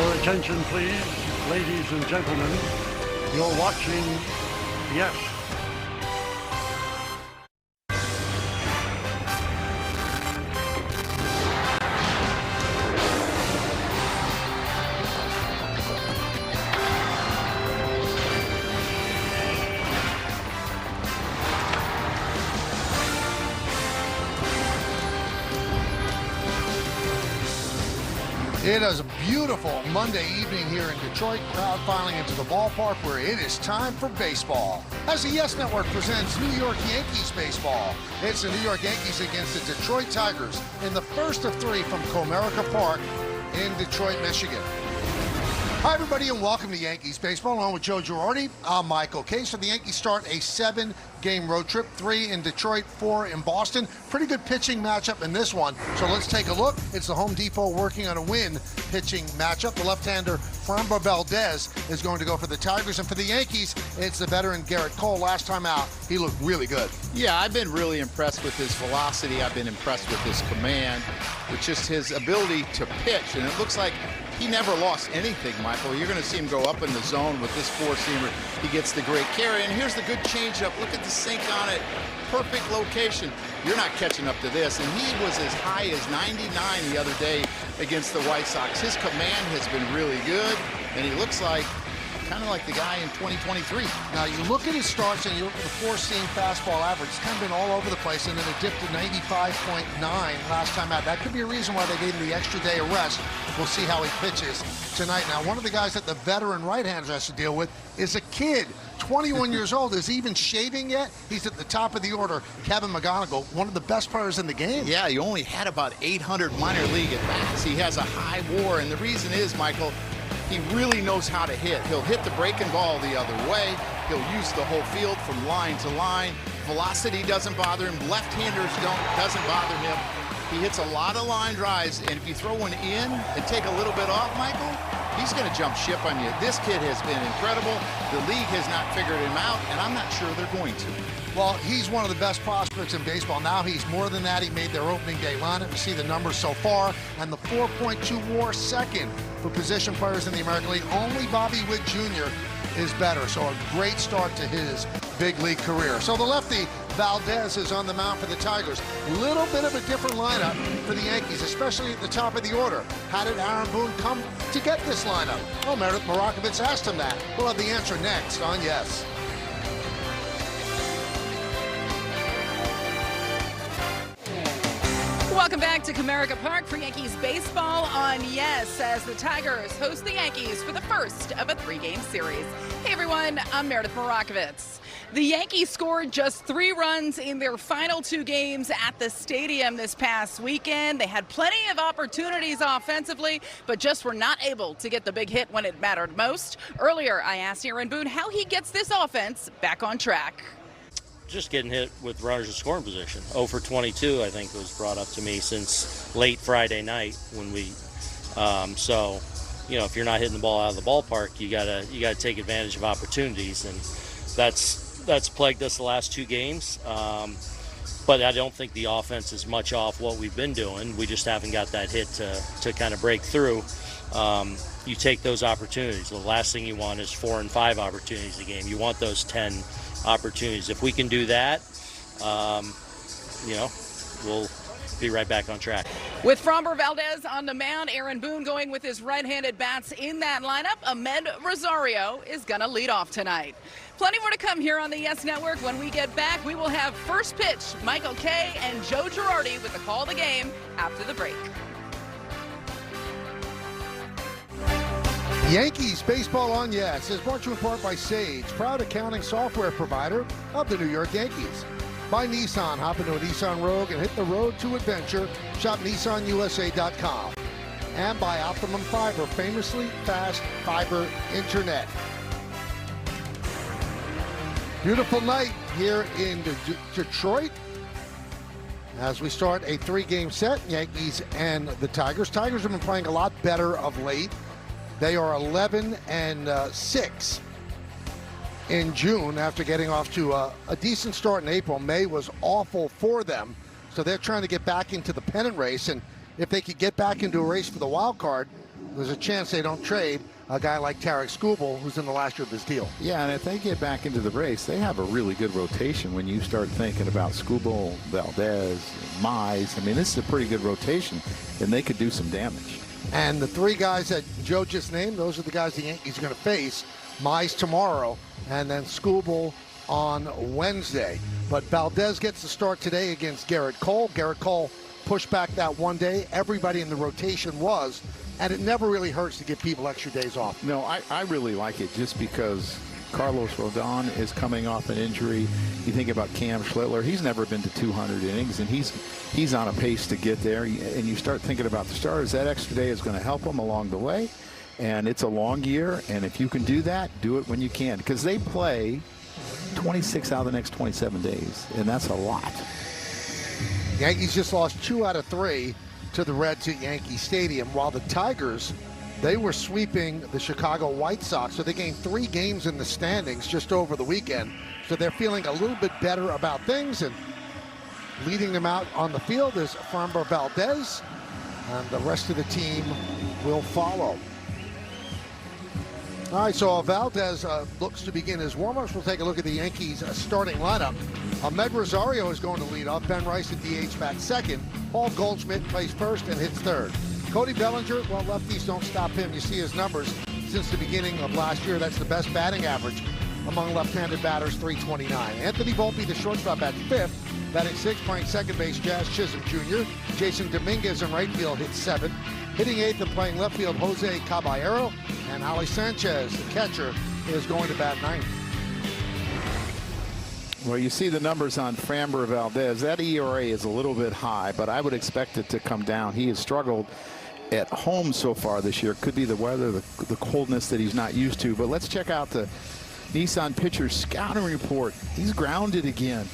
Your attention, please, ladies and gentlemen. You're watching, yes, It is a beautiful Monday evening here in Detroit. Crowd filing into the ballpark where it is time for baseball. As the Yes Network presents New York Yankees baseball. It's the New York Yankees against the Detroit Tigers in the first of three from Comerica Park in Detroit, Michigan. Hi, everybody, and welcome to Yankees baseball. Along with Joe Girardi, I'm Michael Case. So the Yankees start a 7-game road trip, 3 in Detroit, 4 in Boston. Pretty good pitching matchup in this one. So let's take a look. It's the Home Depot working on a win pitching matchup. The left-hander Framber Valdez is going to go for the Tigers. And for the Yankees, it's the veteran Garrett Cole. Last time out, he looked really good. Yeah, I've been really impressed with his velocity. I've been impressed with his command, with just his ability to pitch. And it looks like he never lost anything, Michael. You're going to see him go up in the zone with this four-seamer. He gets the great carry, and here's the good changeup. Look at the sink on it. Perfect location. You're not catching up to this, and he was as high as 99 the other day against the White Sox. His command has been really good, and he looks like kind of like the guy in 2023. Now, you look at his starts and you look at the four-seam fastball average. It's kind of been all over the place, and then it dipped to 95.9 last time out. That could be a reason why they gave him the extra day of rest. We'll see how he pitches tonight. Now, one of the guys that the veteran right-hander has to deal with is a kid, 21 years old. Is he even shaving yet? He's at the top of the order. Kevin McGonigal, one of the best players in the game. Yeah, he only had about 800 minor league at-bats. He has a high WAR, and the reason is, Michael, he really knows how to hit. He'll hit the breaking ball the other way. He'll use the whole field from line to line. Velocity doesn't bother him. Left-handers doesn't bother him. He hits a lot of line drives, and if you throw one in and take a little bit off, Michael, he's going to jump ship on you. This kid has been incredible. The league has not figured him out, and I'm not sure they're going to. Well, he's one of the best prospects in baseball. Now he's more than that. He made their opening day lineup. You see the numbers so far, and the 4.2 WAR second for position players in the American League. Only Bobby Witt Jr. is better, so a great start to his big league career. So the lefty, Valdez, is on the mound for the Tigers. Little bit of a different lineup for the Yankees, especially at the top of the order. How did Aaron Boone come to get this lineup? Well, Meredith Marakovitz asked him that. We'll have the answer next on Yes. Welcome back to Comerica Park for Yankees baseball on Yes, as the Tigers host the Yankees for the first of a 3-game series. Hey everyone, I'm Meredith Marakovitz. The Yankees scored just 3 runs in their final 2 games at the stadium this past weekend. They had plenty of opportunities offensively, but just were not able to get the big hit when it mattered most. Earlier, I asked Aaron Boone how he gets this offense back on track. Just getting hit with runners in scoring position. 0 for 22, I think, was brought up to me since late Friday night when we. So, you know, if you're not hitting the ball out of the ballpark, you gotta take advantage of opportunities, and that's plagued us the last 2 games. But I don't think the offense is much off what we've been doing. We just haven't got that hit to kind of break through. You take those opportunities. The last thing you want is 4 and 5 opportunities a game. You want those 10 opportunities. If we can do that, you know, we'll be right back on track. With Framber Valdez on the mound, Aaron Boone going with his right-handed bats in that lineup. Ahmed Rosario is going to lead off tonight. Plenty more to come here on the Yes Network. When we get back, we will have First Pitch, Michael Kay and Joe Girardi with the call of the game after the break. Yankees baseball on Yes is brought to you in part by Sage, proud accounting software provider of the New York Yankees. By Nissan, hop into a Nissan Rogue and hit the road to adventure. Shop NissanUSA.com. And by Optimum Fiber, famously fast fiber internet. Beautiful night here in Detroit as we start a 3-game set, Yankees and the Tigers. Tigers have been playing a lot better of late. They are 11-6 in June after getting off to a decent start in April. May was awful for them, so they're trying to get back into the pennant race. And if they could get back into a race for the wild card, there's a chance they don't trade a guy like Tarek Skubal, who's in the last year of his deal. Yeah, and if they get back into the race, they have a really good rotation when you start thinking about Skubal, Valdez, Mize. I mean, this is a pretty good rotation, and they could do some damage. And the three guys that Joe just named, those are the guys the Yankees are going to face. Mize tomorrow, and then Skubal on Wednesday. But Valdez gets the start today against Garrett Cole. Garrett Cole pushed back that one day. Everybody in the rotation was. And it never really hurts to give people extra days off. No, I really like it just because Carlos Rodon is coming off an injury. You think about Cam Schlittler. He's never been to 200 innings, and he's on a pace to get there. And you start thinking about the starters. That extra day is going to help them along the way. And it's a long year, and if you can do that, do it when you can. Because they play 26 out of the next 27 days, and that's a lot. Yankees just lost 2 out of 3 to the Reds at Yankee Stadium, while the Tigers, they were sweeping the Chicago White Sox, so they gained 3 games in the standings just over the weekend. So they're feeling a little bit better about things, and leading them out on the field is Framber Valdez, and the rest of the team will follow. All right, so Valdez looks to begin his warm-ups. We'll take a look at the Yankees starting lineup. Ahmed Rosario is going to lead off. Ben Rice at DH bats second. Paul Goldschmidt plays first and hits third. Cody Bellinger, well, lefties don't stop him. You see his numbers since the beginning of last year. That's the best batting average among left-handed batters, .329. Anthony Volpe, the shortstop, at fifth. Batting sixth, playing second base, Jazz Chisholm Jr. Jason Dominguez in right field hits seventh. Hitting eighth and playing left field, Jose Caballero. And Ali Sanchez, the catcher, is going to bat ninth. Well, you see the numbers on Framber Valdez. That ERA is a little bit high, but I would expect it to come down. He has struggled at home so far this year. Could be the weather, the coldness that he's not used to. But let's check out the Nissan pitcher's scouting report. He's grounded again.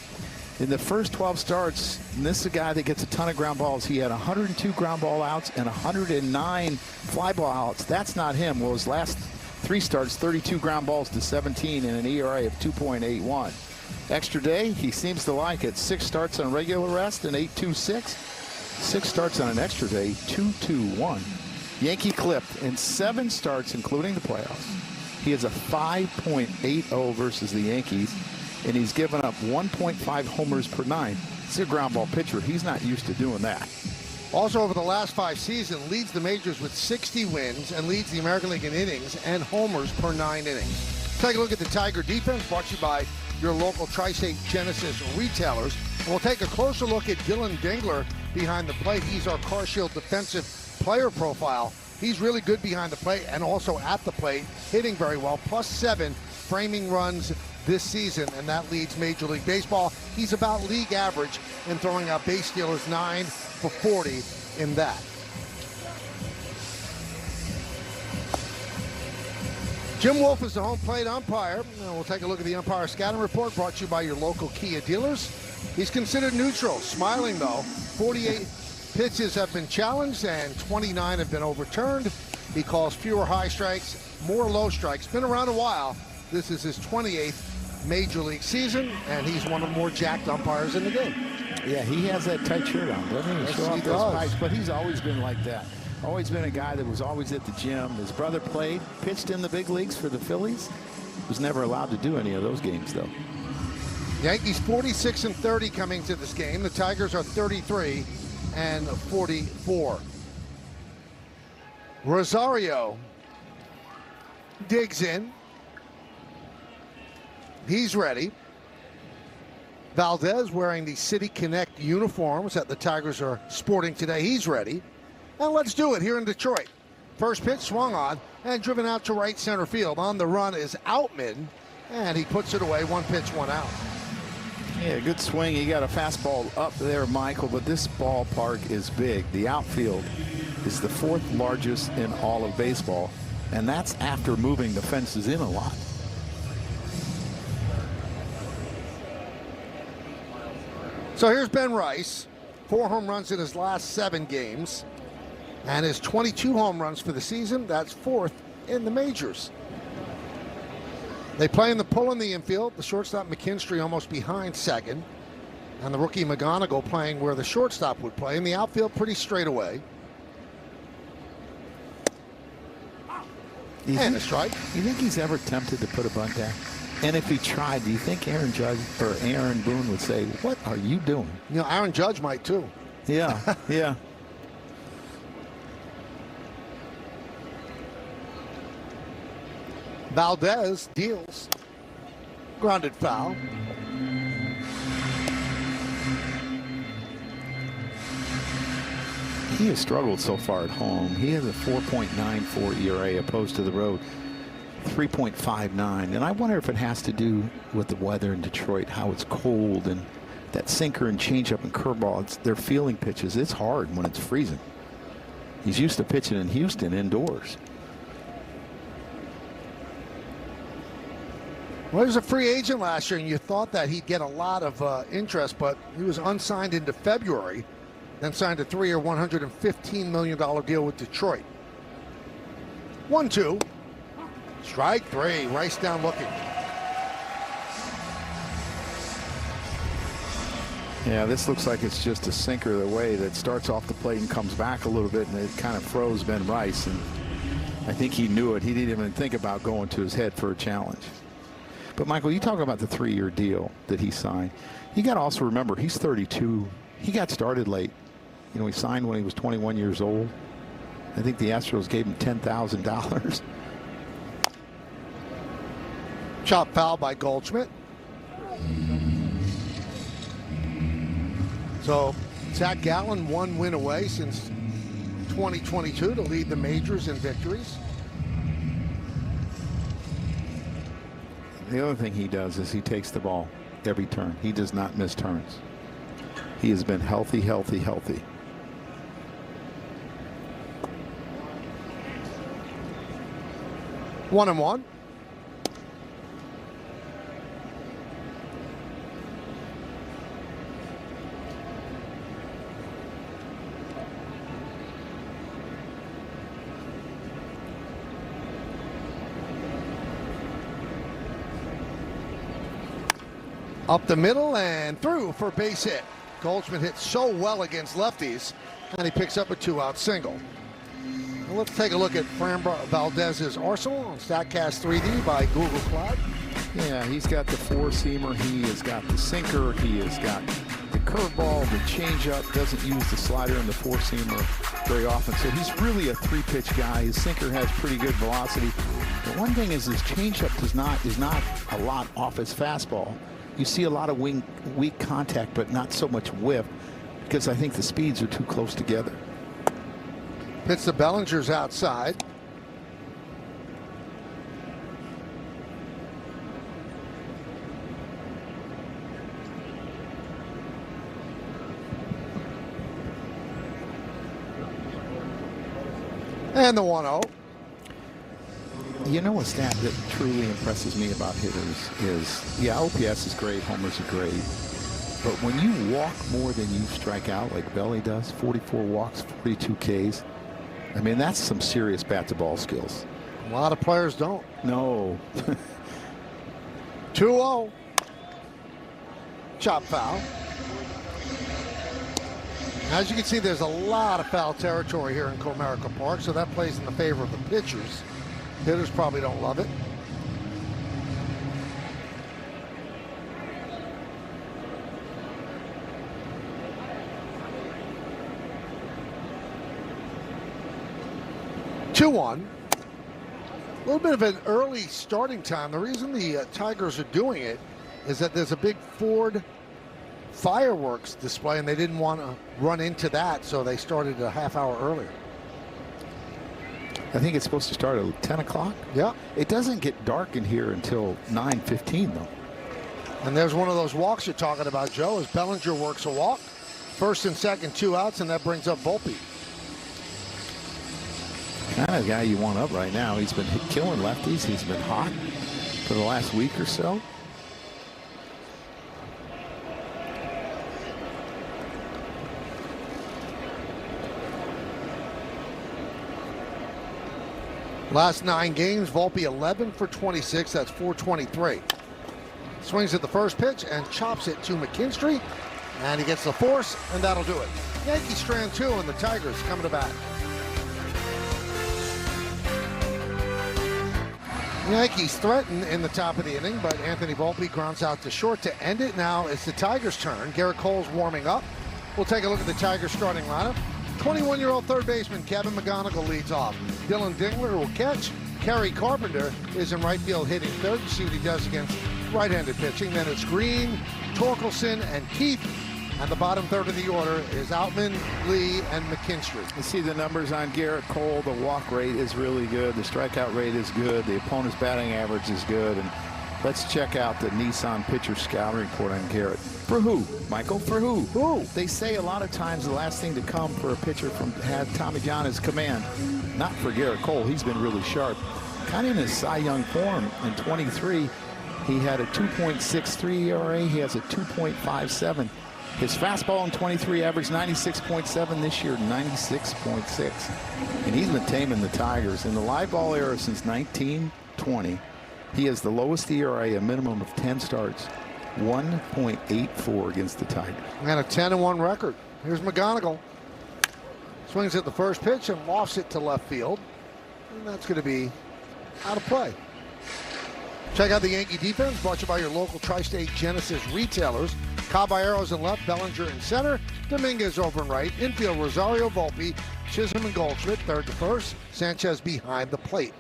In the first 12 starts, and this is a guy that gets a ton of ground balls. He had 102 ground ball outs and 109 fly ball outs. That's not him. Well, his last 3 starts, 32 ground balls to 17 and an ERA of 2.81. Extra day, he seems to like it. 6 starts on regular rest and 8.26. 6 starts on an extra day, 2.21. Yankee clipped in 7 starts, including the playoffs. He has a 5.80 versus the Yankees, and he's given up 1.5 homers per 9. He's a ground ball pitcher. He's not used to doing that. Also, over the last 5 seasons, leads the majors with 60 wins and leads the American League in innings and homers per 9 innings. Take a look at the Tiger defense, brought to you by your local Tri-State Genesis retailers. And we'll take a closer look at Dylan Dingler behind the plate. He's our Car Shield defensive player profile. He's really good behind the plate and also at the plate, hitting very well. +7 framing runs this season, and that leads Major League Baseball. He's about league average in throwing out base stealers, 9 for 40 in that. Jim Wolf is the home plate umpire. Now we'll take a look at the umpire scouting report brought to you by your local Kia dealers. He's considered neutral, smiling though. 48 pitches have been challenged and 29 have been overturned. He calls fewer high strikes, more low strikes. Been around a while. This is his 28th Major League season, and he's one of the more jacked umpires in the game. Yeah, he has that tight shirt on, doesn't he? Yes, Show he off those does. pipes, but he's always been like that. Always been a guy that was always at the gym. His brother played, pitched in the big leagues for the Phillies. Was never allowed to do any of those games, though. Yankees 46-30 coming to this game. The Tigers are 33-44. Rosario digs in. He's ready. Valdez wearing the City Connect uniforms that the Tigers are sporting today. He's ready. And let's do it here in Detroit. First pitch swung on and driven out to right center field. On the run is Outman, and he puts it away. 1 pitch, 1 out. Yeah, good swing. He got a fastball up there, Michael, but this ballpark is big. The outfield is the 4th largest in all of baseball, and that's after moving the fences in a lot. So here's Ben Rice, 4 home runs in his last 7 games, and his 22 home runs for the season. That's 4th in the majors. They play in the pull in the infield. The shortstop McKinstry almost behind second, and the rookie McGonigal playing where the shortstop would play. In the outfield, pretty straight away. And a strike. You think he's ever tempted to put a bunt down? And if he tried, do you think Aaron Judge or Aaron Boone would say, "What are you doing?" You know, Aaron Judge might too. Yeah, yeah. Valdez deals. Grounded foul. He has struggled so far at home. He has a 4.94 ERA opposed to the road 3.59. And I wonder if it has to do with the weather in Detroit, how it's cold, and that sinker and changeup and curveball. They're feeling pitches. It's hard when it's freezing. He's used to pitching in Houston indoors. Well, he was a free agent last year, and you thought that he'd get a lot of interest, but he was unsigned into February, then signed a 3-year, $115 million deal with Detroit. 1-2. Strike three. Rice down looking. Yeah, this looks like it's just a sinker the way that starts off the plate and comes back a little bit, and it kind of froze Ben Rice. And I think he knew it. He didn't even think about going to his head for a challenge. But, Michael, you talk about the 3-year deal that he signed. You got to also remember, he's 32. He got started late. You know, he signed when he was 21 years old. I think the Astros gave him $10,000. Chop foul by Goldschmidt. So Zach Gallen 1 win away since 2022 to lead the majors in victories. The other thing he does is he takes the ball every turn. He does not miss turns. He has been healthy, healthy, healthy. One and one. Up the middle and through for a base hit. Goldschmidt hits so well against lefties, and he picks up a 2-out single. Well, let's take a look at Framber Valdez's arsenal on StatCast 3D by Google Cloud. Yeah, he's got the four-seamer. He has got the sinker. He has got the curveball, the changeup. Doesn't use the slider and the four-seamer very often. So he's really a three-pitch guy. His sinker has pretty good velocity. But one thing is his changeup is not a lot off his fastball. You see a lot of weak contact, but not so much whiff, because I think the speeds are too close together. Hits the Bellinger's outside. And the 1-0. You know, a stat that truly impresses me about hitters is, yeah, OPS is great, homers are great, but when you walk more than you strike out, like Belly does, 44 walks, 42 Ks, I mean, that's some serious bat-to-ball skills. A lot of players don't. No. 2-0. Chop foul. As you can see, there's a lot of foul territory here in Comerica Park, so that plays in the favor of the pitchers. Hitters probably don't love it. Two-one. A little bit of an early starting time. The reason the Tigers are doing it is that there's a big Ford fireworks display, and they didn't want to run into that, so they started a half hour earlier. I think it's supposed to start at 10 o'clock. Yeah. It doesn't get dark in here until 9:15, though. And there's one of those walks you're talking about, Joe, as Bellinger works a walk. First and second, 2 outs, and that brings up Volpe. Kind of guy you want up right now. He's been killing lefties. He's been hot for the last week or so. Last 9 games, Volpe 11 for 26. That's 423. Swings at the first pitch and chops it to McKinstry. And he gets the force, and that'll do it. Yankees strand 2, and the Tigers coming to bat. Yankees threaten in the top of the inning, but Anthony Volpe grounds out to short to end it. Now it's the Tigers' turn. Garrett Cole's warming up. We'll take a look at the Tigers' starting lineup. 21-year-old third baseman Kevin McGonigal leads off. Dylan Dingler will catch. Kerry Carpenter is in right field hitting third. See what he does against right-handed pitching. Then it's Green, Torkelson, and Keith. And the bottom third of the order is Outman, Lee, and McKinstry. You see the numbers on Garrett Cole. The walk rate is really good. The strikeout rate is good. The opponent's batting average is good. And let's check out the Nissan pitcher scouting report on Garrett. For who, Michael? For who? Who? They say a lot of times the last thing to come for a pitcher from had Tommy John as command. Not for Garrett Cole. He's been really sharp. Kind of in his Cy Young form in 23. He had a 2.63 ERA. He has a 2.57. His fastball in 23 averaged 96.7 this year, 96.6. And he's been taming the Tigers. In the live ball era since 1920, he has the lowest ERA, a minimum of 10 starts, 1.84 against the Tigers. And a 10-1 record. Here's McGonigal. Swings at the first pitch and lofts it to left field. And that's going to be out of play. Check out the Yankee defense, brought to you by your local Tri-State Genesis retailers. Caballeros in left, Bellinger in center, Dominguez over in right, infield Rosario, Volpe, Chisholm, and Goldschmidt, third to first, Sanchez behind the plate.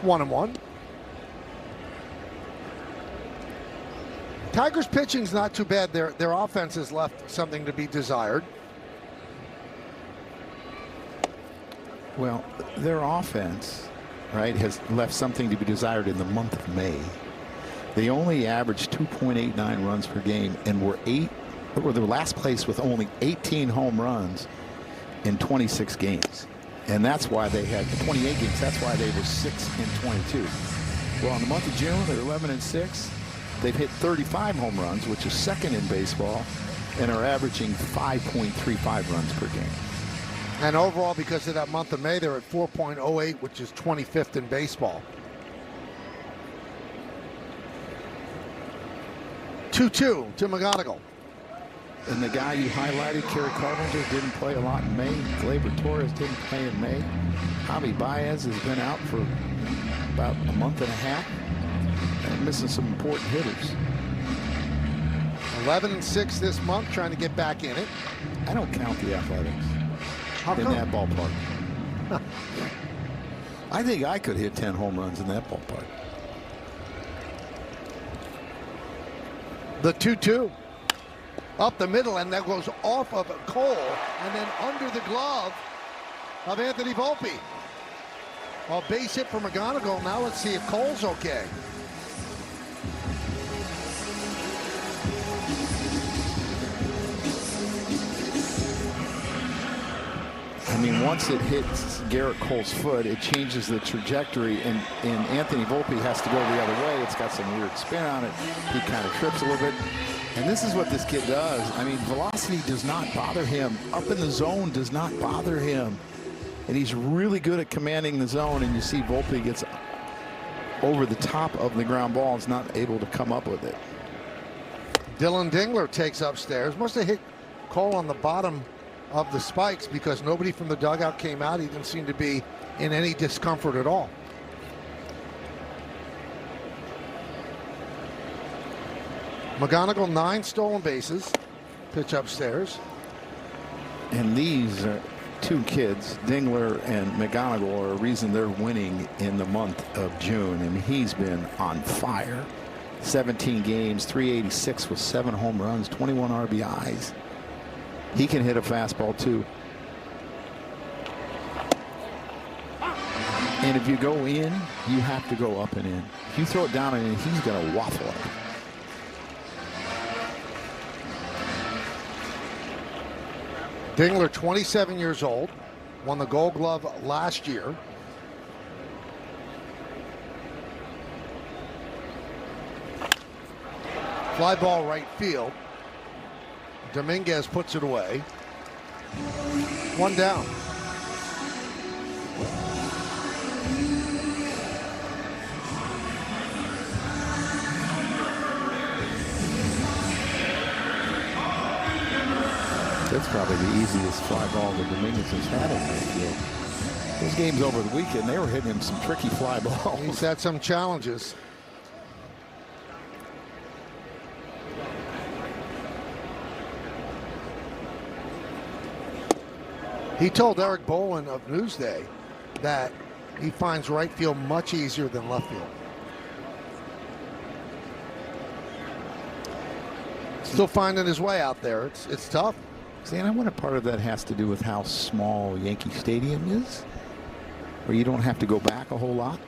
One and one. Tigers pitching's not too bad. Their offense has left something to be desired. Well, their offense, right, has left something to be desired in the month of May. They only averaged 2.89 runs per game and were the last place with only 18 home runs in 26 games. And that's why they had 28 games. That's why they were 6-22. Well, in the month of June, they're 11-6. They've hit 35 home runs, which is second in baseball, and are averaging 5.35 runs per game. And overall, because of that month of May, they're at 4.08, which is 25th in baseball. 2-2 to McGonigal. And the guy you highlighted, Kerry Carpenter, didn't play a lot in May. Gleyber Torres didn't play in May. Javi Baez has been out for about a month and a half and missing some important hitters. 11-6 this month, trying to get back in it. I don't count the Athletics How in come? that ballpark. I think I could hit 10 home runs in that ballpark. The 2-2. Up the middle, and that goes off of Cole, and then under the glove of Anthony Volpe. Well, base hit for McGonigal. Now let's see if Cole's okay. I mean, once it hits Garrett Cole's foot, it changes the trajectory, and Anthony Volpe has to go the other way. It's got some weird spin on it. He kind of trips a little bit. And this is what this kid does. I mean, velocity does not bother him. Up in the zone does not bother him. And he's really good at commanding the zone. And you see Volpe gets over the top of the ground ball. Is not able to come up with it. Dylan Dingler takes upstairs. Must have hit Cole on the bottom of the spikes because nobody from the dugout came out. He didn't seem to be in any discomfort at all. McGonigal, 9 stolen bases. Pitch upstairs. And these are two kids, Dingler and McGonigal, are a reason they're winning in the month of June. And he's been on fire. 17 games, 386 with 7 home runs, 21 RBIs. He can hit a fastball too. And if you go in, you have to go up and in. If you throw it down and in, he's going to waffle it. Dingler, 27 years old, won the Gold Glove last year. Fly ball right field. Dominguez puts it away. 1 down. That's probably the easiest fly ball that Dominguez has had in that field. Those games over the weekend, they were hitting him some tricky fly balls. He's had some challenges. He told Eric Bolin of Newsday that he finds right field much easier than left field. Still finding his way out there. It's tough. See, and I wonder part of that has to do with how small Yankee Stadium is, where you don't have to go back a whole lot.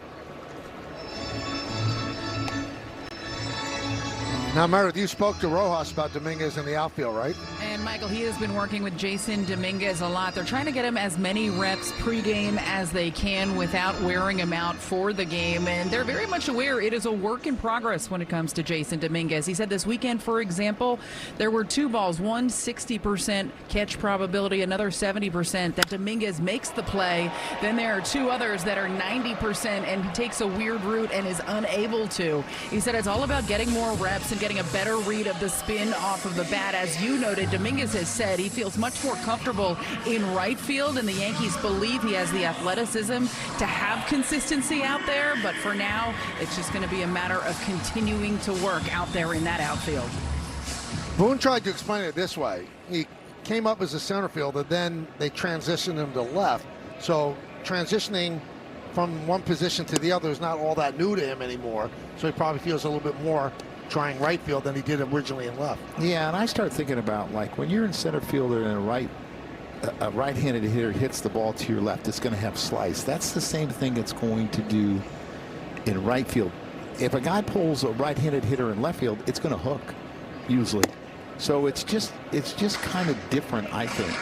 Now, Meredith, you spoke to Rojas about Dominguez in the outfield, right? And Michael, he has been working with Jason Dominguez a lot. They're trying to get him as many reps pregame as they can without wearing him out for the game. And they're very much aware it is a work in progress when it comes to Jason Dominguez. He said this weekend, for example, there were 2 balls, one 60% catch probability, another 70% that Dominguez makes the play. Then there are 2 others that are 90% and he takes a weird route and is unable to. He said it's all about getting more reps and getting a better read of the spin off of the bat. As you noted, Dominguez has said he feels much more comfortable in right field, and the Yankees believe he has the athleticism to have consistency out there. But for now, it's just going to be a matter of continuing to work out there in that outfield. Boone tried to explain it this way. He came up as a center fielder, then they transitioned him to left. So transitioning from one position to the other is not all that new to him anymore. So he probably feels a little bit more trying right field than he did originally in left. Yeah, and I start thinking about, like, when you're in center fielder and a right-handed hitter hits the ball to your left, it's going to have slice. That's the same thing it's going to do in right field. If a guy pulls a right-handed hitter in left field, it's going to hook usually. So it's just kind of different, I think.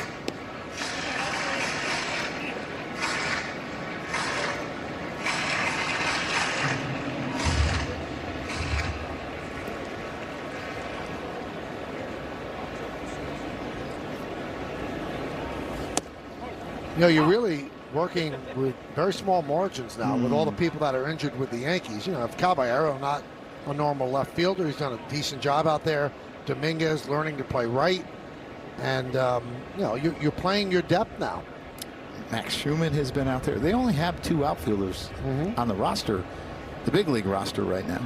You know, you're really working with very small margins now with all the people that are injured with the Yankees. You know, if Caballero, not a normal left fielder, he's done a decent job out there. Dominguez learning to play right. And, you know, you're playing your depth now. Max Schumann has been out there. They only have 2 outfielders on the roster, the big league roster right now.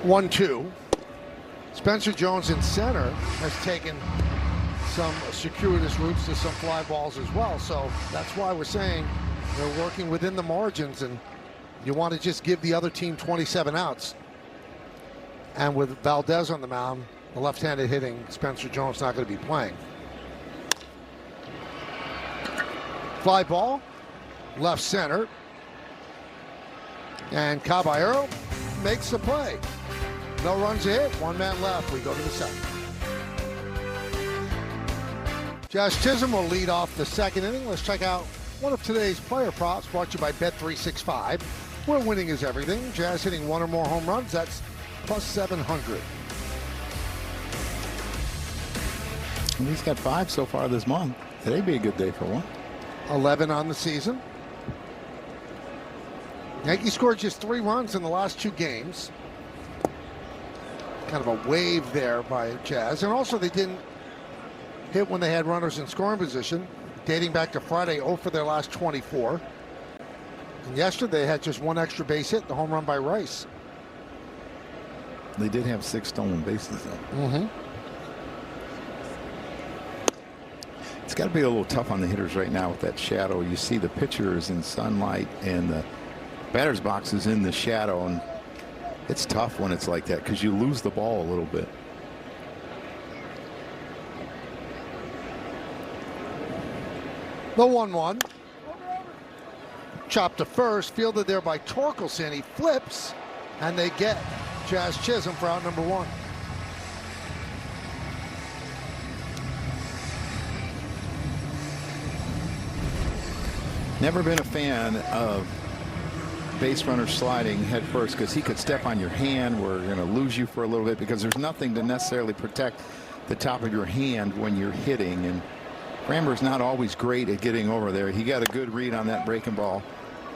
One, 2. Spencer Jones in center has taken some circuitous routes to some fly balls as well. So that's why we're saying they're working within the margins, and you want to just give the other team 27 outs. And with Valdez on the mound, the left-handed hitting Spencer Jones not going to be playing. Fly ball, left center. And Caballero makes the play. No runs hit, 1 man left. We go to the 7th. Josh Chisholm will lead off the 2nd inning. Let's check out one of today's player props brought to you by Bet365, where winning is everything. Jazz hitting 1 or more home runs, that's plus 700. And he's got 5 so far this month. Today'd be a good day for one. 11 on the season. Yankees scored just 3 runs in the last 2 games. Kind of a wave there by Jazz. And also they didn't hit when they had runners in scoring position. Dating back to Friday, 0 for their last 24. And yesterday they had just 1 extra base hit, the home run by Rice. They did have 6 stolen bases, though. It's got to be a little tough on the hitters right now with that shadow. You see the pitcher is in sunlight and the batter's box is in the shadow, and it's tough when it's like that because you lose the ball a little bit. The 1-1. Chopped to first, fielded there by Torkelson. He flips, and they get Jazz Chisholm for out number 1. Never been a fan of base runner sliding head first because he could step on your hand. We're going to lose you for a little bit because there's nothing to necessarily protect the top of your hand when you're hitting, and Framber's not always great at getting over there. He got a good read on that breaking ball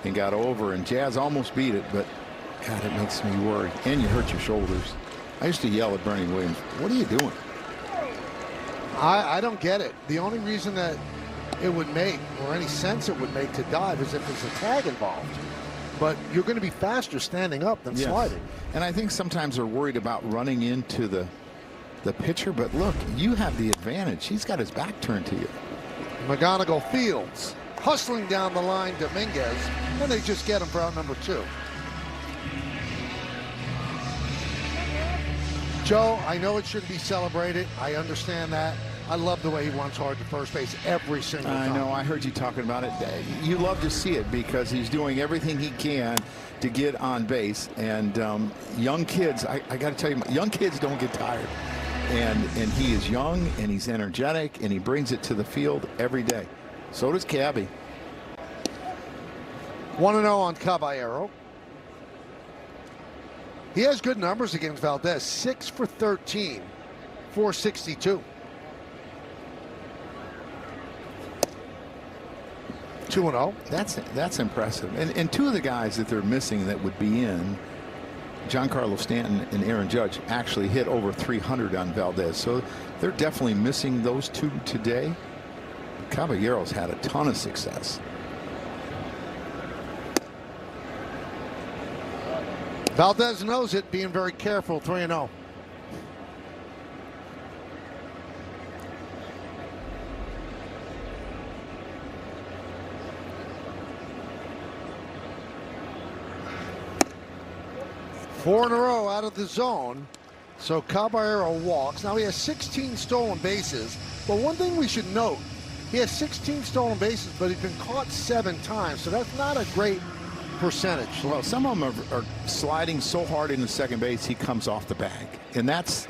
and got over, and Jazz almost beat it, but God, it makes me worry. And you hurt your shoulders. I used to yell at Bernie Williams, what are you doing? I don't get it. The only reason that it would make, or any sense it would make, to dive is if there's a tag involved. But you're going to be faster standing up than sliding. And I think sometimes they're worried about running into the pitcher, but look, you have the advantage. He's got his back turned to you. McGonigal fields, hustling down the line, Dominguez, and they just get him for out number 2. Joe, I know it shouldn't be celebrated. I understand that. I love the way he runs hard to first base every single time. I know. I heard you talking about it. You love to see it because he's doing everything he can to get on base. And young kids, I got to tell you, young kids don't get tired. And he is young, and he's energetic, and he brings it to the field every day. So does Cabby. 1-0 on Caballero. He has good numbers against Valdez. 6 for 13, 462. 2-0. That's impressive. And two of the guys that they're missing that would be in, Giancarlo Stanton and Aaron Judge, actually hit over 300 on Valdez. So they're definitely missing those two today. Caballero's had a ton of success. Valdez knows it, being very careful. 3-0. Four in a row out of the zone. So Caballero walks. Now he has 16 stolen bases. But one thing we should note, he has 16 stolen bases, but he's been caught 7 times. So that's not a great percentage. Well, some of them are sliding so hard into second base he comes off the bag. And that's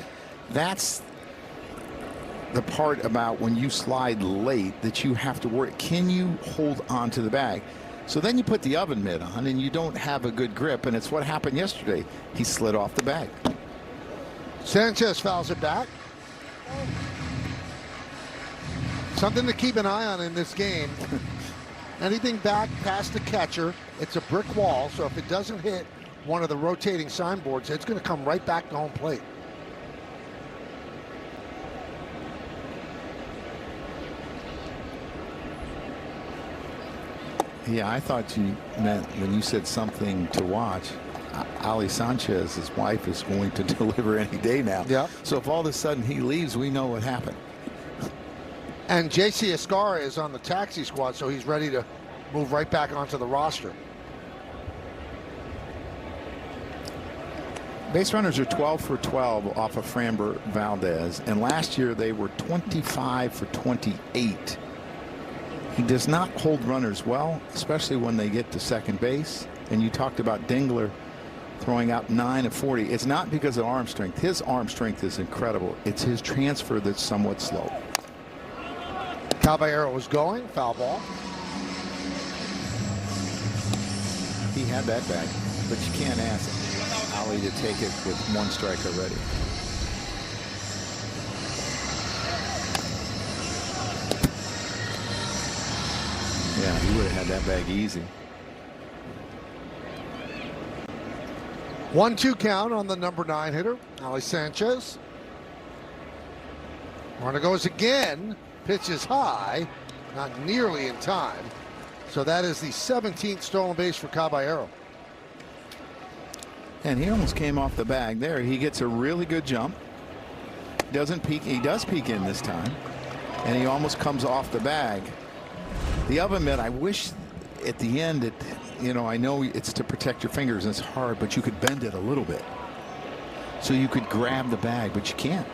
the part about when you slide late that you have to worry. Can you hold on to the bag? So then you put the oven mitt on and you don't have a good grip, and it's what happened yesterday. He slid off the bag. Sanchez fouls it back. Something to keep an eye on in this game. Anything back past the catcher, it's a brick wall, so if it doesn't hit one of the rotating signboards, it's going to come right back to home plate. Yeah, I thought you meant when you said something to watch. Ali Sanchez, his wife, is going to deliver any day now. Yeah. So if all of a sudden he leaves, we know what happened. And J.C. Escara is on the taxi squad, so he's ready to move right back onto the roster. Base runners are 12 for 12 off of Framber Valdez, and last year they were 25 for 28. He does not hold runners well, especially when they get to second base. And you talked about Dingler throwing out 9 of 40. It's not because of arm strength. His arm strength is incredible. It's his transfer that's somewhat slow. Caballero was going, foul ball. He had that bag, but you can't ask Ali to take it with 1 strike already. Yeah, he would have had that bag easy. 1-2 count on the number 9 hitter, Ali Sanchez. Runner goes again. Pitches high, not nearly in time. So that is the 17th stolen base for Caballero. And he almost came off the bag there. He gets a really good jump. Doesn't peek. He does peek in this time. And he almost comes off the bag. The oven mitt, I wish at the end, I know it's to protect your fingers and it's hard, but you could bend it a little bit. So you could grab the bag, but you can't.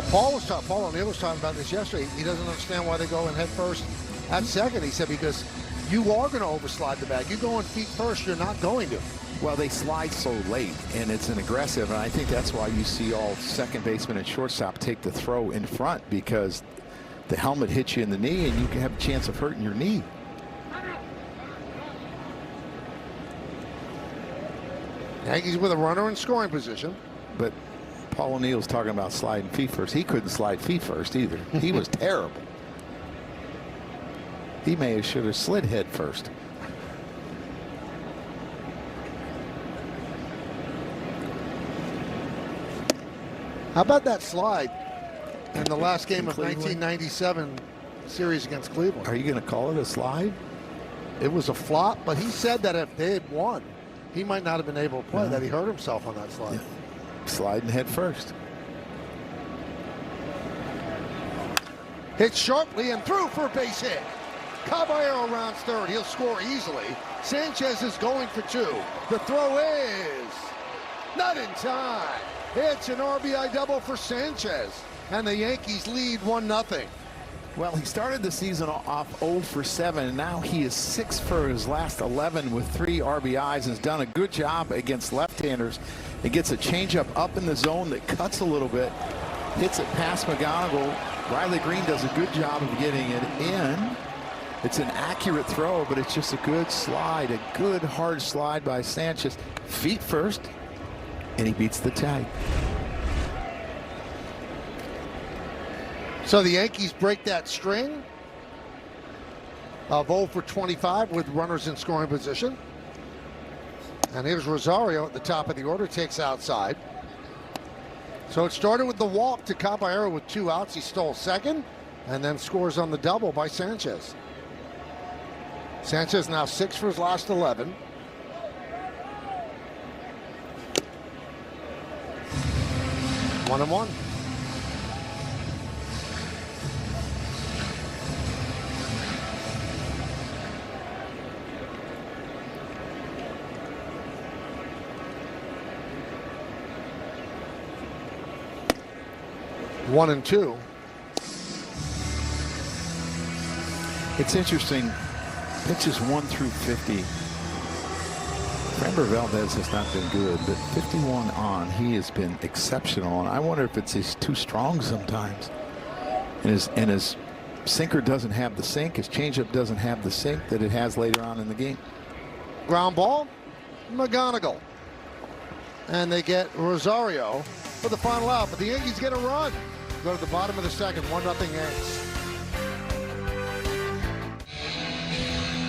Paul O'Neill was talking about this yesterday. He doesn't understand why they go in head first at second. He said because you are going to overslide the bag. You go in feet first, you're not going to. Well, they slide so late, and it's an aggressive, and I think that's why you see all second baseman and shortstop take the throw in front, because the helmet hits you in the knee, and you can have a chance of hurting your knee. Yankees with a runner in scoring position. But Paul O'Neill's talking about sliding feet first. He couldn't slide feet first either. He was terrible. He should have slid head first. How about that slide in the last game of 1997 series against Cleveland? Are you going to call it a slide? It was a flop, but he said that if they had won, he might not have been able to play, that he hurt himself on that slide. Yeah. Sliding head first. Hit sharply and through for a base hit. Caballero rounds third. He'll score easily. Sanchez is going for two. The throw is not in time. It's an RBI double for Sanchez, and the Yankees lead 1-0. Well, he started the season off 0 for 7, and now he is 6 for his last 11 with 3 RBIs. Has done a good job against left-handers. He gets a changeup up in the zone that cuts a little bit, hits it past McGonigal. Riley Green does a good job of getting it in. It's an accurate throw, but it's just a good slide, a good hard slide by Sanchez. Feet first, and he beats the tag. So the Yankees break that string of 0 for 25 with runners in scoring position. And here's Rosario at the top of the order, takes outside. So it started with the walk to Caballero with 2 outs. He stole second and then scores on the double by Sanchez. Sanchez now 6 for his last 11. One and one. One and two. It's interesting. Pitches 1 through 50. Framber Valdez has not been good, but 51 on, he has been exceptional. And I wonder if it's he's too strong sometimes. And his sinker doesn't have the sink. His changeup doesn't have the sink that it has later on in the game. Ground ball, McGonigal. And they get Rosario for the final out, but the Yankees get a run. Go to the bottom of the second, 1-0 Yanks.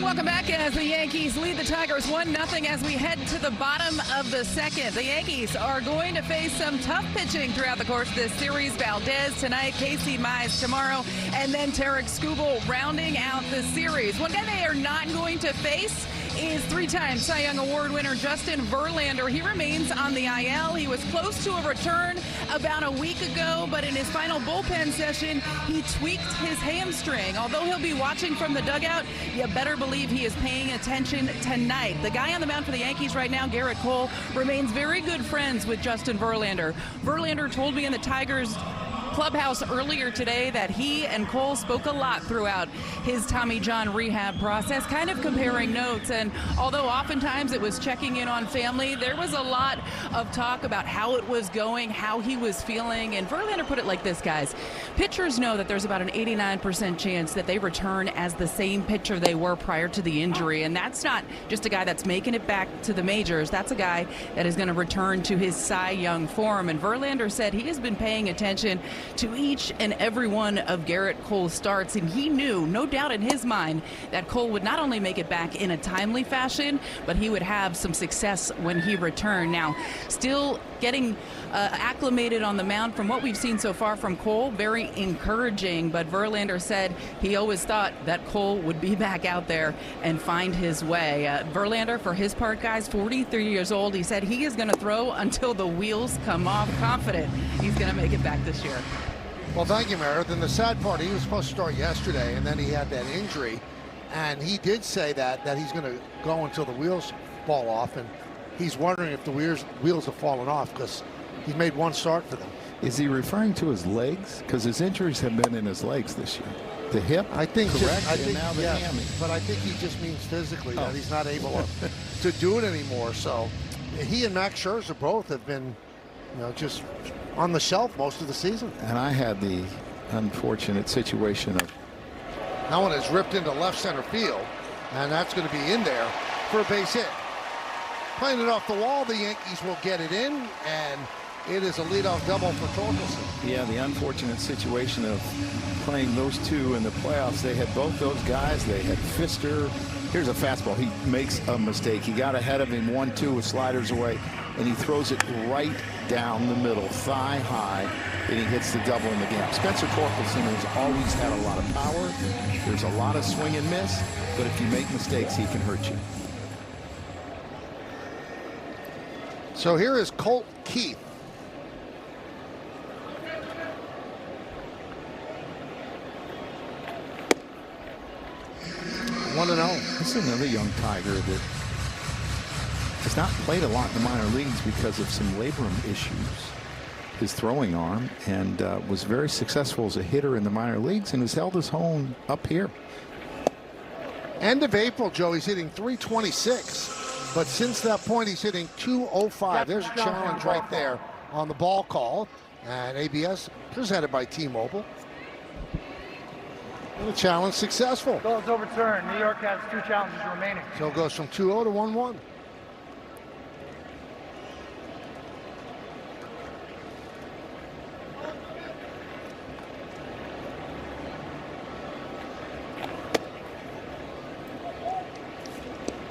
Welcome back as the Yankees lead the Tigers 1-0 as we head to the bottom of the second. The Yankees are going to face some tough pitching throughout the course of this series. Valdez tonight, Casey Mize tomorrow, and then Tarek Skubal rounding out the series. One guy they are not going to face is 3-time Cy Young Award winner Justin Verlander. He remains on the IL. He was close to a return about a week ago, but in his final bullpen session, he tweaked his hamstring. Although he'll be watching from the dugout, you better believe he is paying attention tonight. The guy on the mound for the Yankees right now, Garrett Cole, remains very good friends with Justin Verlander. Verlander told me in the Tigers clubhouse earlier today that he and Cole spoke a lot throughout his Tommy John rehab process, kind of comparing notes. And although oftentimes it was checking in on family, there was a lot of talk about how it was going, how he was feeling. And Verlander put it like this, guys. Pitchers know that there's about an 89% chance that they return as the same pitcher they were prior to the injury. And that's not just a guy that's making it back to the majors. That's a guy that is going to return to his Cy Young form. And Verlander said he has been paying attention to each and every one of Garrett Cole's starts, and he knew, no doubt in his mind, that Cole would not only make it back in a timely fashion, but he would have some success when he returned. Now, still getting acclimated on the mound from what we've seen so far from Cole, very encouraging, but Verlander said he always thought that Cole would be back out there and find his way. Verlander, for his part, guys, 43 years old, he said he is going to throw until the wheels come off, confident he's going to make it back this year. Well, thank you, Meredith. And the sad part, he was supposed to start yesterday, and then he had that injury. And he did say that he's going to go until the wheels fall off. And he's wondering if the wheels have fallen off because he's made one start for them. Is he referring to his legs? Because his injuries have been in his legs this year. The hip, I think, correct, and now the hammy. But I think he just means physically that he's not able to do it anymore. So he and Max Scherzer both have been, just on the shelf most of the season. And I had the unfortunate situation of that one is ripped into left center field, and that's going to be in there for a base hit. Playing it off the wall, the Yankees will get it in, and it is a leadoff double for Torkelson. Yeah, the unfortunate situation of playing those two in the playoffs. They had both those guys. They had Pfister. Here's a fastball. He makes a mistake. He got ahead of him 1-2 with sliders away, and he throws it right down the middle, thigh high, and he hits the double in the game. Spencer Torkelson has always had a lot of power. There's a lot of swing and miss, but if you make mistakes, he can hurt you. So here is Colt Keith. One and 0. This is another young Tiger that has not played a lot in the minor leagues because of some labrum issues. His throwing arm, and was very successful as a hitter in the minor leagues and has held his own up here. End of April, Joe, he's hitting .326. But since that point, he's hitting .205. There's a challenge right there on the ball call. And ABS presented by T-Mobile. And the challenge successful. Goal is overturned. New York has 2 challenges remaining. So it goes from 2-0 to 1-1.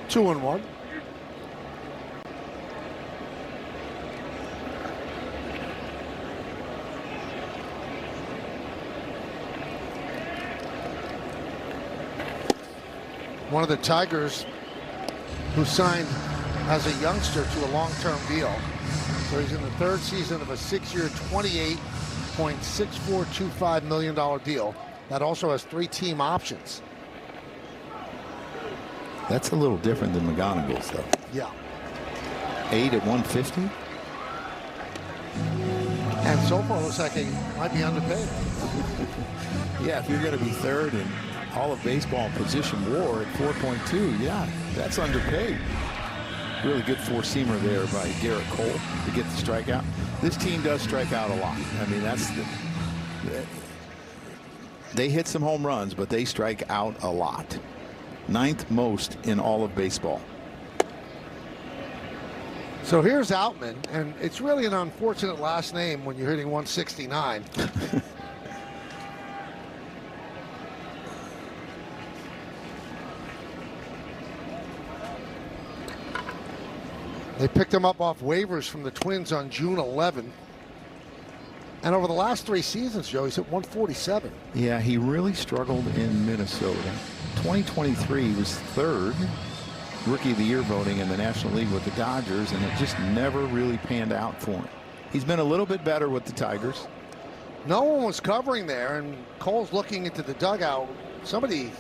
Two and one. One of the Tigers who signed as a youngster to a long-term deal. So he's in the 3rd season of a 6-year, $28.6425 million deal. That also has 3 team options. That's a little different than McGonigal's, though. Yeah. 8 at 150. And so far, looks like he might be underpaid. Yeah, if you're going to be 3rd in all of baseball position WAR at 4.2, yeah, that's underpaid. Really good four-seamer there by Garrett Cole to get the strikeout. This team does strike out a lot. I mean, they hit some home runs, but they strike out a lot. 9th most in all of baseball. So here's Outman, and it's really an unfortunate last name when you're hitting 169. They picked him up off waivers from the Twins on June 11. And over the last 3 seasons, Joe, he's hit 147. Yeah, he really struggled in Minnesota. 2023 was 3rd Rookie of the Year voting in the National League with the Dodgers, and it just never really panned out for him. He's been a little bit better with the Tigers. No one was covering there, and Cole's looking into the dugout. Somebody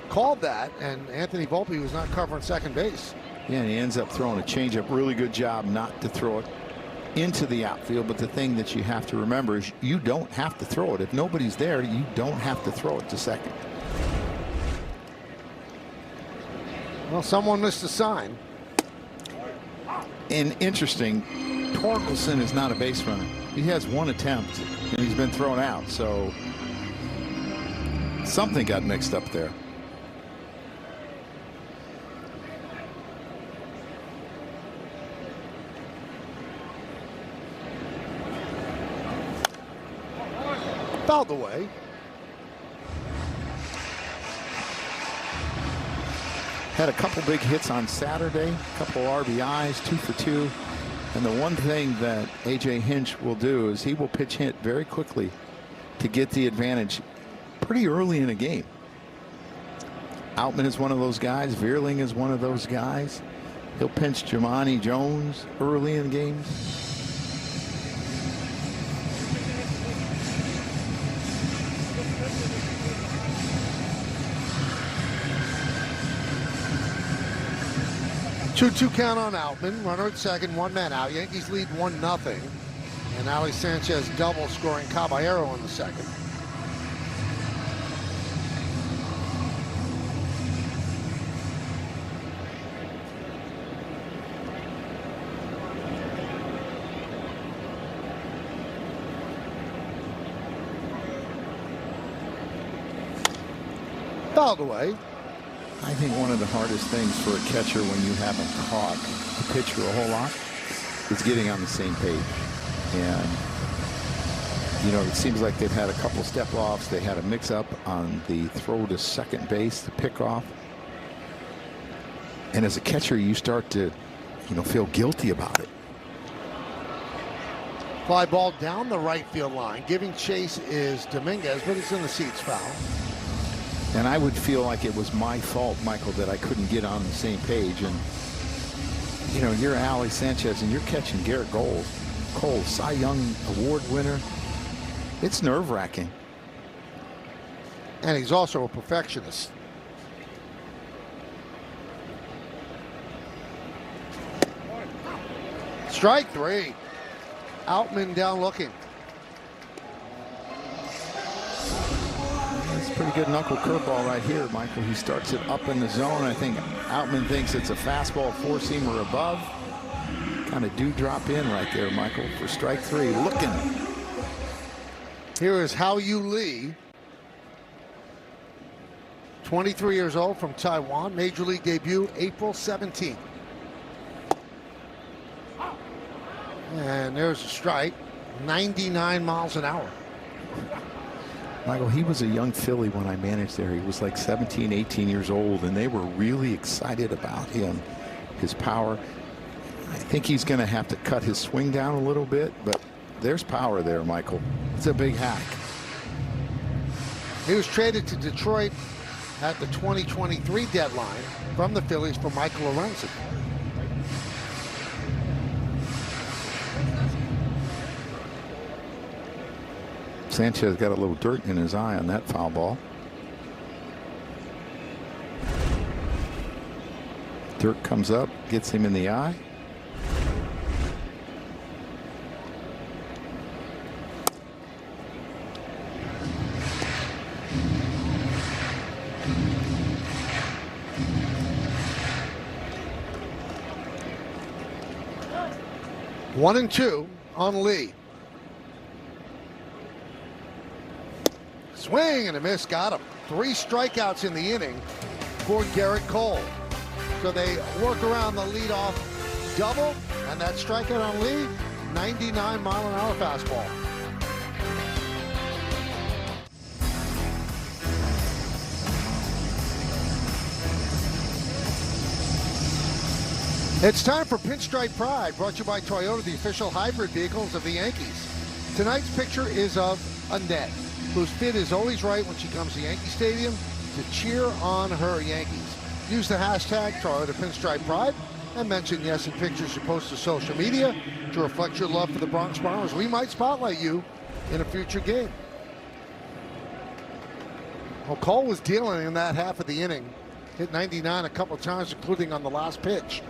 called that, and Anthony Volpe was not covering second base. Yeah, and he ends up throwing a changeup. Really good job not to throw it into the outfield. But the thing that you have to remember is you don't have to throw it. If nobody's there, you don't have to throw it to second. Well, someone missed a sign. And interesting, Torkelson is not a base runner. He has 1 attempt, and he's been thrown out. So something got mixed up there. Fouled away. Had a couple big hits on Saturday, a couple RBIs, 2 for 2. And the one thing that A.J. Hinch will do is he will pitch hit very quickly to get the advantage pretty early in a game. Outman is one of those guys. Veerling is one of those guys. He'll pinch Jomani Jones early in games. Two count on Outman. Runner at second, 1 man out. Yankees lead 1-0. And Ali Sanchez double, scoring Caballero in the second. Fouled away. I think one of the hardest things for a catcher when you haven't caught a pitcher a whole lot is getting on the same page. And, you know, it seems like they've had a couple step-offs. They had a mix-up on the throw to second base, the pickoff. And as a catcher, you start to, you know, feel guilty about it. Fly ball down the right field line. Giving chase is Dominguez, but it's in the seats, foul. And I would feel like it was my fault, Michael, that I couldn't get on the same page. And, you know, you're Ali Sanchez and you're catching Garrett Cole, Cy Young Award winner. It's nerve-wracking. And he's also a perfectionist. Strike 3. Outman down looking. That's a pretty good knuckle curveball right here, Michael. He starts it up in the zone. I think Outman thinks it's a fastball, four-seamer above. Kind of do drop in right there, Michael, for strike 3. Looking. Here is Hao-Yu Lee. 23 years old, from Taiwan. Major League debut April 17th. And there's a strike. 99 miles an hour. Michael, he was a young Philly when I managed there. He was like 17, 18 years old, and they were really excited about him, his power. I think he's going to have to cut his swing down a little bit, but there's power there, Michael. It's a big hack. He was traded to Detroit at the 2023 deadline from the Phillies for Michael Lorenzen. Sanchez got a little dirt in his eye on that foul ball. Dirt comes up, gets him in the eye. One and two on Lee. Swing and a miss, got him. 3 strikeouts in the inning for Garrett Cole. So they work around the leadoff double, and that strikeout on Lee, 99-mile-an-hour fastball. It's time for Pinstripe Pride, brought to you by Toyota, the official hybrid vehicles of the Yankees. Tonight's picture is of Annette, whose fit is always right when she comes to Yankee Stadium to cheer on her Yankees. Use the hashtag Toyota Pinstripe Pride and mention yes in pictures you post to social media to reflect your love for the Bronx Bombers. We might spotlight you in a future game. Well, Cole was dealing in that half of the inning. Hit 99 a couple of times, including on the last pitch.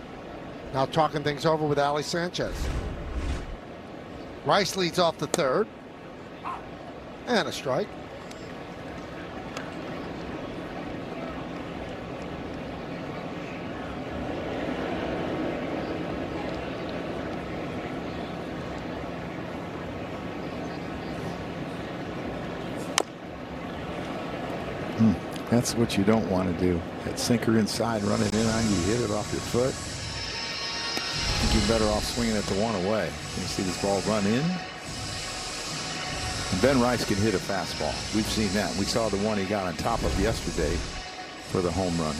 Now talking things over with Ali Sanchez. Rice leads off the third. And a strike. That's what you don't want to do. That sinker inside, running in on you, hit it off your foot. I think you're better off swinging it to one away. You see this ball run in. And Ben Rice can hit a fastball. We've seen that. We saw the one he got on top of yesterday for the home run.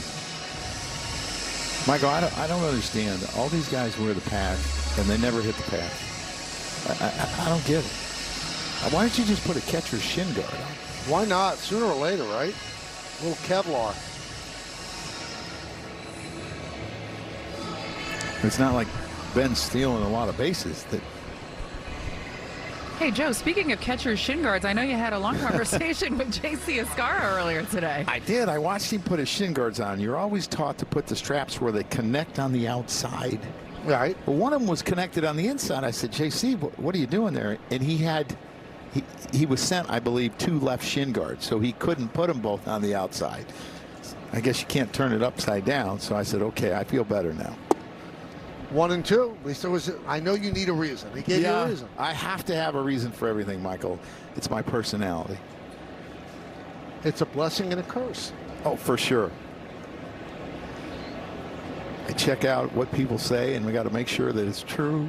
Michael, I don't understand. All these guys wear the pad, and they never hit the pad. I don't get it. Why don't you just put a catcher's shin guard on? Why not? Sooner or later, right? A little Kevlar. It's not like Ben's stealing a lot of bases. Hey, Joe, speaking of catcher's shin guards, I know you had a long conversation with J.C. Escara earlier today. I did. I watched him put his shin guards on. You're always taught to put the straps where they connect on the outside. Right. But one of them was connected on the inside. I said, J.C., what are you doing there? And he was sent, I believe, 2 left shin guards, so he couldn't put them both on the outside. I guess you can't turn it upside down. So I said, okay, I feel better now. 1 and 2. At least it was. I know you need a reason. He gave you a reason. I have to have a reason for everything, Michael. It's my personality. It's a blessing and a curse. Oh, for sure. I check out what people say, and we got to make sure that it's true.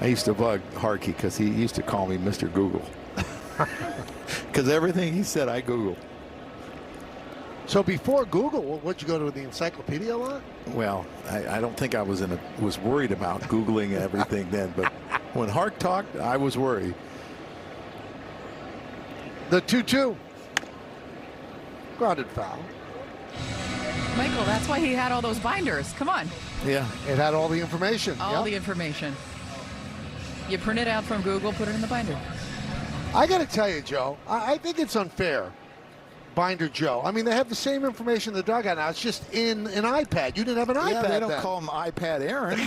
I used to bug Harkey because he used to call me Mr. Google. Because everything he said, I Googled. So before Google, would you go to the encyclopedia a lot? Well, I don't think I was worried about Googling everything then, but when Hark talked, I was worried. The 2-2. Grounded foul. Michael, that's why he had all those binders. Come on. Yeah. It had all the information. All the information. You print it out from Google, put it in the binder. I got to tell you, Joe, I think it's unfair. Binder Joe. I mean, they have the same information in the dugout now. It's just in an iPad. You didn't have an iPad. Yeah, they don't then. call him iPad Aaron.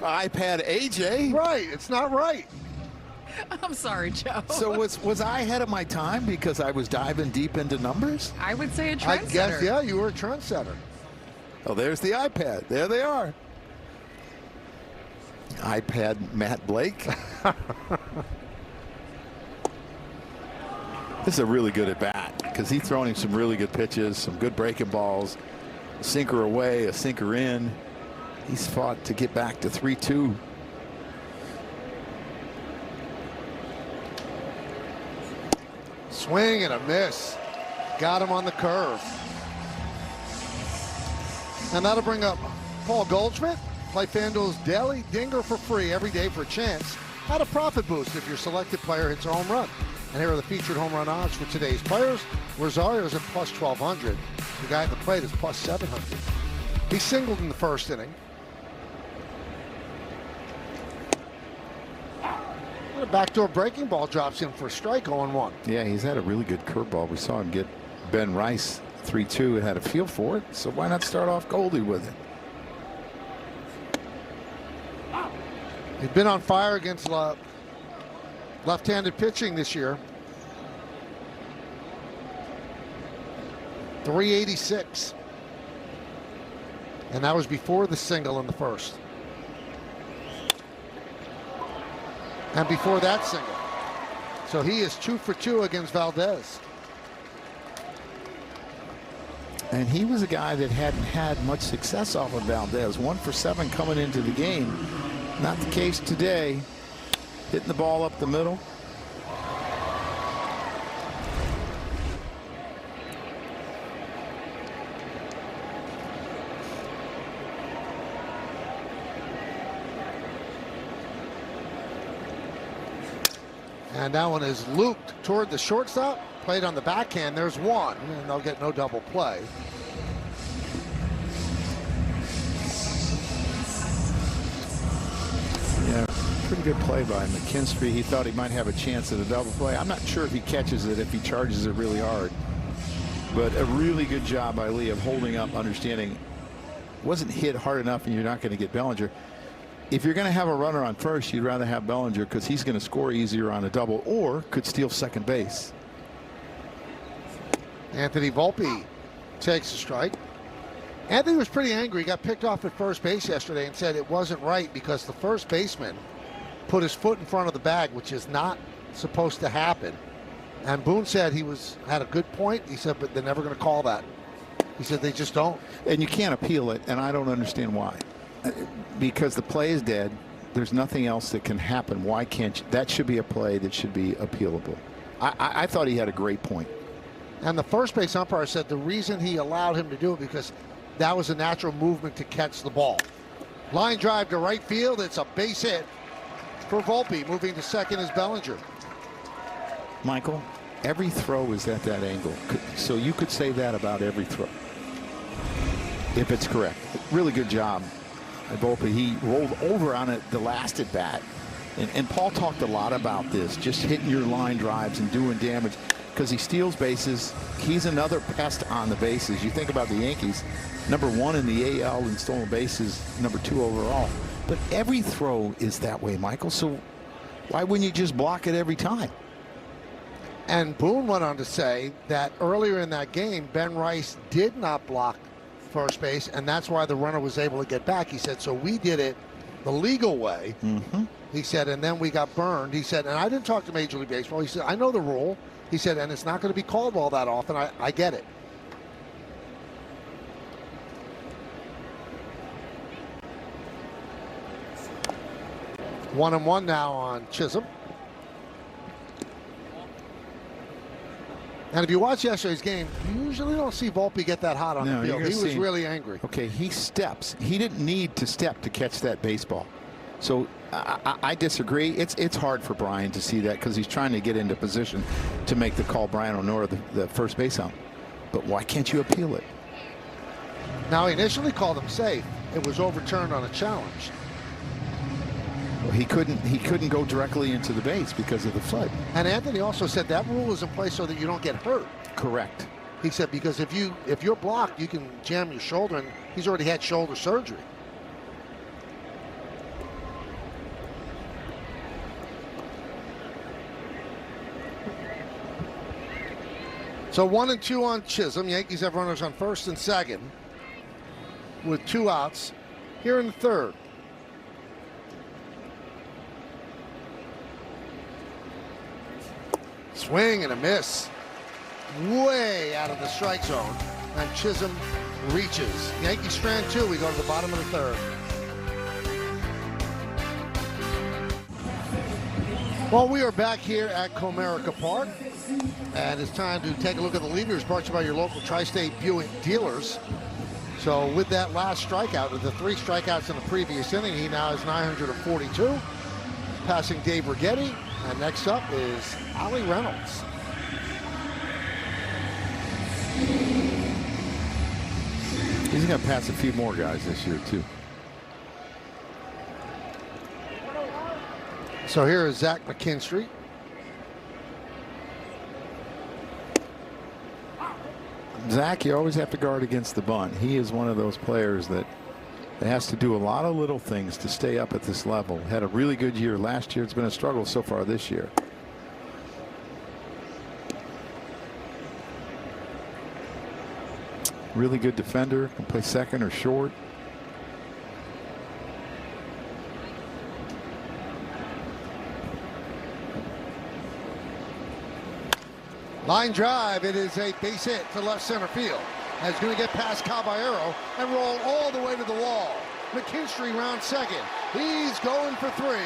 iPad AJ. Right. It's not right. I'm sorry, Joe. So was I ahead of my time because I was diving deep into numbers? I would say a trendsetter. I guess, yeah, you were a trendsetter. Oh, there's the iPad. There they are. iPad Matt Blake. This is a really good at bat because he's throwing him some really good pitches, some good breaking balls, a sinker away, a sinker in. He's fought to get back to 3-2. Swing and a miss. Got him on the curve. And that'll bring up Paul Goldschmidt. Play FanDuel's Daily Dinger for free every day for a chance at a profit boost if your selected player hits a home run. And here are the featured home run odds for today's players. Rosario's at plus 1,200. The guy at the plate is plus 700. He singled in the first inning. And a backdoor breaking ball drops in for a strike, 0-1. Yeah, he's had a really good curveball. We saw him get Ben Rice 3-2 and had a feel for it. So why not start off Goldie with it? He's been on fire against left-handed pitching this year. 386. And that was before the single in the first. And before that single. So he is 2 for 2 against Valdez. And he was a guy that hadn't had much success off of Valdez. 1 for 7 coming into the game. Not the case today. Hitting the ball up the middle. And that one is looped toward the shortstop. Played on the backhand. There's one. And they'll get no double play. Yeah, pretty good play by McKinstry. He thought he might have a chance at a double play. I'm not sure if he catches it, if he charges it really hard. But a really good job by Lee of holding up, understanding wasn't hit hard enough and you're not going to get Bellinger. If you're going to have a runner on first, you'd rather have Bellinger because he's going to score easier on a double or could steal second base. Anthony Volpe takes a strike. Anthony was pretty angry. He got picked off at first base yesterday and said it wasn't right because the first baseman put his foot in front of the bag, which is not supposed to happen. And Boone said he had a good point. He said, but they're never going to call that. He said they just don't. And you can't appeal it, and I don't understand why. Because the play is dead. There's nothing else that can happen. Why can't you? That should be a play that should be appealable. I thought he had a great point. And the first base umpire said the reason he allowed him to do it because that was a natural movement to catch the ball. Line drive to right field. It's a base hit for Volpe. Moving to second is Bellinger. Michael, every throw is at that angle. So you could say that about every throw. If it's correct. Really good job. Volpe, he rolled over on it the last at bat. And Paul talked a lot about this, just hitting your line drives and doing damage. Because he steals bases. He's another pest on the bases. You think about the Yankees, #1 in the AL in stolen bases, #2 overall. But every throw is that way, Michael. So why wouldn't you just block it every time? And Boone went on to say that earlier in that game, Ben Rice did not block first base, and that's why the runner was able to get back. He said, so we did it the legal way. He said, and then we got burned. He said, and I didn't talk to Major League Baseball. He said, I know the rule. He said, and it's not going to be called all that often. I get it. 1-1 now on Chisholm. And if you watch yesterday's game, you usually don't see Volpe get that hot on the field. He was really angry. Okay, he steps. He didn't need to step to catch that baseball. So I disagree. It's hard for Brian to see that because he's trying to get into position to make the call. Brian O'Nora, the first base ump. But why can't you appeal it? Now, he initially called him safe. It was overturned on a challenge. Well, he couldn't go directly into the base because of the foot. And Anthony also said that rule is in place so that you don't get hurt. Correct. He said because if you're blocked, you can jam your shoulder, and he's already had shoulder surgery. So 1-2 on Chisholm. Yankees have runners on first and second with 2 outs here in the third. Swing and a miss. Way out of the strike zone. And Chisholm reaches. Yankees strand 2. We go to the bottom of the third. Well, we are back here at Comerica Park. And it's time to take a look at the leaders brought to you by your local Tri-State Buick dealers. So with that last strikeout, of the 3 strikeouts in the previous inning, he now has 942, passing Dave Righetti. And next up is Ali Reynolds. He's going to pass a few more guys this year, too. So here is Zach McKinstry. Zach, you always have to guard against the bunt. He is one of those players that has to do a lot of little things to stay up at this level. Had a really good year last year. It's been a struggle so far this year. Really good defender. Can play second or short. Line drive. It is a base hit to left center field. And it's going to get past Caballero and roll all the way to the wall. McKinstry round second. He's going for 3.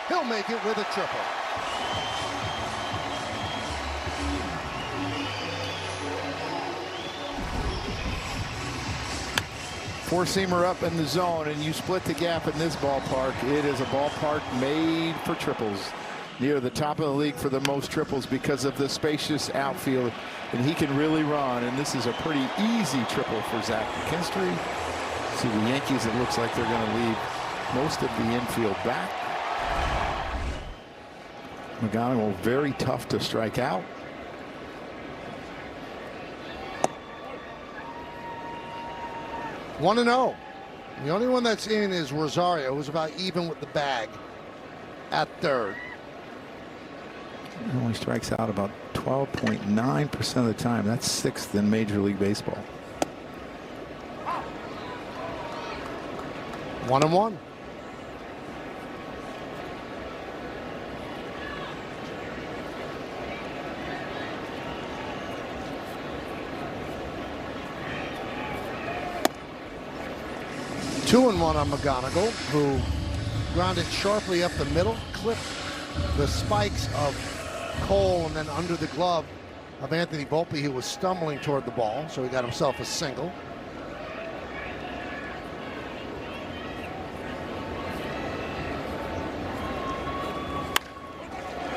He'll make it with a triple. Four-seamer up in the zone, and you split the gap in this ballpark. It is a ballpark made for triples. Near the top of the league for the most triples because of the spacious outfield, and he can really run, and this is a pretty easy triple for Zach McKinstry. See the Yankees, it looks like they're going to leave most of the infield back. McGonigal very tough to strike out. One 1-0. The only one that's in is Rosario, who's about even with the bag at third. He only strikes out about 12.9% of the time. That's 6th in Major League Baseball. 1-1. Two and one on McGonigal, who grounded sharply up the middle, clipped the spikes of Cole and then under the glove of Anthony Volpe, who was stumbling toward the ball, so he got himself a single.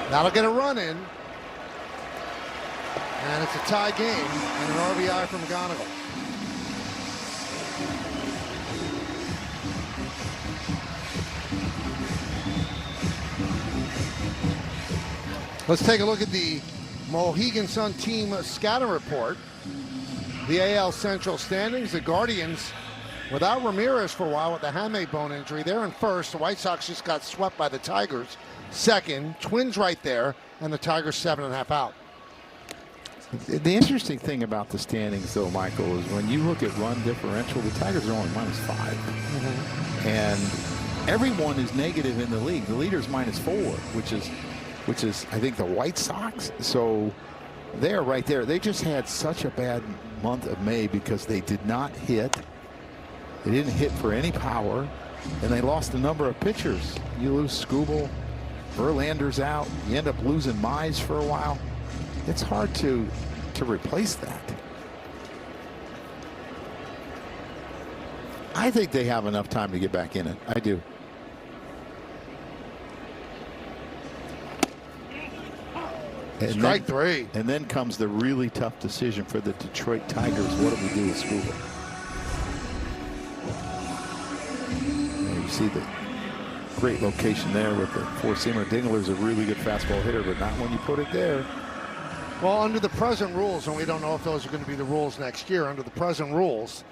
That'll get a run in, and it's a tie game and an RBI from McGonigal. Let's take a look at the Mohegan Sun team scatter report. The AL Central standings, the Guardians without Ramirez for a while with the hamate bone injury. They're in first. The White Sox just got swept by the Tigers. Second, Twins right there, and the Tigers 7.5 out. The interesting thing about the standings, though, Michael, is when you look at run differential, the Tigers are only -5. And everyone is negative in the league. The leader's -4, which is I think the White Sox. So they're right there. They just had such a bad month of May because they did not hit. They didn't hit for any power. And they lost a number of pitchers. You lose Skubal, Verlander's out. You end up losing Mize for a while. It's hard to replace that. I think they have enough time to get back in it. I do. And Strike three. And then comes the really tough decision for the Detroit Tigers. What do we do with Skubal? You see the great location there with the four-seamer. Dingler's a really good fastball hitter, but not when you put it there. Well, under the present rules, and we don't know if those are going to be the rules next year, under the present rules,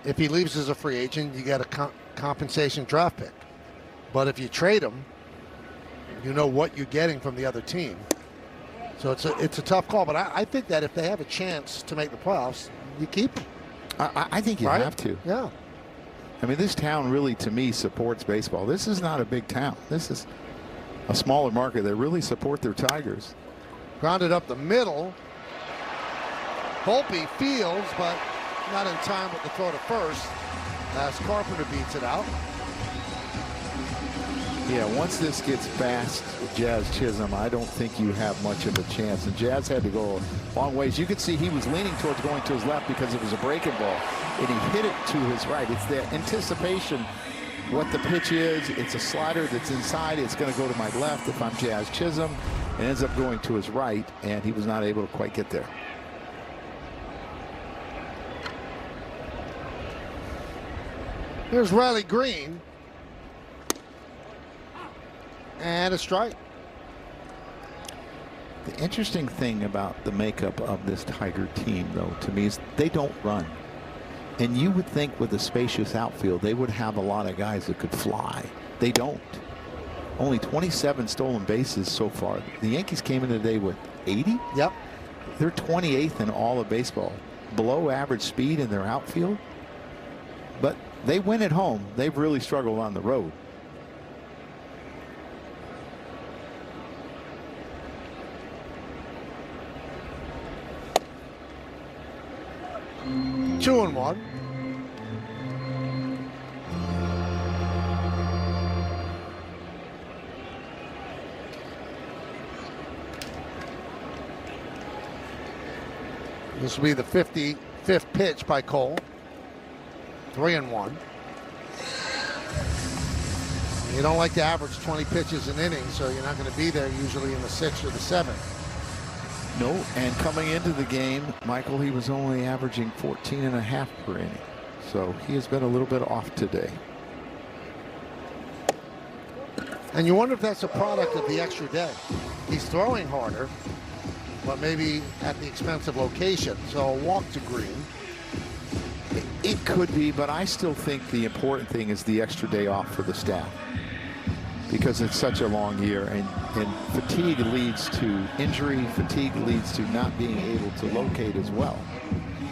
if he leaves as a free agent, you get a compensation draft pick. But if you trade him, you know what you're getting from the other team. So it's a tough call. But I think that if they have a chance to make the playoffs, you keep him. I think you have to. Yeah. I mean, this town really, to me, supports baseball. This is not a big town. This is a smaller market. They really support their Tigers. Grounded up the middle. Volpe fields, but not in time with the throw to first as Carpenter beats it out. Yeah, once this gets past Jazz Chisholm, I don't think you have much of a chance. And Jazz had to go a long ways. You could see he was leaning towards going to his left because it was a breaking ball. And he hit it to his right. It's the anticipation, what the pitch is. It's a slider that's inside. It's going to go to my left if I'm Jazz Chisholm. It ends up going to his right, and he was not able to quite get there. Here's Riley Green. And a strike. The interesting thing about the makeup of this Tiger team, though, to me, is they don't run. And you would think with a spacious outfield, they would have a lot of guys that could fly. They don't. Only 27 stolen bases so far. The Yankees came in today with 80? Yep. They're 28th in all of baseball. Below average speed in their outfield. But they win at home. They've really struggled on the road. Two and one. This will be the 55th pitch by Cole. 3-1. You don't like to average 20 pitches an inning, so you're not going to be there usually in the 6th or the 7th. No, and coming into the game, Michael, he was only averaging 14.5 per inning. So he has been a little bit off today. And you wonder if that's a product of the extra day. He's throwing harder, but maybe at the expense of location. So a walk to Green. It could be, but I still think the important thing is the extra day off for the staff. Because it's such a long year, and fatigue leads to injury. Fatigue leads to not being able to locate as well.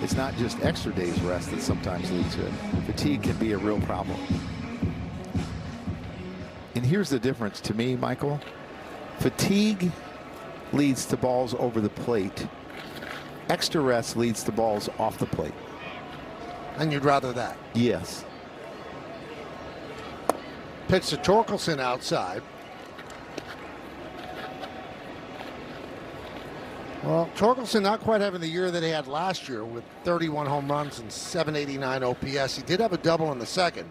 It's not just extra days rest that sometimes leads to it. Fatigue can be a real problem. And here's the difference to me, Michael. Fatigue leads to balls over the plate. Extra rest leads to balls off the plate. And you'd rather that? Yes. Pitch to Torkelson outside. Well, Torkelson not quite having the year that he had last year with 31 home runs and 789 OPS. He did have a double in the second.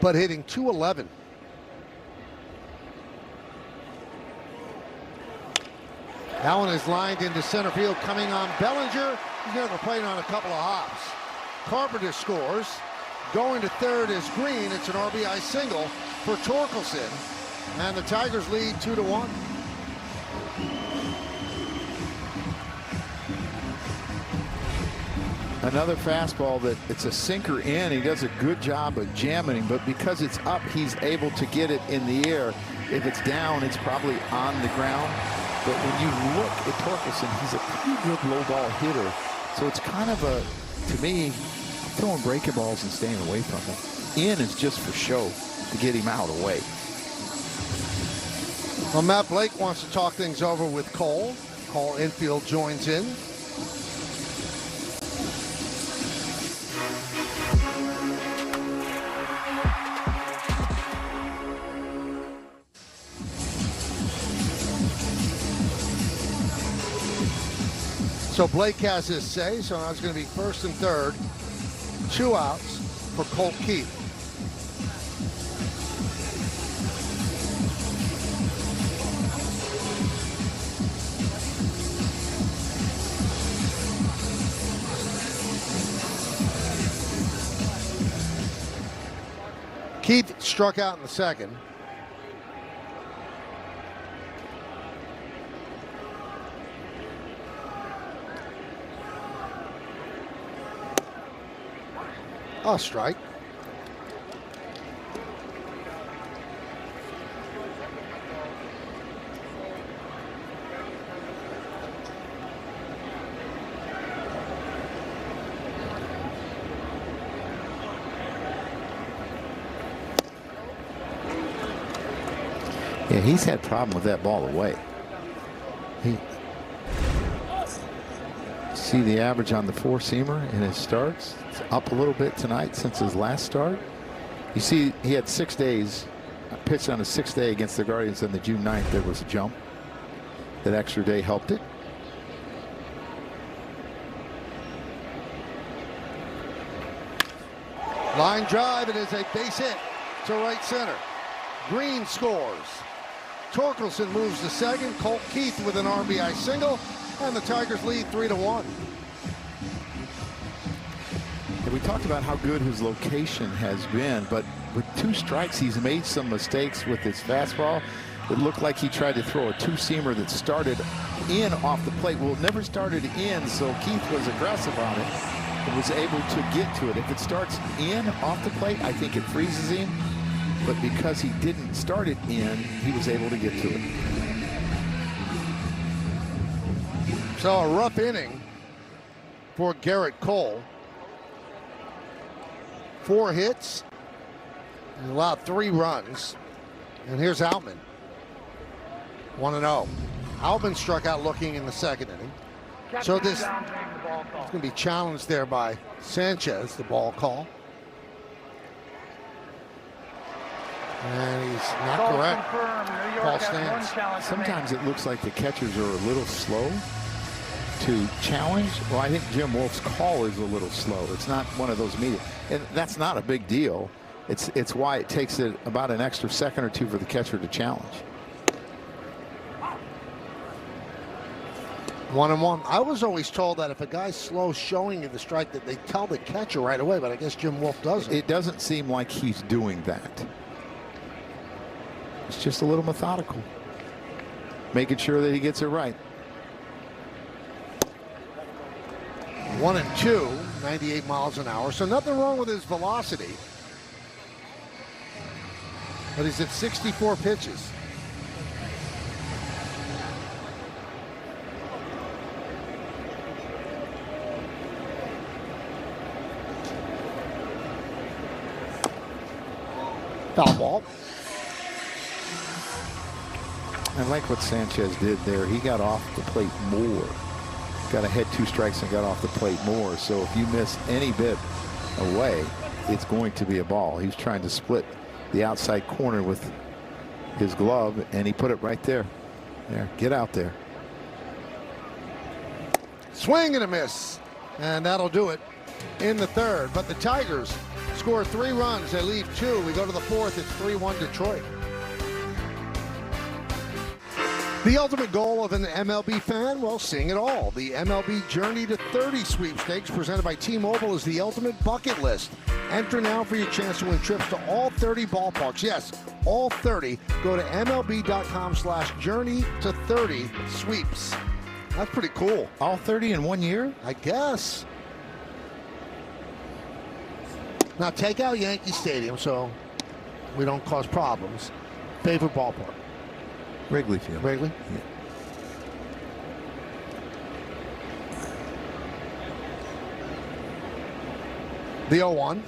But hitting .211. That one is lined into center field. Coming on Bellinger. He's never played on a couple of hops. Carpenter scores. Going to third is Green. It's an RBI single for Torkelson. And the Tigers lead 2-1. Another fastball that it's a sinker in. He does a good job of jamming him, but because it's up, he's able to get it in the air. If it's down, it's probably on the ground. But when you look at Torkelson, he's a pretty good low ball hitter. So it's kind of a, to me, throwing breaking balls and staying away from him. In is just for show to get him out away. Well, Matt Blake wants to talk things over with Cole. Cole infield joins in. So Blake has his say, so now it's going to be first and third. 2 outs for Colt Keith. Keith struck out in the second. A strike. Yeah, he's had problem with that ball away. See the average on the 4-seamer in his starts? It's up a little bit tonight since his last start. You see, he had 6 days, pitched on a 6th day against the Guardians on the June 9th. There was a jump. That extra day helped it. Line drive, it is a base hit to right center. Green scores. Torkelson moves to second. Colt Keith with an RBI single, and the Tigers lead 3-1. And we talked about how good his location has been, but with 2 strikes, he's made some mistakes with his fastball. It looked like he tried to throw a 2-seamer that started in off the plate. Well, it never started in, so Keith was aggressive on it and was able to get to it. If it starts in off the plate, I think it freezes him. But because he didn't start it in, he was able to get to it. So a rough inning for Garrett Cole. 4 hits, and allowed 3 runs. And here's Outman. 1-0. Outman struck out looking in the second inning. So this is going to be challenged there by Sanchez, the ball call. And he's not correct. Call stands. Sometimes it looks like the catchers are a little slow to challenge. Well, I think Jim Wolf's call is a little slow. It's not one of those medium. And that's not a big deal. It's why it takes it about an extra second or 2 for the catcher to challenge. 1-1. I was always told that if a guy's slow showing in the strike that they tell the catcher right away, but I guess Jim Wolf doesn't. It doesn't seem like he's doing that. It's just a little methodical, making sure that he gets it right. 1-2, 98 miles an hour. So nothing wrong with his velocity. But he's at 64 pitches. Foul ball. I like what Sanchez did there. He got off the plate more. Got ahead 2 strikes and got off the plate more. So if you miss any bit away, it's going to be a ball. He was trying to split the outside corner with his glove, and he put it right there. There, get out there. Swing and a miss. And that'll do it in the third. But the Tigers score 3 runs. They leave 2. We go to the 4th. It's 3-1 Detroit. The ultimate goal of an MLB fan? Well, seeing it all. The MLB Journey to 30 sweepstakes presented by T-Mobile is the ultimate bucket list. Enter now for your chance to win trips to all 30 ballparks. Yes, all 30. Go to MLB.com/journey to 30 sweeps. That's pretty cool. All 30 in 1 year? I guess. Now take out Yankee Stadium so we don't cause problems. Favorite ballpark? Wrigley Field. Wrigley? Yeah. The 0-1.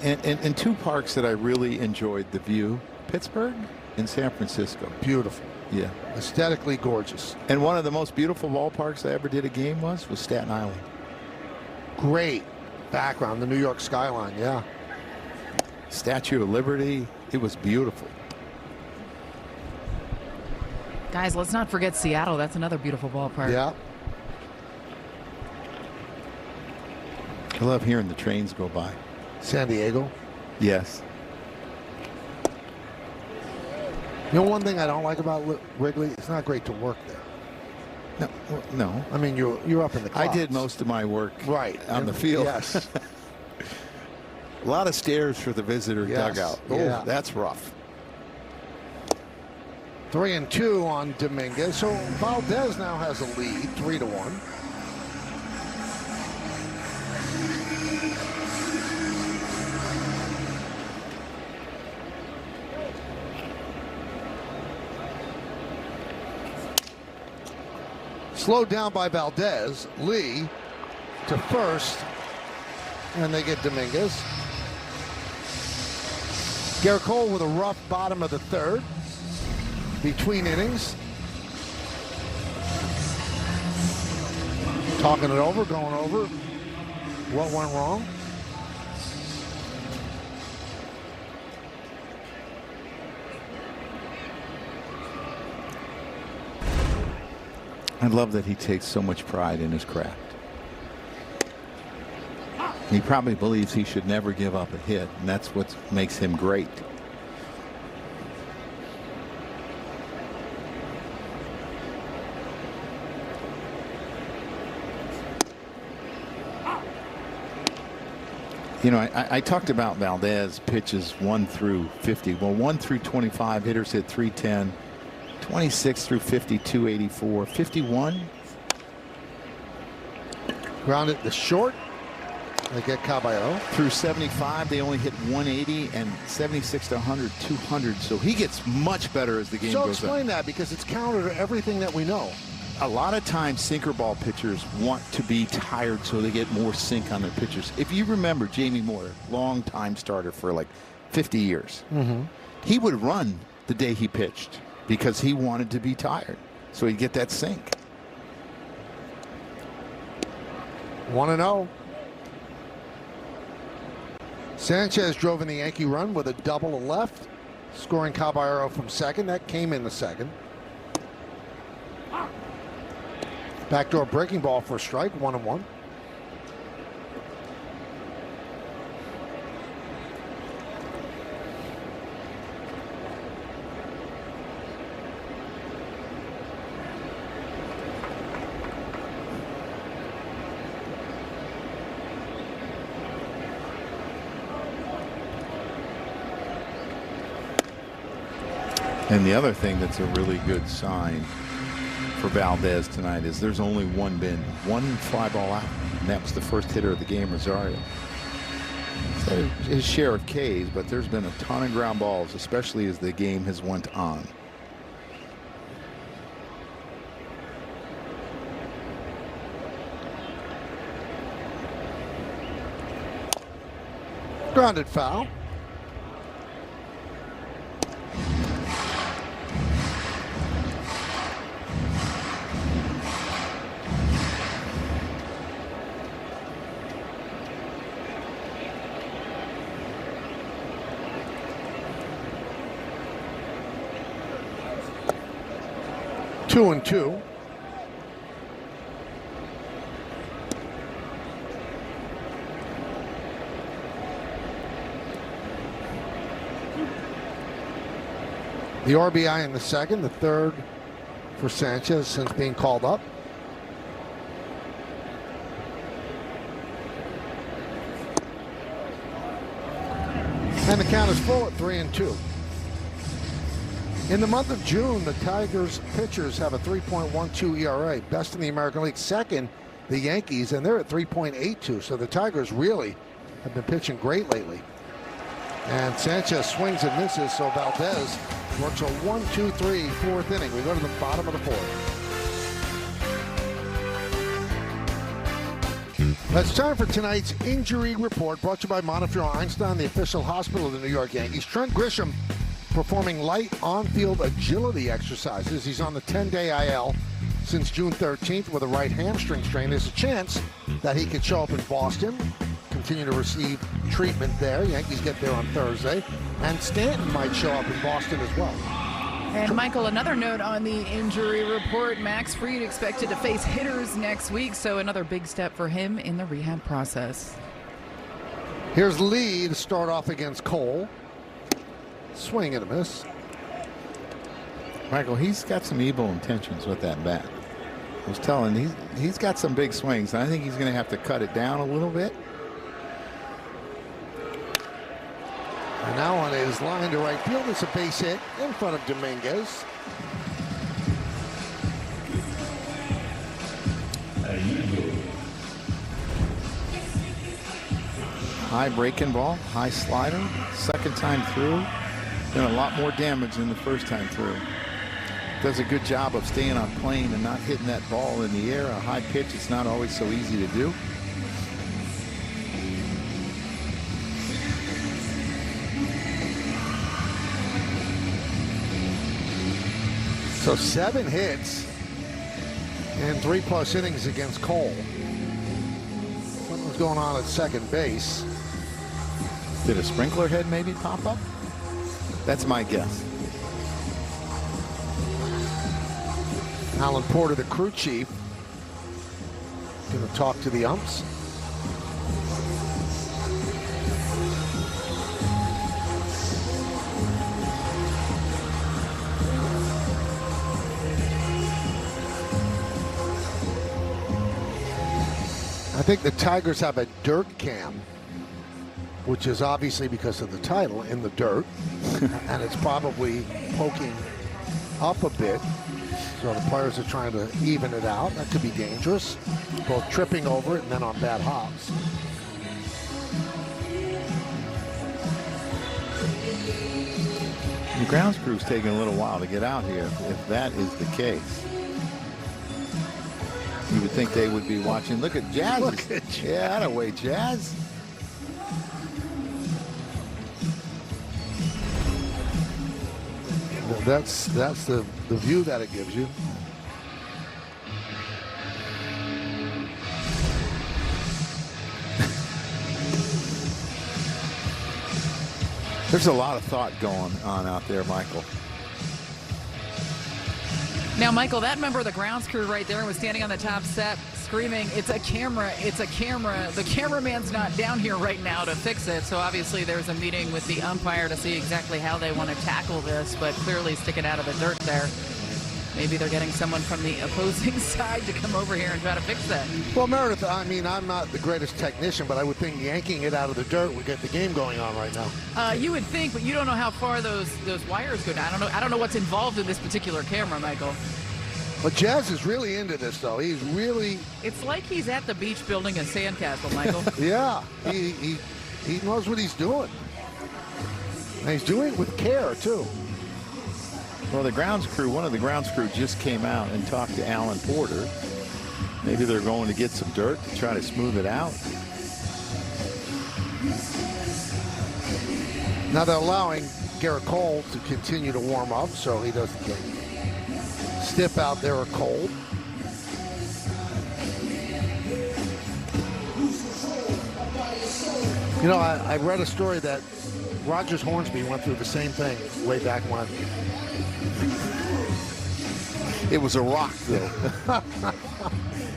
And 2 parks that I really enjoyed the view, Pittsburgh and San Francisco. Beautiful. Yeah. Aesthetically gorgeous. And one of the most beautiful ballparks I ever did a game was Staten Island. Great background, the New York skyline, yeah. Statue of Liberty, it was beautiful. Guys, let's not forget Seattle. That's another beautiful ballpark. Yeah. I love hearing the trains go by. San Diego. Yes. You know, one thing I don't like about Wrigley, it's not great to work there. No. I mean, you're up in the clouds. I did most of my work on the field. Yes. A lot of stairs for the visitor dugout. Yeah. Oh, that's rough. 3-2 on Dominguez. So Valdez now has a lead, 3-1. Slowed down by Valdez. Lee to first, and they get Dominguez. Garrett Cole with a rough bottom of the third. Between innings. Talking it over, going over what went wrong. I love that he takes so much pride in his craft. He probably believes he should never give up a hit, and that's what makes him great. You know, I talked about Valdez pitches 1 through 50. Well, 1 through 25, hitters hit 310. 26 through 50, 284. 51. Grounded to short. They get Caballero. Through 75, they only hit 180, and 76 to 100, 200. So he gets much better as the game goes on. So explain that, because it's counter to everything that we know. A lot of times sinker ball pitchers want to be tired so they get more sink on their pitchers. If you remember Jamie Moore, long time starter for like 50 years, he would run the day he pitched because he wanted to be tired. So he'd get that sink. 1-0. Sanchez drove in the Yankee run with a double to left, scoring Caballero from second. That came in the second. Backdoor breaking ball for a strike, 1-1. And the other thing that's a really good sign for Valdez tonight is there's only one fly ball out, and that was the first hitter of the game, Rosario. So his share of Ks, but there's been a ton of ground balls, especially as the game has went on. Grounded foul. Two and two. The RBI in the second, the third for Sanchez since being called up. And the count is full at 3-2. In the month of June, the Tigers pitchers have a 3.12 ERA, best in the American League. Second, the Yankees, and they're at 3.82. So the Tigers really have been pitching great lately. And Sanchez swings and misses, so Valdez works a 1-2-3 fourth inning. We go to the bottom of the fourth. It's time for tonight's injury report, brought to you by Montefiore Einstein, the official hospital of the New York Yankees. Trent Grisham performing light on-field agility exercises. He's on the 10-day IL since June 13th with a right hamstring strain. There's a chance that he could show up in Boston, continue to receive treatment there. Yankees get there on Thursday. And Stanton might show up in Boston as well. And Michael, another note on the injury report. Max Fried expected to face hitters next week, so another big step for him in the rehab process. Here's Lee to start off against Cole. Swing and a miss. Michael, he's got some evil intentions with that bat. I was telling, he's got some big swings, and I think he's going to have to cut it down a little bit. And now on his line to right field, it's a base hit in front of Dominguez. High breaking ball, high slider, second time through. Done a lot more damage than the first time through. Does a good job of staying on plane and not hitting that ball in the air. A high pitch, it's not always so easy to do. So 7 hits and 3+ innings against Cole. Something's going on at second base. Did a sprinkler head maybe pop up? That's my guess. Alan Porter, the crew chief, going to talk to the umps. I think the Tigers have a dirt cam, which is obviously because of the title, in the dirt, and it's probably poking up a bit. So the players are trying to even it out. That could be dangerous, both tripping over it and then on bad hops. The grounds crew's taking a little while to get out here, if that is the case. You would think they would be watching. Look at Jazz. Look at Jazz. Yeah, that way, Jazz. That's the view that it gives you. There's a lot of thought going on out there, Michael. Now, Michael, that member of the grounds crew right there was standing on the top step screaming, "It's a camera, it's a camera." The cameraman's not down here right now to fix it, so obviously there's a meeting with the umpire to see exactly how they want to tackle this, but clearly sticking out of the dirt there. Maybe they're getting someone from the opposing side to come over here and try to fix that. Well, Meredith, I mean, I'm not the greatest technician, but I would think yanking it out of the dirt would get the game going on right now. You would think, but you don't know how far those wires go down. I don't know what's involved in this particular camera, Michael. But Jazz is really into this, though. He's really... It's like he's at the beach building a sandcastle, Michael. Yeah, he knows what he's doing. And he's doing it with care, too. Well, the grounds crew, one of the grounds crew just came out and talked to Alan Porter. Maybe they're going to get some dirt to try to smooth it out. Now they're allowing Garrett Cole to continue to warm up so he doesn't get stiff out there or cold. You know, I read a story that Rogers Hornsby went through the same thing way back when. It was a rock, though.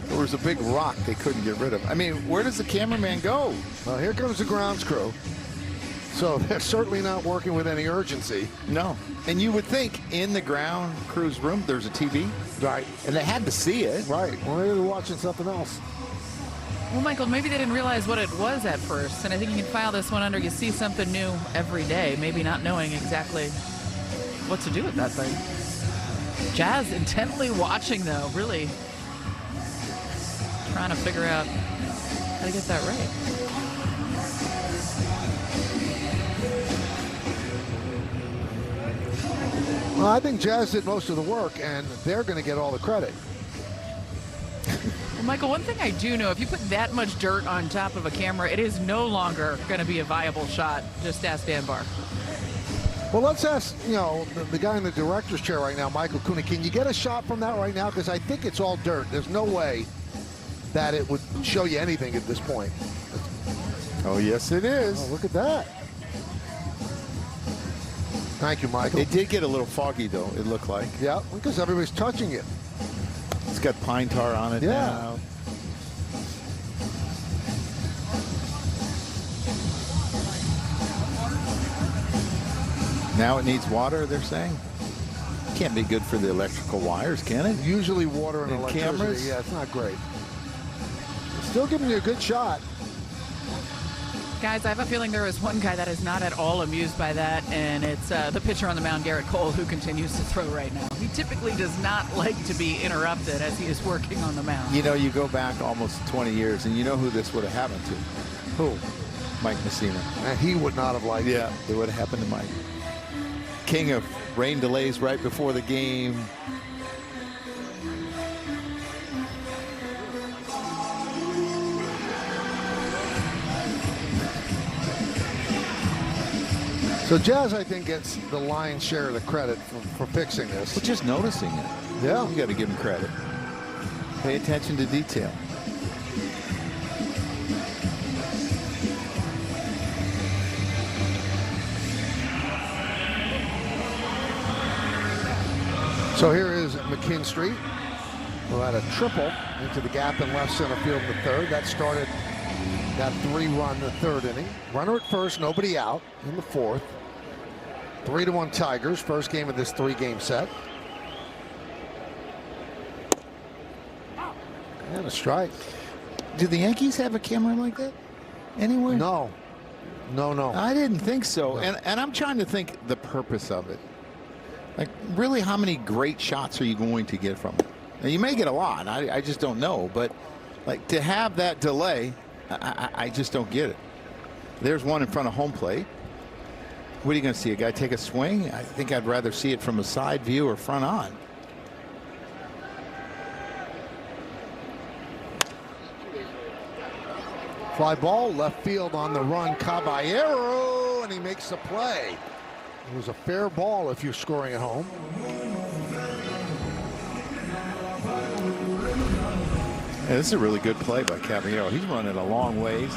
There was a big rock they couldn't get rid of. I mean, where does the cameraman go? Well, here comes the grounds crew. So they're certainly not working with any urgency. No. And you would think in the ground crew's room there's a TV. Right. And they had to see it. Right. Well, maybe they're watching something else. Well, Michael, maybe they didn't realize what it was at first, and I think you can file this one under you see something new every day, maybe not knowing exactly what to do with that thing. Jazz intently watching, though, really trying to figure out how to get that right. Well, I think Jazz did most of the work, and they're going to get all the credit. Well, Michael, one thing I do know, if you put that much dirt on top of a camera, it is no longer going to be a viable shot. Just ask Dan Barr. Well, let's ask, you know, the guy in the director's chair right now, Michael Kuna. Can you get a shot from that right now? Because I think it's all dirt. There's no way that it would show you anything at this point. Oh, yes, it is. Oh, look at that. Thank you, Michael. It did get a little foggy, though, it looked like. Yeah, because everybody's touching it. It's got pine tar on it now. Now it needs water, they're saying? Can't be good for the electrical wires, can it? Usually water and electricity. Cameras? Yeah, it's not great. Still giving you a good shot. Guys, I have a feeling there is one guy that is not at all amused by that, and it's the pitcher on the mound, Garrett Cole, who continues to throw right now. He typically does not like to be interrupted as he is working on the mound. You know, you go back almost 20 years, and you know who this would have happened to? Who? Mike Messina. And he would not have liked it. Yeah, it would have happened to Mike. King of rain delays right before the game. So Jazz, I think, gets the lion's share of the credit for fixing this. But just noticing it. Yeah. You got to give him credit. Pay attention to detail. So here is McKinstry, who had a triple into the gap in left center field in the third. That started that 3-run the third inning. Runner at first, nobody out in the fourth. 3-1 Tigers, first game of this 3-game set. And a strike. Do the Yankees have a camera like that anywhere? No. No. I didn't think so. No. And I'm trying to think the purpose of it. Like, really, how many great shots are you going to get from it? Now, you may get a lot. I just don't know. But, like, to have that delay, I just don't get it. There's one in front of home plate. What are you going to see? A guy take a swing? I think I'd rather see it from a side view or front on. Fly ball, left field on the run, Caballero, and he makes the play. It was a fair ball if you're scoring at home. Yeah, this is a really good play by Caballero. He's running a long ways.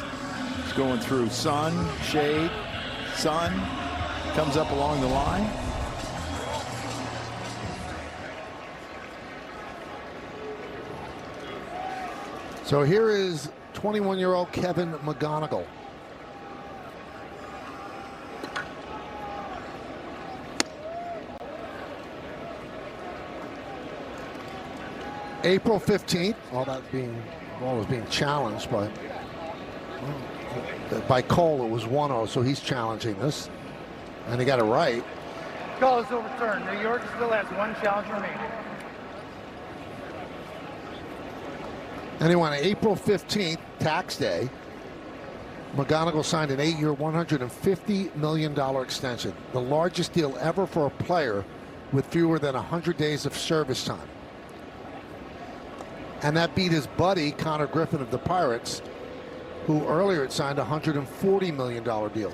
He's going through sun, shade, sun. Comes up along the line. So here is 21-year-old Kevin McGonigal. April 15th, all that ball was being challenged by Cole. It was 1-0, so he's challenging this. And he got it right. Call is overturned. New York still has one challenge remaining. Anyway, on April 15th, tax day, McGonigal signed an 8-year, $150 million extension, the largest deal ever for a player with fewer than 100 days of service time. And that beat his buddy, Connor Griffin of the Pirates, who earlier had signed a $140 million deal.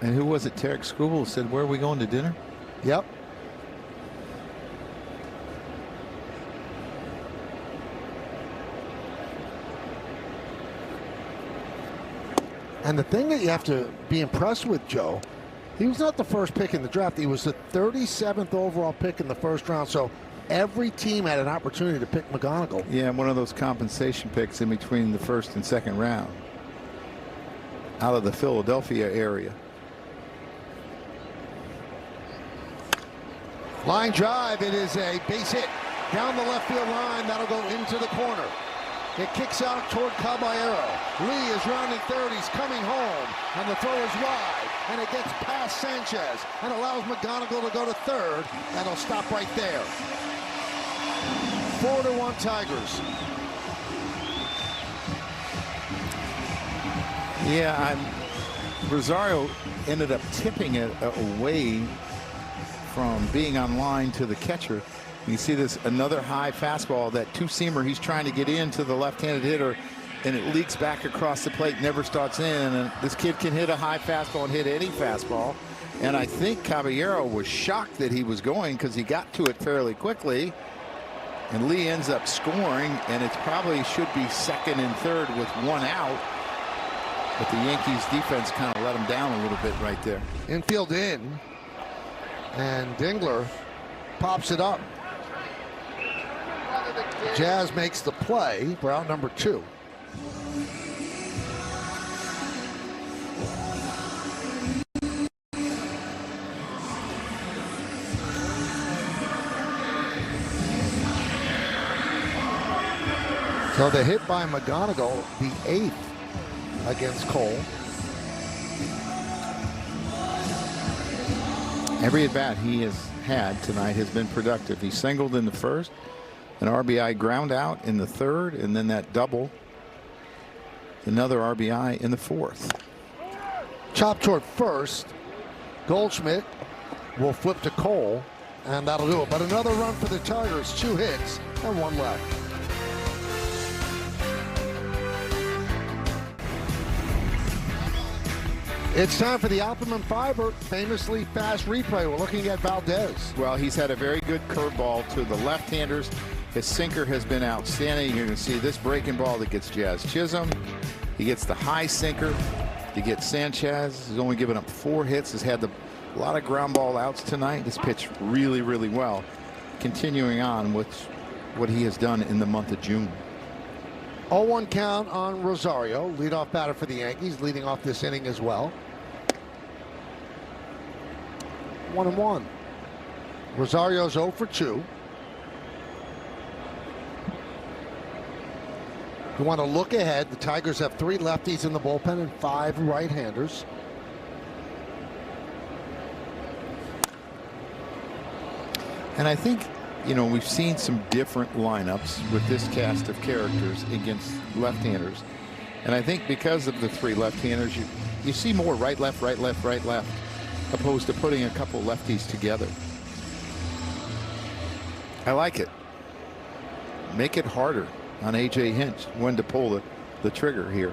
And who was it? Tarek Skubal said, "Where are we going to dinner?" Yep. And the thing that you have to be impressed with, Joe, he was not the first pick in the draft. He was the 37th overall pick in the first round. So every team had an opportunity to pick McGonigal. Yeah, one of those compensation picks in between the first and second round out of the Philadelphia area. Line drive. It is a base hit down the left field line. That'll go into the corner. It kicks out toward Caballero. Lee is rounding third. He's coming home. And the throw is wide. And it gets past Sanchez and allows McGonigal to go to third. And he'll stop right there. 4-1 Tigers. Yeah, Rosario ended up tipping it away from being on line to the catcher. You see this another high fastball, that two-seamer he's trying to get into the left-handed hitter, and it leaks back across the plate, never starts in. And this kid can hit a high fastball and hit any fastball. And I think Caballero was shocked that he was going, because he got to it fairly quickly. And Lee ends up scoring, and it probably should be second and third with one out. But the Yankees defense kind of let him down a little bit right there. Infield in. And Dingler pops it up. Jazz makes the play for out number 2. So the hit by McGonigal, the 8th against Cole. Every at-bat he has had tonight has been productive. He singled in the first, an RBI ground out in the third, and then that double, another RBI in the fourth. Chop toward first. Goldschmidt will flip to Cole, and that'll do it. But another run for the Tigers, 2 hits and 1 left. It's time for the Optimum Fiber famously fast replay. We're looking at Valdez. Well, he's had a very good curveball to the left-handers. His sinker has been outstanding. You're going to see this breaking ball that gets Jazz Chisholm. He gets the high sinker to get Sanchez. He's only given up 4 hits. Has had a lot of ground ball outs tonight. This pitched really, really well. Continuing on with what he has done in the month of June. 0-1 count on Rosario, leadoff batter for the Yankees, leading off this inning as well. 1-1. Rosario's 0 for 2. You want to look ahead. The Tigers have 3 lefties in the bullpen and 5 right-handers. And I think, you know, we've seen some different lineups with this cast of characters against left-handers. And I think because of the 3 left-handers, you see more right, left, right, left, right, left, opposed to putting a couple lefties together. I like it. Make it harder on A.J. Hinch when to pull the trigger here.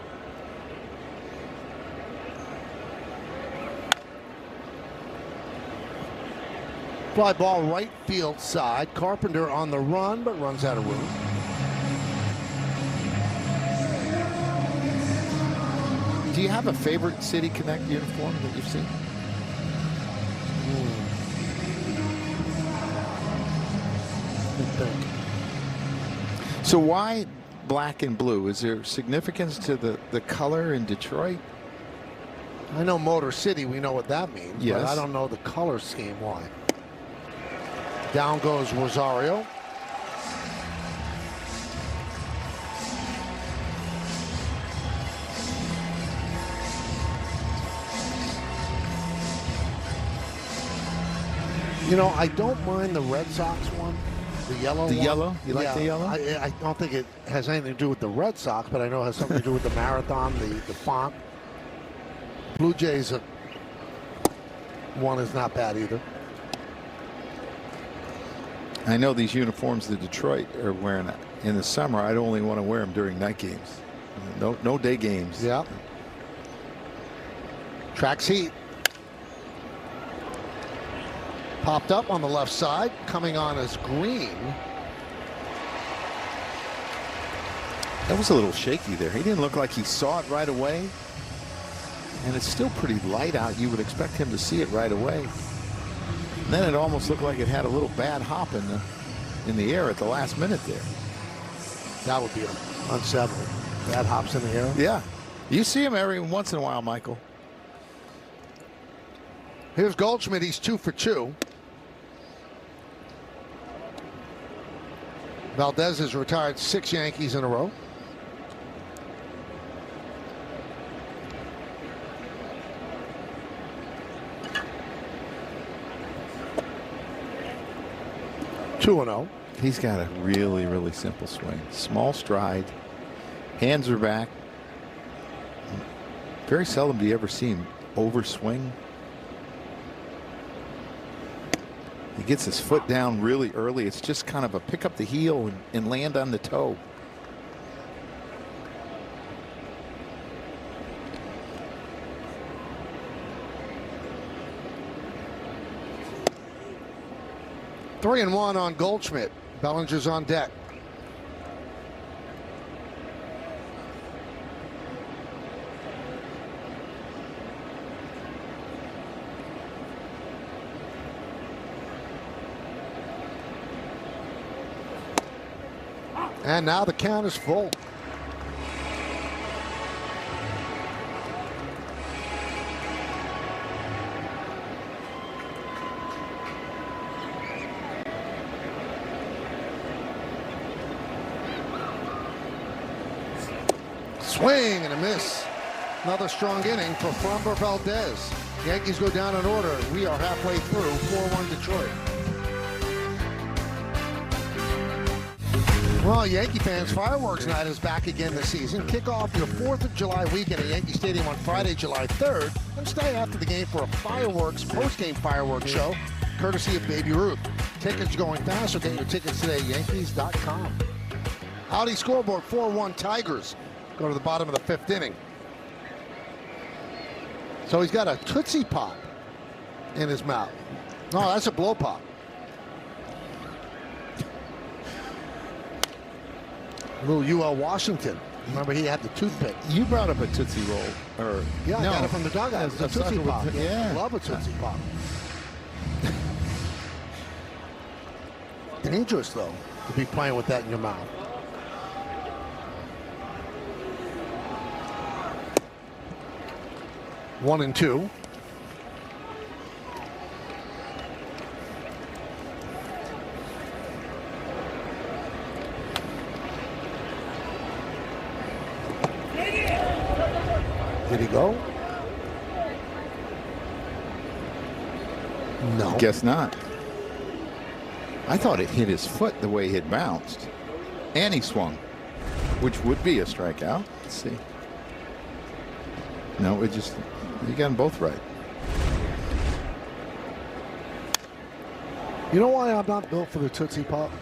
Fly ball right field side. Carpenter on the run, but runs out of room. Do you have a favorite City Connect uniform that you've seen? So why black and blue? Is there significance to the color in Detroit? I know Motor City, we know what that means, yes, but I don't know the color scheme why. Down goes Rosario. You know, I don't mind the Red Sox one. The yellow one. Yellow? You like the yellow? I don't think it has anything to do with the Red Sox, but I know it has something to do with the marathon, the font. Blue Jays one is not bad either. I know these uniforms that Detroit are wearing in the summer. I'd only want to wear them during night games. No day games. Yeah. Tracks heat. Popped up on the left side, coming on as green. That was a little shaky there. He didn't look like he saw it right away. And it's still pretty light out. You would expect him to see it right away. And then it almost looked like it had a little bad hop in the air at the last minute there. That would be unsettling. Bad hops in the air. Yeah. You see him every once in a while, Michael. Here's Goldschmidt. He's 2 for 2. Valdez has retired 6 Yankees in a row. Two and 0. He's got a really, really simple swing. Small stride. Hands are back. Very seldom do you ever see him overswing. He gets his foot down really early. It's just kind of a pick up the heel and land on the toe. Three and 1 on Goldschmidt. Bellinger's on deck. And now the count is full. Swing and a miss. Another strong inning for Framber Valdez. Yankees go down in order. We are halfway through. 4-1 Detroit. Well, Yankee fans, fireworks night is back again this season. Kick off your 4th of July weekend at Yankee Stadium on Friday, July 3rd, and stay after the game for a post-game fireworks show, courtesy of Baby Ruth. Tickets going fast, so get your tickets today at Yankees.com. Audi scoreboard, 4-1 Tigers. Go to the bottom of the 5th inning. So he's got a Tootsie Pop in his mouth. No, that's a blow pop. Little UL Washington. Remember, he had the toothpick. You brought up a Tootsie Roll. Or Yeah, I no, got it from the dugout. It's a Tootsie Pop. Yeah. Love a Tootsie Pop. Dangerous, though, to be playing with that in your mouth. One and two. Did he go? No. Guess not. I thought it hit his foot the way it bounced. And he swung, which would be a strikeout. Let's see. No, it just, you got them both right. You know why I'm not built for the Tootsie Pop?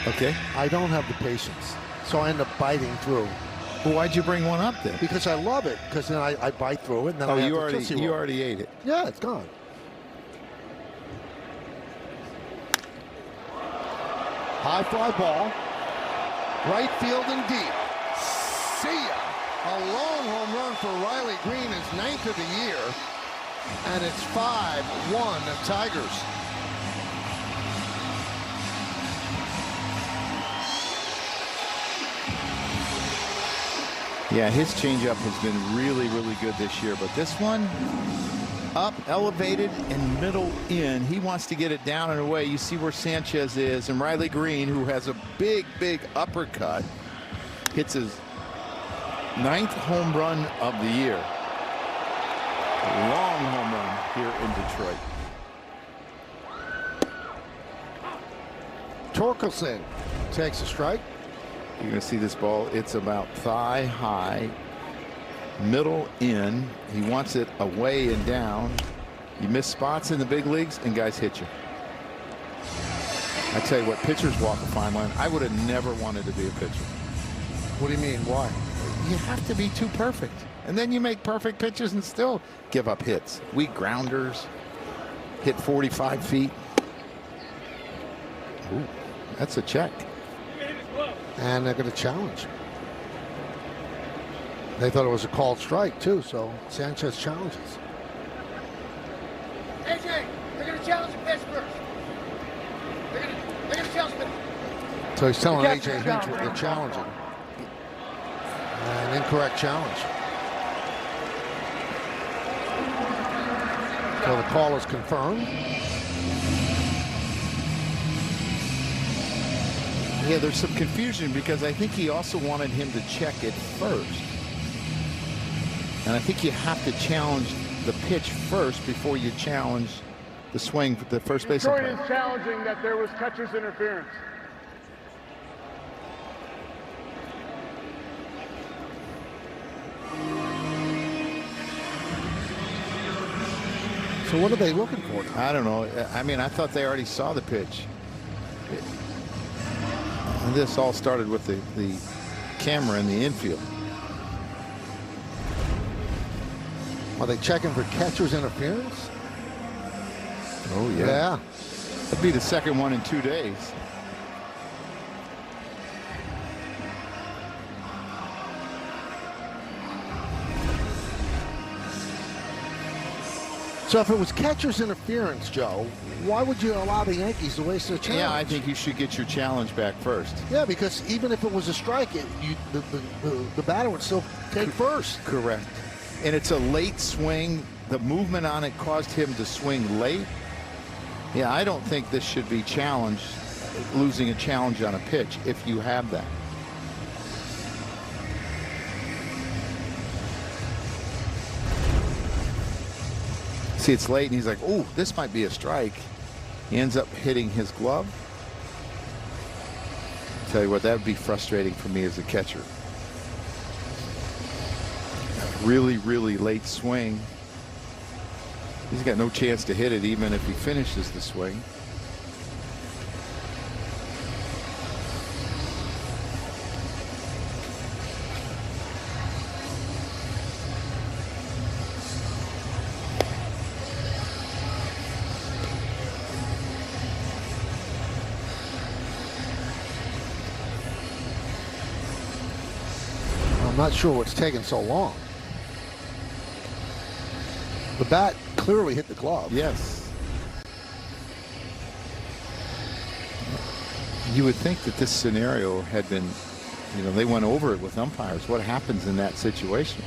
Okay. I don't have the patience. So I end up biting through. Well, why'd you bring one up then? Because I love it. Because then I bite through it. And then I have you the already Tootsie you Roll. already ate it. Yeah, it's gone. High fly ball. Right field and deep. See ya. A long home run for Riley Green, his 9th of the year. And it's 5-1 Tigers. Yeah, his changeup has been really, really good this year. But this one, up, elevated, and middle in. He wants to get it down and away. You see where Sanchez is. And Riley Green, who has a big, big uppercut, hits his 9th home run of the year. A long home run here in Detroit. Torkelson takes a strike. You're going to see this ball. It's about thigh high, middle in. He wants it away and down. You miss spots in the big leagues and guys hit you. I tell you what, pitchers walk a fine line. I would have never wanted to be a pitcher. What do you mean? Why? You have to be too perfect. And then you make perfect pitches and still give up hits. Weak grounders, hit 45 feet. Ooh, that's a check. And they're going to challenge. They thought it was a called strike, too, so Sanchez challenges. AJ, they're going to challenge the pitch first. They're going to challenge the pitch. So he's telling AJ Hinch what they're challenging. An incorrect challenge. So the call is confirmed. Yeah, there's some confusion because I think he also wanted him to check it first. And I think you have to challenge the pitch first before you challenge the swing for the first base Detroit umpire. is challenging that there was catcher's interference. So what are they looking for? I don't know. I mean, I thought they already saw the pitch. And this all started with the camera in the infield. Are they checking for catcher's interference? Oh, yeah. Yeah. That'd be the second one in 2 days. So if it was catcher's interference, Joe, why would you allow the Yankees to waste their challenge? Yeah, I think you should get your challenge back first. Yeah, because even if it was a strike, the batter would still take first. Correct. And it's a late swing. The movement on it caused him to swing late. Yeah, I don't think this should be challenged, losing a challenge on a pitch if you have that. See, it's late, and he's like, "Oh, this might be a strike." He ends up hitting his glove. I'll tell you what, that would be frustrating for me as a catcher. Really, really late swing. He's got no chance to hit it, even if he finishes the swing. I'm not sure what's taking so long. The bat clearly hit the glove. Yes. You would think that this scenario had been, they went over it with umpires. What happens in that situation?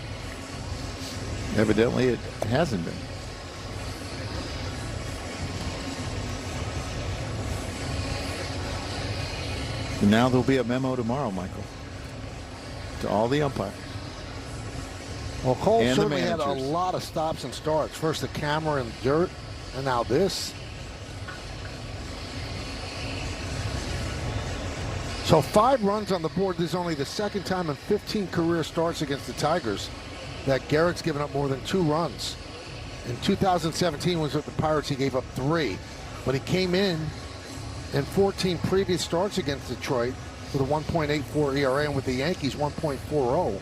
Evidently, it hasn't been. And now there'll be a memo tomorrow, Michael, to all the umpires. Well, Cole And certainly had a lot of stops and starts. First the camera in the dirt, and now this. So 5 runs on the board. This is only the second time in 15 career starts against the Tigers that Garrett's given up more than 2 runs. In 2017 was with the Pirates. He gave up 3. But he came in 14 previous starts against Detroit with a 1.84 ERA, and with the Yankees 1.40.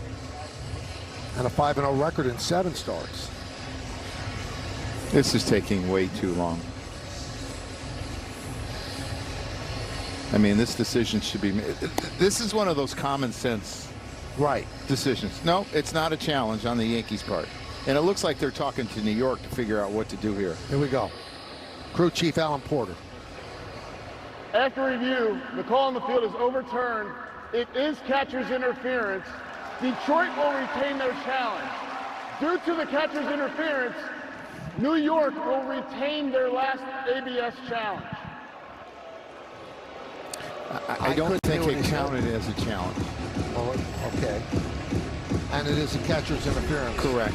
And a 5-0 record in 7 starts. This is taking way too long. I mean, this decision should be made. This is one of those common sense decisions. No, it's not a challenge on the Yankees' part. And it looks like they're talking to New York to figure out what to do here. Here we go. Crew Chief Alan Porter. After review, the call on the field is overturned. It is catcher's interference. Detroit will retain their challenge. Due to the catcher's interference, New York will retain their last ABS challenge. I don't think it counted as a challenge. Well, okay. And it is a catcher's interference. Correct.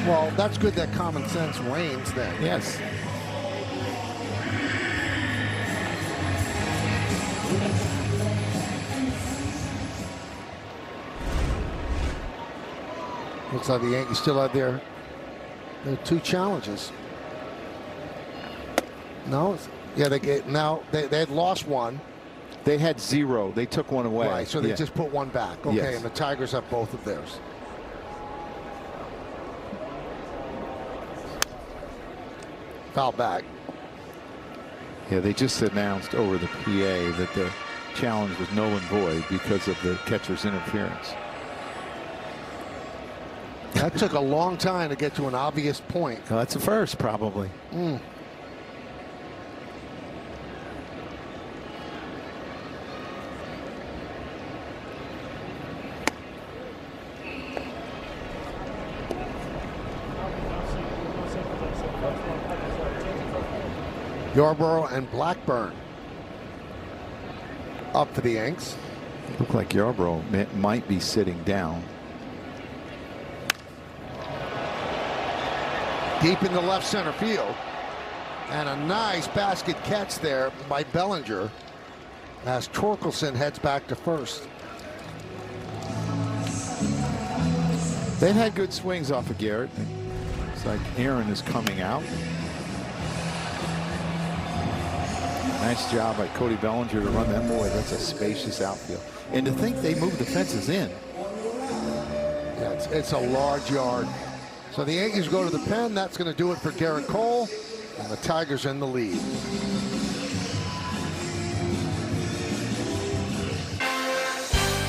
Well, that's good that common sense reigns then. Yes. Looks like the Yankees still have their 2 challenges. No, yeah, they had lost 1. They had 0. They took 1 away. Right, so they just put 1 back. Okay, Yes. and the Tigers have both of theirs. Foul back. Yeah, they just announced over the PA that the challenge was null and void because of the catcher's interference. That took a long time to get to an obvious point. Well, that's a first, probably. Yarborough and Blackburn up for the Yanks. Look like Yarborough might be sitting down. Deep in the left center field. And a nice basket catch there by Bellinger as Torkelson heads back to first. They've had good swings off of Garrett. It's like Aaron is coming out. Nice job by Cody Bellinger to run that. Boy, that's a spacious outfield. And to think they moved the fences in. Yeah, it's a large yard. So the Yankees go to the pen. That's going to do it for Garrett Cole. And the Tigers in the lead.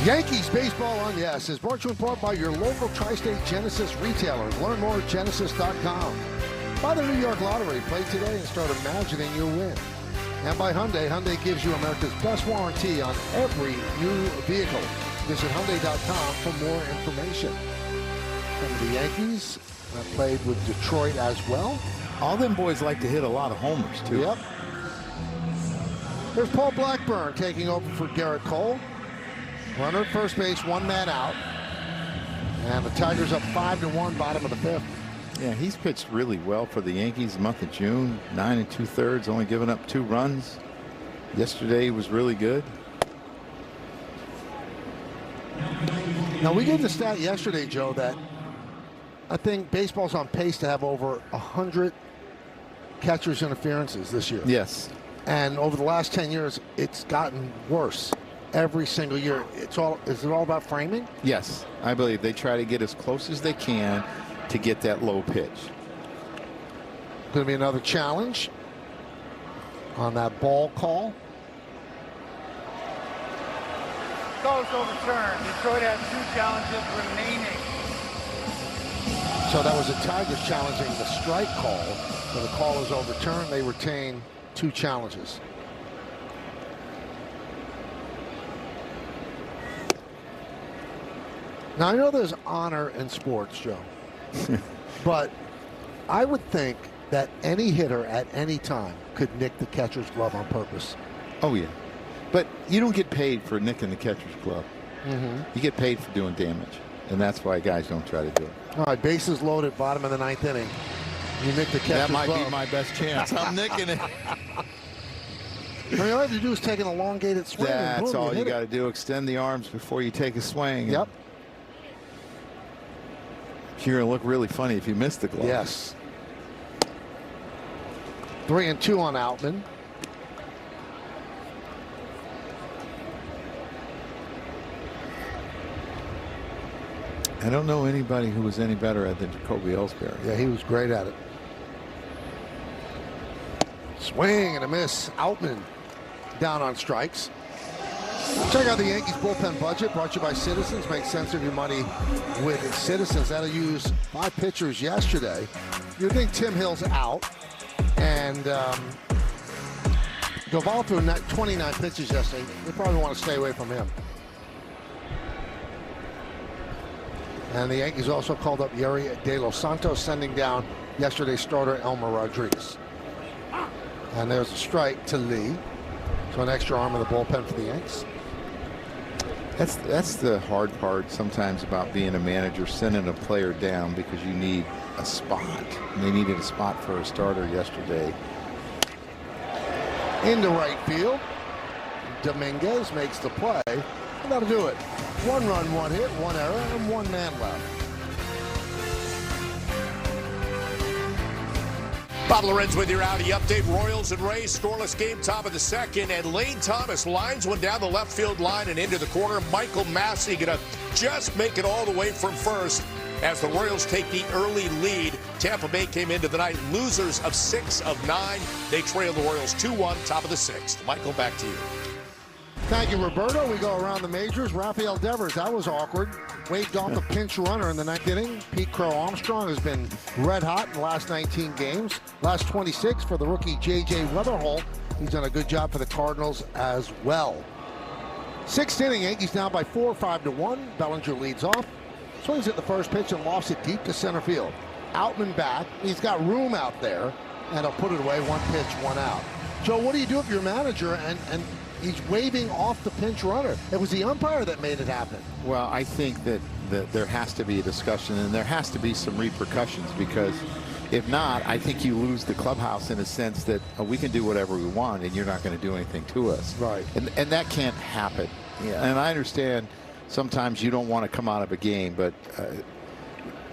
Yankees baseball on Yes is brought to you in part by your local Tri-State Genesis retailers. Learn more at genesis.com. By the New York Lottery. Play today and start imagining you'll win. And by Hyundai. Hyundai gives you America's best warranty on every new vehicle. Visit Hyundai.com for more information. And the Yankees played with Detroit as well. All them boys like to hit a lot of homers, too. Yep. There's Paul Blackburn taking over for Garrett Cole. Runner at first base, 1 man out. And the Tigers up 5-1, bottom of the 5th. Yeah, he's pitched really well for the Yankees the month of June. 9 2/3, only giving up 2 runs. Yesterday was really good. Now, we gave the stat yesterday, Joe, that I think baseball's on pace to have over 100 catcher's interferences this year. Yes. And over the last 10 years, it's gotten worse every single year. Is it all about framing? Yes, I believe they try to get as close as they can to get that low pitch. Going to be another challenge on that ball call. Call is overturned. Detroit has 2 challenges remaining. So that was the Tigers challenging the strike call. So the call is overturned. They retain 2 challenges. Now, I know there's honor in sports, Joe. But I would think that any hitter at any time could nick the catcher's glove on purpose. Oh, yeah. But you don't get paid for nicking the catcher's glove. You get paid for doing damage. And that's why guys don't try to do it. All right, bases loaded, bottom of the 9th inning. You nick the catcher's glove. That might be my best chance. I'm nicking it. I mean, all you have to do is take an elongated swing. That's and boom, all you hit got to do. Extend the arms before you take a swing. Yep. You're going to look really funny if you miss the glove. Yes. 3-2 on Outman. I don't know anybody who was any better at than Jacoby Ellsbury. Yeah, he was great at it. Swing and a miss. Outman down on strikes. Check out the Yankees bullpen budget brought to you by Citizens. Make sense of your money with Citizens. That'll use 5 pitchers yesterday. You think Tim Hill's out, and Duvall threw 29 pitches yesterday. They probably want to stay away from him. And the Yankees also called up Yuri De Los Santos, sending down yesterday's starter Elmer Rodriguez. And there's a strike to Lee. So an extra arm in the bullpen for the Yanks. That's the hard part sometimes about being a manager, sending a player down because you need a spot. And they needed a spot for a starter yesterday. Into right field. Dominguez makes the play. And that'll do it. 1 run, 1 hit, 1 error, and 1 man left. Bob Lorenz with your Audi update. Royals and Rays scoreless game, top of the 2nd, and Lane Thomas lines one down the left field line and into the corner. Michael Massey gonna just make it all the way from first as the Royals take the early lead. Tampa Bay came into the night losers of 6 of 9. They trail the Royals 2-1, top of the 6th. Michael, back to you. Thank you, Roberto. We go around the majors. Rafael Devers, that was awkward. Waved off the pinch runner in the 9th inning. Pete Crow Armstrong has been red hot in the last 19 games. Last 26 for the rookie J.J. Weatherholt. He's done a good job for the Cardinals as well. 6th inning, Yankees down by 4, 5-1. Bellinger leads off. Swings at the first pitch and lofts it deep to center field. Outman back. He's got room out there, and he'll put it away. 1 pitch, 1 out. Joe, what do you do if you're a manager and he's waving off the pinch runner? It was the umpire that made it happen. Well, I think that there has to be a discussion and there has to be some repercussions, because if not, I think you lose the clubhouse in a sense that we can do whatever we want and you're not going to do anything to us. Right. And that can't happen. Yeah, and I understand sometimes you don't want to come out of a game, but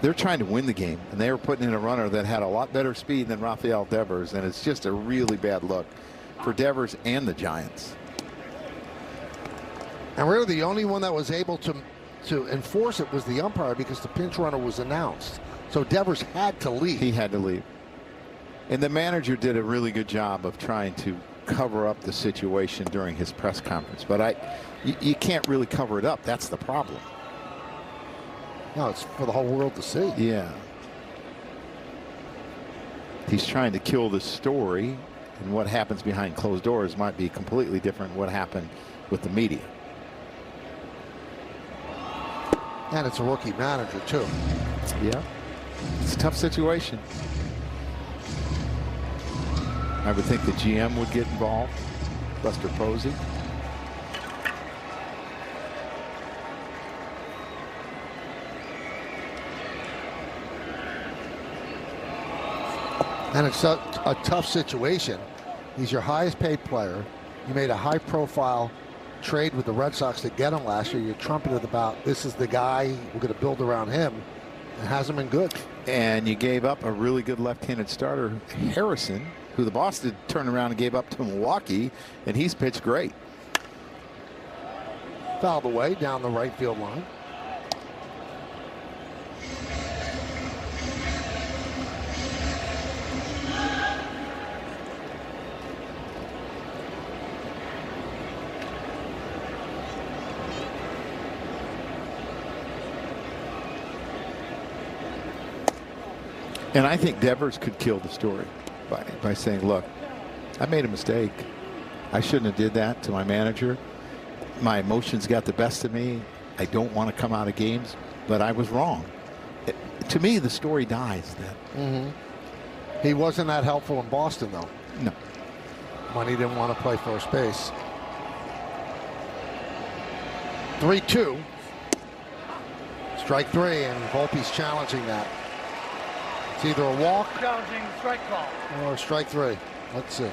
they're trying to win the game, and they were putting in a runner that had a lot better speed than Rafael Devers, and it's just a really bad look for Devers and the Giants. And really the only one that was able to enforce it was the umpire, because the pinch runner was announced. So Devers had to leave. He had to leave. And the manager did a really good job of trying to cover up the situation during his press conference. But you can't really cover it up. That's the problem. No, it's for the whole world to see. Yeah. He's trying to kill the story, and what happens behind closed doors might be completely different than what happened with the media. And it's a rookie manager, too. Yeah. It's a tough situation. I would think the GM would get involved, Buster Posey. And it's a tough situation. He's your highest paid player. You made a high profile trade with the Red Sox to get him last year. You trumpeted about this is the guy, we're going to build around him. It hasn't been good. And you gave up a really good left-handed starter, Harrison, who the Boston turned around and gave up to Milwaukee, and he's pitched great. Fouled away down the right field line. And I think Devers could kill the story by saying, look, I made a mistake. I shouldn't have did that to my manager. My emotions got the best of me. I don't want to come out of games, but I was wrong. To me, the story dies then. He wasn't that helpful in Boston, though. No. When he didn't want to play first base. 3-2. Strike three, and Volpe's challenging that. It's either a walk Challenging strike call. or strike three. Let's see.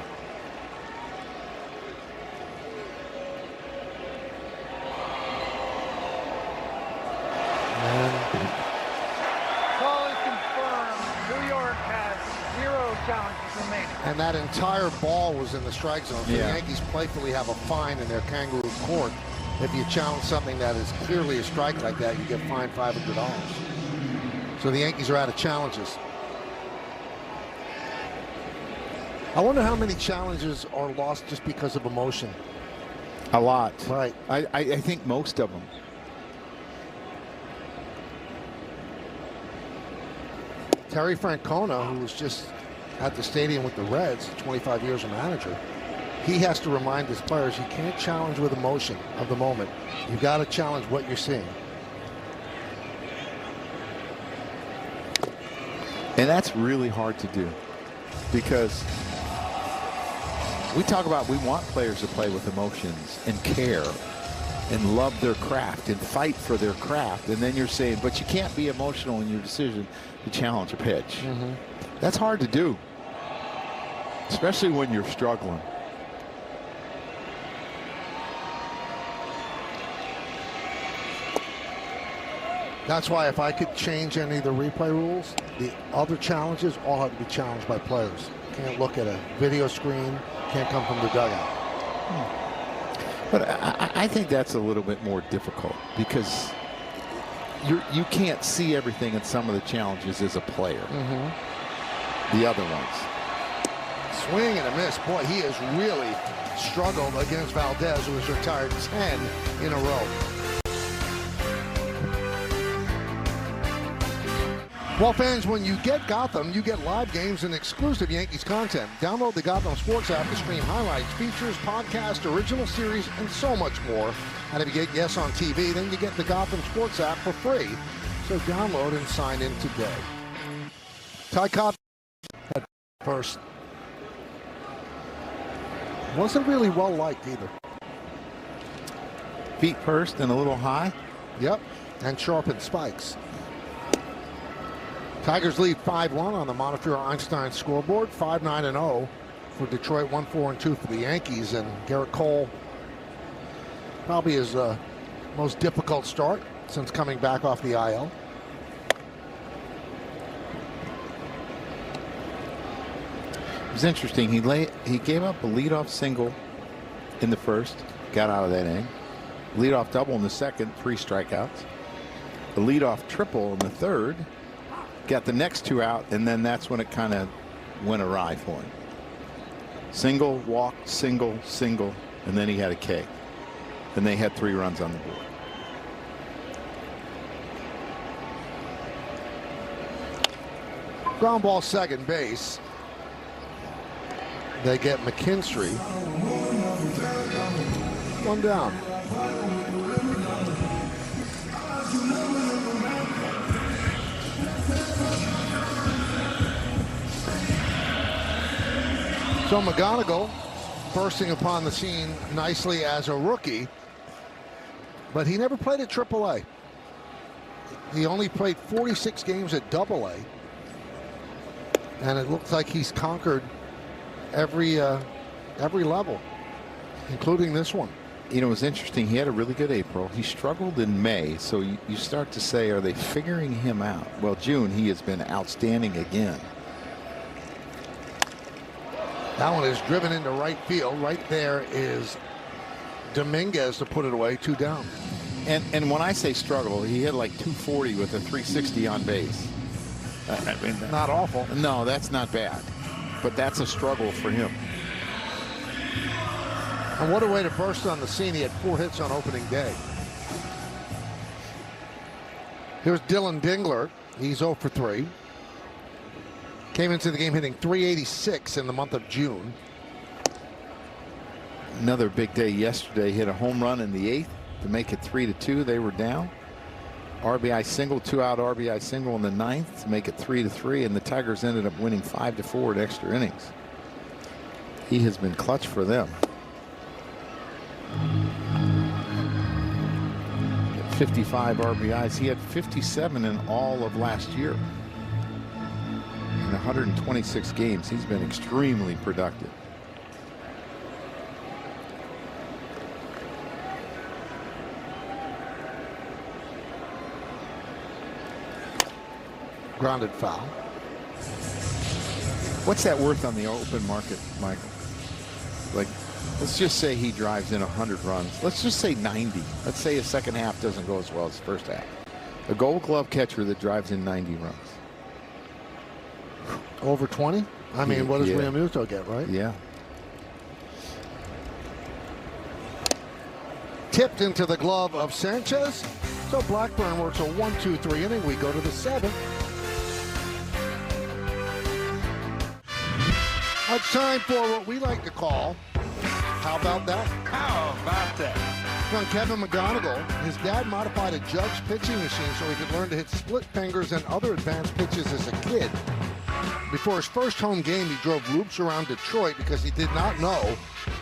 Call is confirmed. New York has 0 challenges remaining. And that entire ball was in the strike zone. So the Yankees playfully have a fine in their kangaroo court. If you challenge something that is clearly a strike like that, you get fined $500. So the Yankees are out of challenges. I wonder how many challenges are lost just because of emotion. A lot. Right. I think most of them. Terry Francona, who was just at the stadium with the Reds, 25 years a manager, he has to remind his players you can't challenge with emotion of the moment. You've got to challenge what you're seeing. And that's really hard to do because we talk about we want players to play with emotions and care and love their craft and fight for their craft. And then you're saying, but you can't be emotional in your decision to challenge a pitch. That's hard to do, especially when you're struggling. That's why if I could change any of the replay rules, the other challenges all have to be challenged by players. Can't look at a video screen, can't come from the dugout. But I think that's a little bit more difficult because you can't see everything in some of the challenges as a player. The other ones. Swing and a miss. Boy, he has really struggled against Valdez, who has retired 10 in a row. Well, fans, when you get Gotham, you get live games and exclusive Yankees content. Download the Gotham Sports app to stream highlights, features, podcasts, original series, and so much more. And if you get Yes on TV, then you get the Gotham Sports app for free. So download and sign in today. Ty Cobb at first. Wasn't really well liked either. Feet first and a little high. Yep, and sharpened spikes. Tigers lead 5-1 on the Montefiore Einstein scoreboard. 5-9-0 for Detroit. 1-4-2 for the Yankees. And Garrett Cole, probably his most difficult start since coming back off the IL. It was interesting. He gave up a leadoff single in the first, got out of that inning. Leadoff double in the second, 3 strikeouts. A leadoff triple in the third, got the next 2 out, and then that's when it kind of went awry for him. Single, walk, single, single, and then he had a K. And they had 3 runs on the board. Ground ball second base. They get McKinstry. 1 down. So McGonigal bursting upon the scene nicely as a rookie, but he never played at AAA. He only played 46 games at AA. And it looks like he's conquered every level, including this one. You know, it was interesting. He had a really good April. He struggled in May, so you start to say, are they figuring him out? Well, June, he has been outstanding again. That one is driven into right field. Right there is Dominguez to put it away, 2 down. And when I say struggle, he hit like 240 with a 360 on base. I mean, not awful. No, that's not bad. But that's a struggle for him. And what a way to burst on the scene. He had 4 hits on opening day. Here's Dylan Dingler. He's 0 for 3. Came into the game hitting .386 in the month of June. Another big day yesterday. Hit a home run in the 8th to make it 3-2. They were down. RBI single, 2-out RBI single in the 9th to make it 3-3, and the Tigers ended up winning 5-4 in extra innings. He has been clutch for them. 55 RBIs. He had 57 in all of last year. In 126 games, he's been extremely productive. Grounded foul. What's that worth on the open market, Michael? Like, let's just say he drives in 100 runs. Let's just say 90. Let's say his second half doesn't go as well as the first half. A Gold Glove catcher that drives in 90 runs. Over 20? I mean, what does yeah. Realmuto get, right? Yeah. Tipped into the glove of Sanchez. So Blackburn works a 1-2-3 inning. We go to the 7th. It's time for what we like to call, how about that? How about that? From Kevin McGonigal, his dad modified a Judge pitching machine so he could learn to hit split fingers and other advanced pitches as a kid. Before his first home game, he drove loops around Detroit because he did not know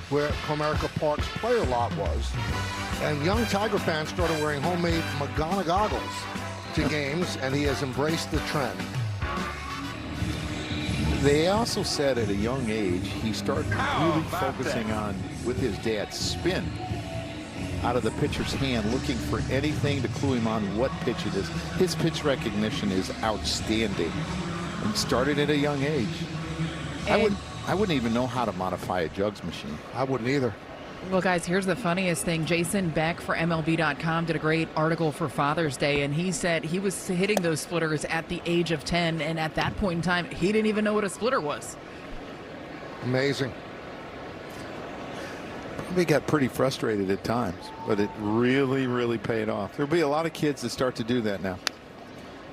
where Comerica Park's player lot was. And young Tiger fans started wearing homemade McGonigoggles to games, and he has embraced the trend. They also said at a young age, he started really focusing on, with his dad, spin out of the pitcher's hand, looking for anything to clue him on what pitch it is. His pitch recognition is outstanding. And started at a young age. I wouldn't even know how to modify a jugs machine. I wouldn't either. Well, guys, here's the funniest thing. Jason Beck for MLB.com did a great article for Father's Day, and he said he was hitting those splitters at the age of 10, and at that point in time, he didn't even know what a splitter was. Amazing. Probably got pretty frustrated at times, but it really, really paid off. There'll be a lot of kids that start to do that now.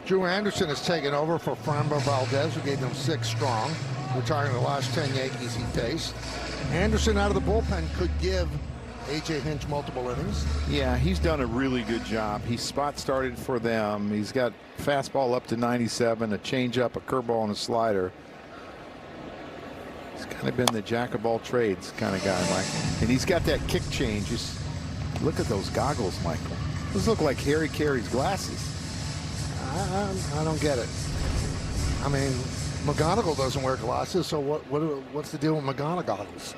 Drew Anderson has taken over for Framber Valdez, who gave them 6 strong, retiring the last 10 Yankees he faced. Anderson out of the bullpen could give A.J. Hinch multiple innings. Yeah, he's done a really good job. He spot started for them. He's got fastball up to 97, a changeup, a curveball, and a slider. He's kind of been the jack of all trades kind of guy, Michael. And he's got that kick change. Just look at those goggles, Michael. Those look like Harry Carey's glasses. I don't get it. I mean, McGonigal doesn't wear glasses, so what's the deal with McGonigoggles?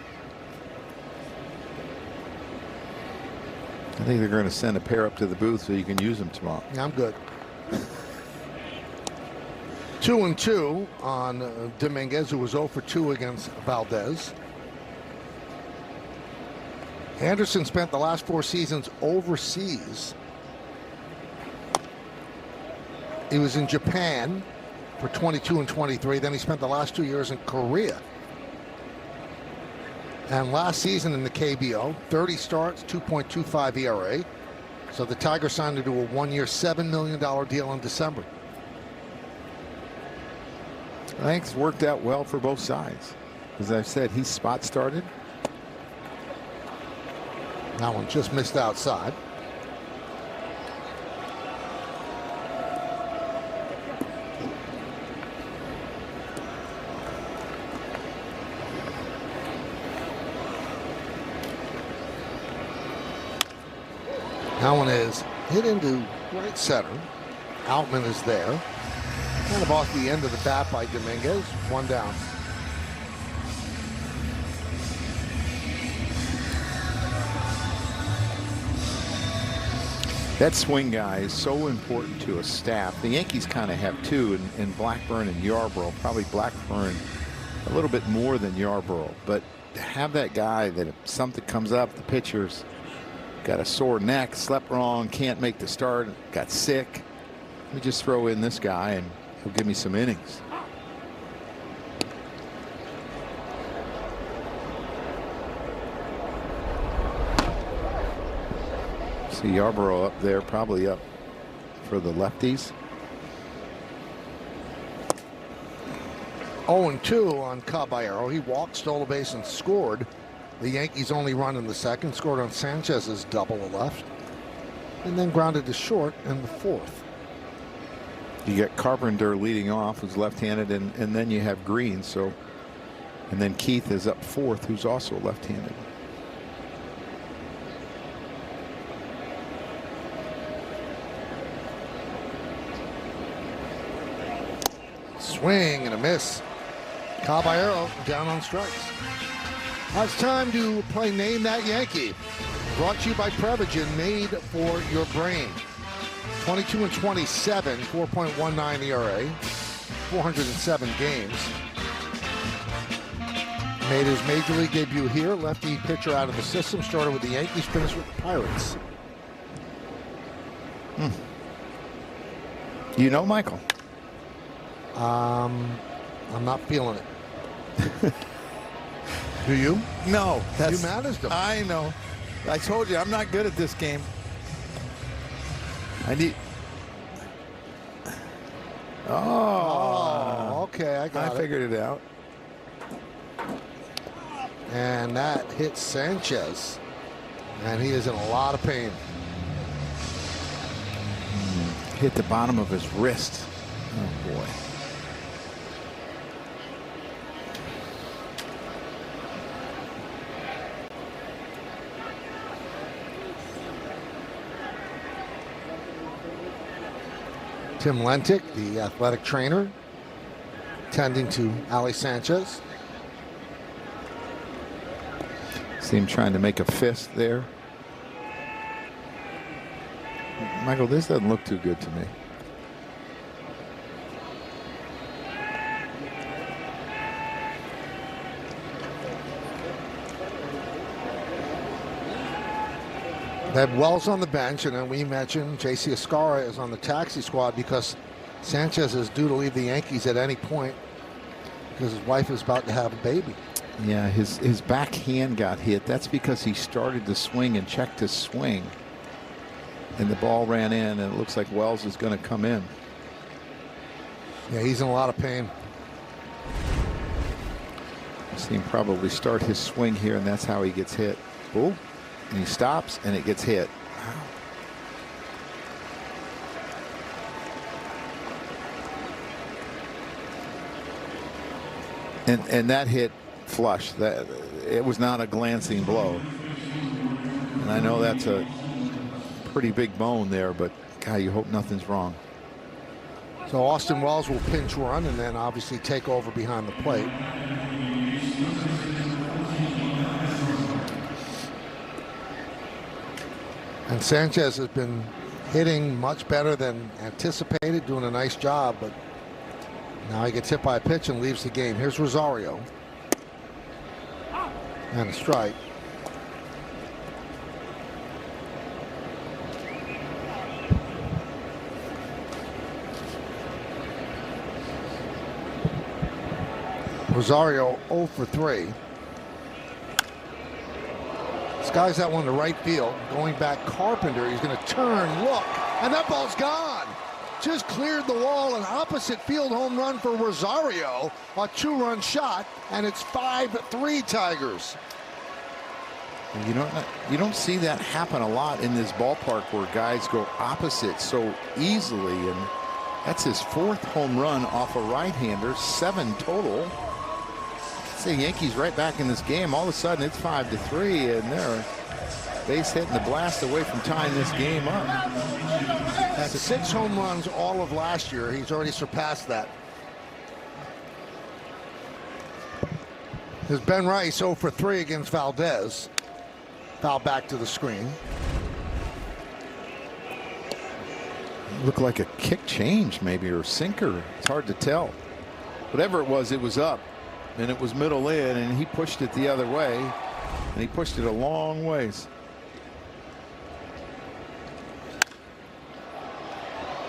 I think they're going to send a pair up to the booth so you can use them tomorrow. I'm good. 2-2 on Dominguez, who was 0 for 2 against Valdez. Anderson spent the last 4 seasons overseas. He was in Japan for 22 and 23. Then he spent the last 2 years in Korea. And last season in the KBO, 30 starts, 2.25 ERA. So the Tigers signed him to a 1-year, $7 million deal in December. I think it's worked out well for both sides. As I said, he spot started. That one just missed outside. That one is hit into right center. Outman is there. Kind of off the end of the bat by Dominguez. 1 down. That swing guy is so important to a staff. The Yankees kind of have two in Blackburn and Yarbrough. Probably Blackburn a little bit more than Yarbrough. But to have that guy that if something comes up, the pitcher's got a sore neck, slept wrong, can't make the start, got sick. Let me just throw in this guy and he'll give me some innings. See Yarbrough up there, probably up for the lefties. 0-2 on Caballero. He walked, stole a base, and scored. The Yankees only run in the second, scored on Sanchez's double left, and then grounded to short in the fourth. You get Carpenter leading off, who's left-handed, and then you have Green. So, and then Keith is up fourth, who's also left-handed. Swing and a miss. Caballero down on strikes. Now it's time to play Name That Yankee. Brought to you by Prevagen, made for your brain. 22-27, 4.19 ERA, 407 games. Made his major league debut here. Lefty pitcher out of the system. Started with the Yankees, finished with the Pirates. You know Michael? I'm not feeling it. Do you? No. You managed them. I know. I told you I'm not good at this game. I need. Oh, okay. I figured it out. And that hits Sanchez. And he is in a lot of pain. Hit the bottom of his wrist. Oh, boy. Tim Lentic, the athletic trainer, tending to Ali Sanchez. See him trying to make a fist there. Michael, this doesn't look too good to me. They have Wells on the bench, and then we mentioned J.C. Escara is on the taxi squad because Sanchez is due to leave the Yankees at any point because his wife is about to have a baby. Yeah, his back hand got hit. That's because he started to swing and checked his swing. And the ball ran in, and it looks like Wells is going to come in. Yeah, he's in a lot of pain. See him probably start his swing here, and that's how he gets hit. Oh, and he stops, and it gets hit. And that hit flush. That it was not a glancing blow. And I know that's a pretty big bone there, but God, you hope nothing's wrong. So Austin Wells will pinch run and then obviously take over behind the plate. And Sanchez has been hitting much better than anticipated, doing a nice job, but now he gets hit by a pitch and leaves the game. Here's Rosario. And a strike. Rosario 0 for 3. This guy's that one to right field. Going back, Carpenter. He's going to turn, look, and that ball's gone. Just cleared the wall. An opposite field home run for Rosario. A 2-run shot, and it's 5-3 Tigers. You don't see that happen a lot in this ballpark where guys go opposite so easily, and that's his 4th home run off a right-hander, 7 total. The Yankees right back in this game. All of a sudden it's 5-3, and they're base hitting the blast away from tying this game up. had 6 home runs all of last year. He's already surpassed that. There's Ben Rice 0 for 3 against Valdez. Foul back to the screen. Looked like a kick change maybe, or sinker. It's hard to tell. Whatever it was up, and it was middle in, and he pushed it the other way, and he pushed it a long ways.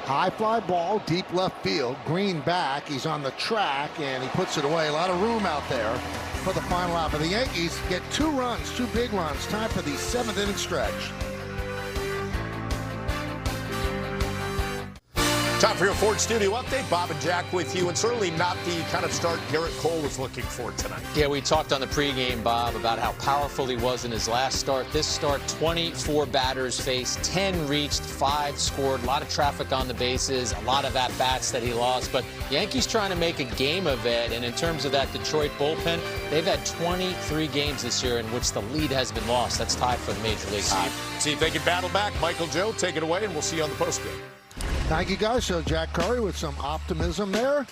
High fly ball, deep left field. Green back. He's on the track, and he puts it away. A lot of room out there for the final out. But the Yankees get 2 runs, 2 big runs. Time for the 7th inning stretch. Time for your Ford Studio update. Bob and Jack with you, and certainly not the kind of start Garrett Cole was looking for tonight. Yeah, we talked on the pregame, Bob, about how powerful he was in his last start. This start, 24 batters faced, 10 reached, 5 scored. A lot of traffic on the bases, a lot of at-bats that he lost. But Yankees trying to make a game of it, and in terms of that Detroit bullpen, they've had 23 games this year in which the lead has been lost. That's tied for the Major League high. See if they can battle back. Michael Joe, take it away, and we'll see you on the postgame. Thank you, guys. So Jack Curry with some optimism there.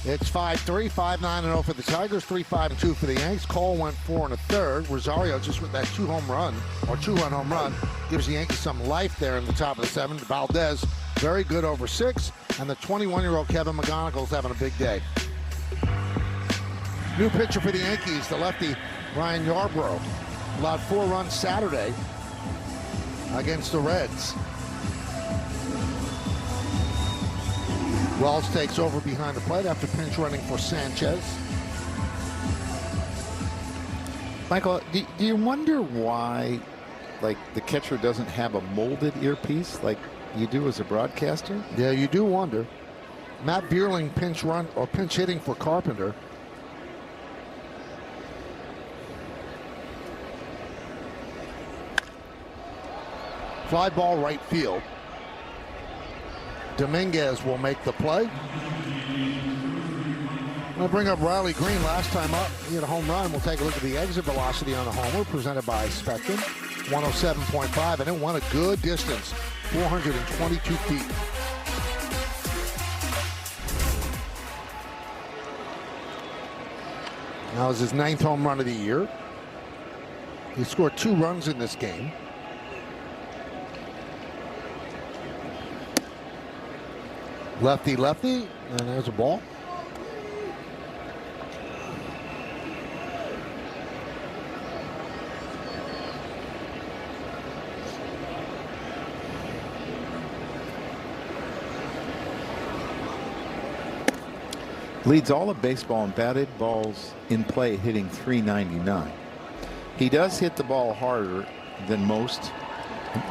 It's 5-3, 5-9-0 for the Tigers, 3-5-2 for the Yanks. Cole went 4 1/3. Rosario just with that 2-run home run, gives the Yankees some life there in the top of the 7th. Valdez, very good over 6, and the 21-year-old Kevin McGonigal's having a big day. New pitcher for the Yankees, the lefty Ryan Yarbrough, allowed 4 runs Saturday against the Reds. Wells takes over behind the plate after pinch running for Sanchez. Michael, do you wonder why, like, the catcher doesn't have a molded earpiece like you do as a broadcaster? Yeah, you do wonder. Matt Bierling pinch hitting for Carpenter. Fly ball right field. Dominguez will make the play. We'll bring up Riley Green. Last time up, he had a home run. We'll take a look at the exit velocity on the homer, presented by Spectrum. 107.5, and it won a good distance, 422 feet. That was his 9th home run of the year. He scored 2 runs in this game. Lefty, lefty, and there's a ball. Leads all of baseball in batted balls in play, hitting .399. He does hit the ball harder than most,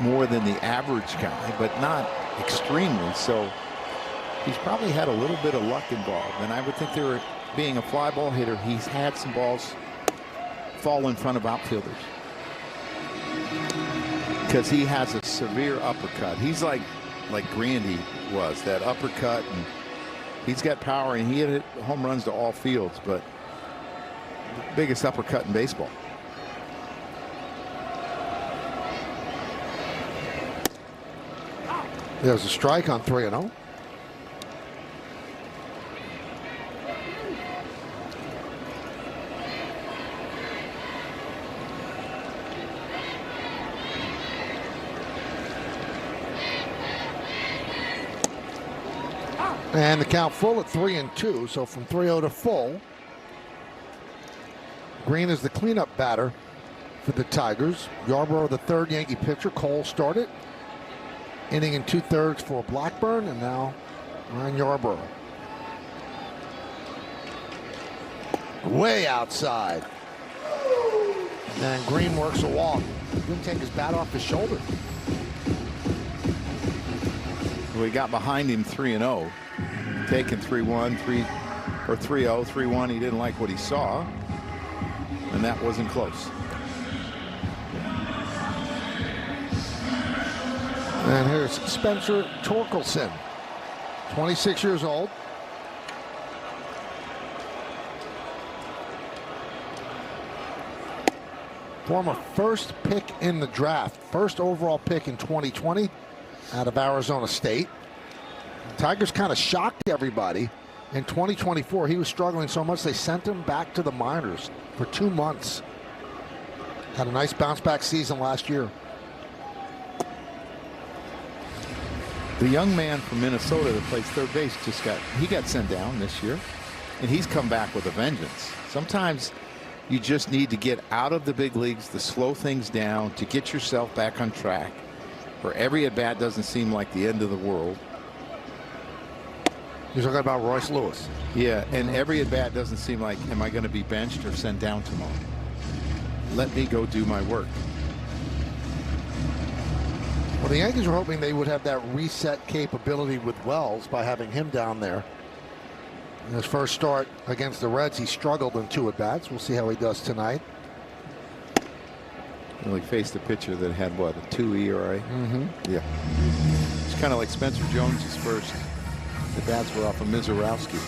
more than the average guy, but not extremely so. He's probably had a little bit of luck involved, and I would think being a fly ball hitter, he's had some balls fall in front of outfielders because he has a severe uppercut. He's like Grandy was, that uppercut, and he's got power, and he hit home runs to all fields, but the biggest uppercut in baseball. There's a strike on 3-0. And the count full at 3-2, so from 3-0 to full. Green is the cleanup batter for the Tigers. Yarbrough, the 3rd Yankee pitcher. Cole started. Inning in 2/3 for Blackburn, and now Ryan Yarbrough. Way outside. And Green works a walk. Didn't take his bat off his shoulder. We got behind him 3-0. Taking 3-1, 3-0, 3-1. He didn't like what he saw, and that wasn't close. And here's Spencer Torkelson, 26 years old. Former 1st pick in the draft, 1st overall pick in 2020 out of Arizona State. Tigers kind of shocked everybody. In 2024, he was struggling so much they sent him back to the minors for 2 months. Had a nice bounce-back season last year. The young man from Minnesota that plays third base he got sent down this year, and he's come back with a vengeance. Sometimes you just need to get out of the big leagues to slow things down, to get yourself back on track, where every at-bat doesn't seem like the end of the world. You're talking about Royce Lewis. Yeah, and every at-bat doesn't seem like, am I going to be benched or sent down tomorrow? Let me go do my work. Well, the Yankees were hoping they would have that reset capability with Wells by having him down there. In his first start against the Reds, he struggled in 2 at-bats. We'll see how he does tonight. Well, he faced a pitcher that had, what, a 2 ERA? Mm-hmm. Yeah. It's kind of like Spencer Jones's first. The bats were off of Mizorowski.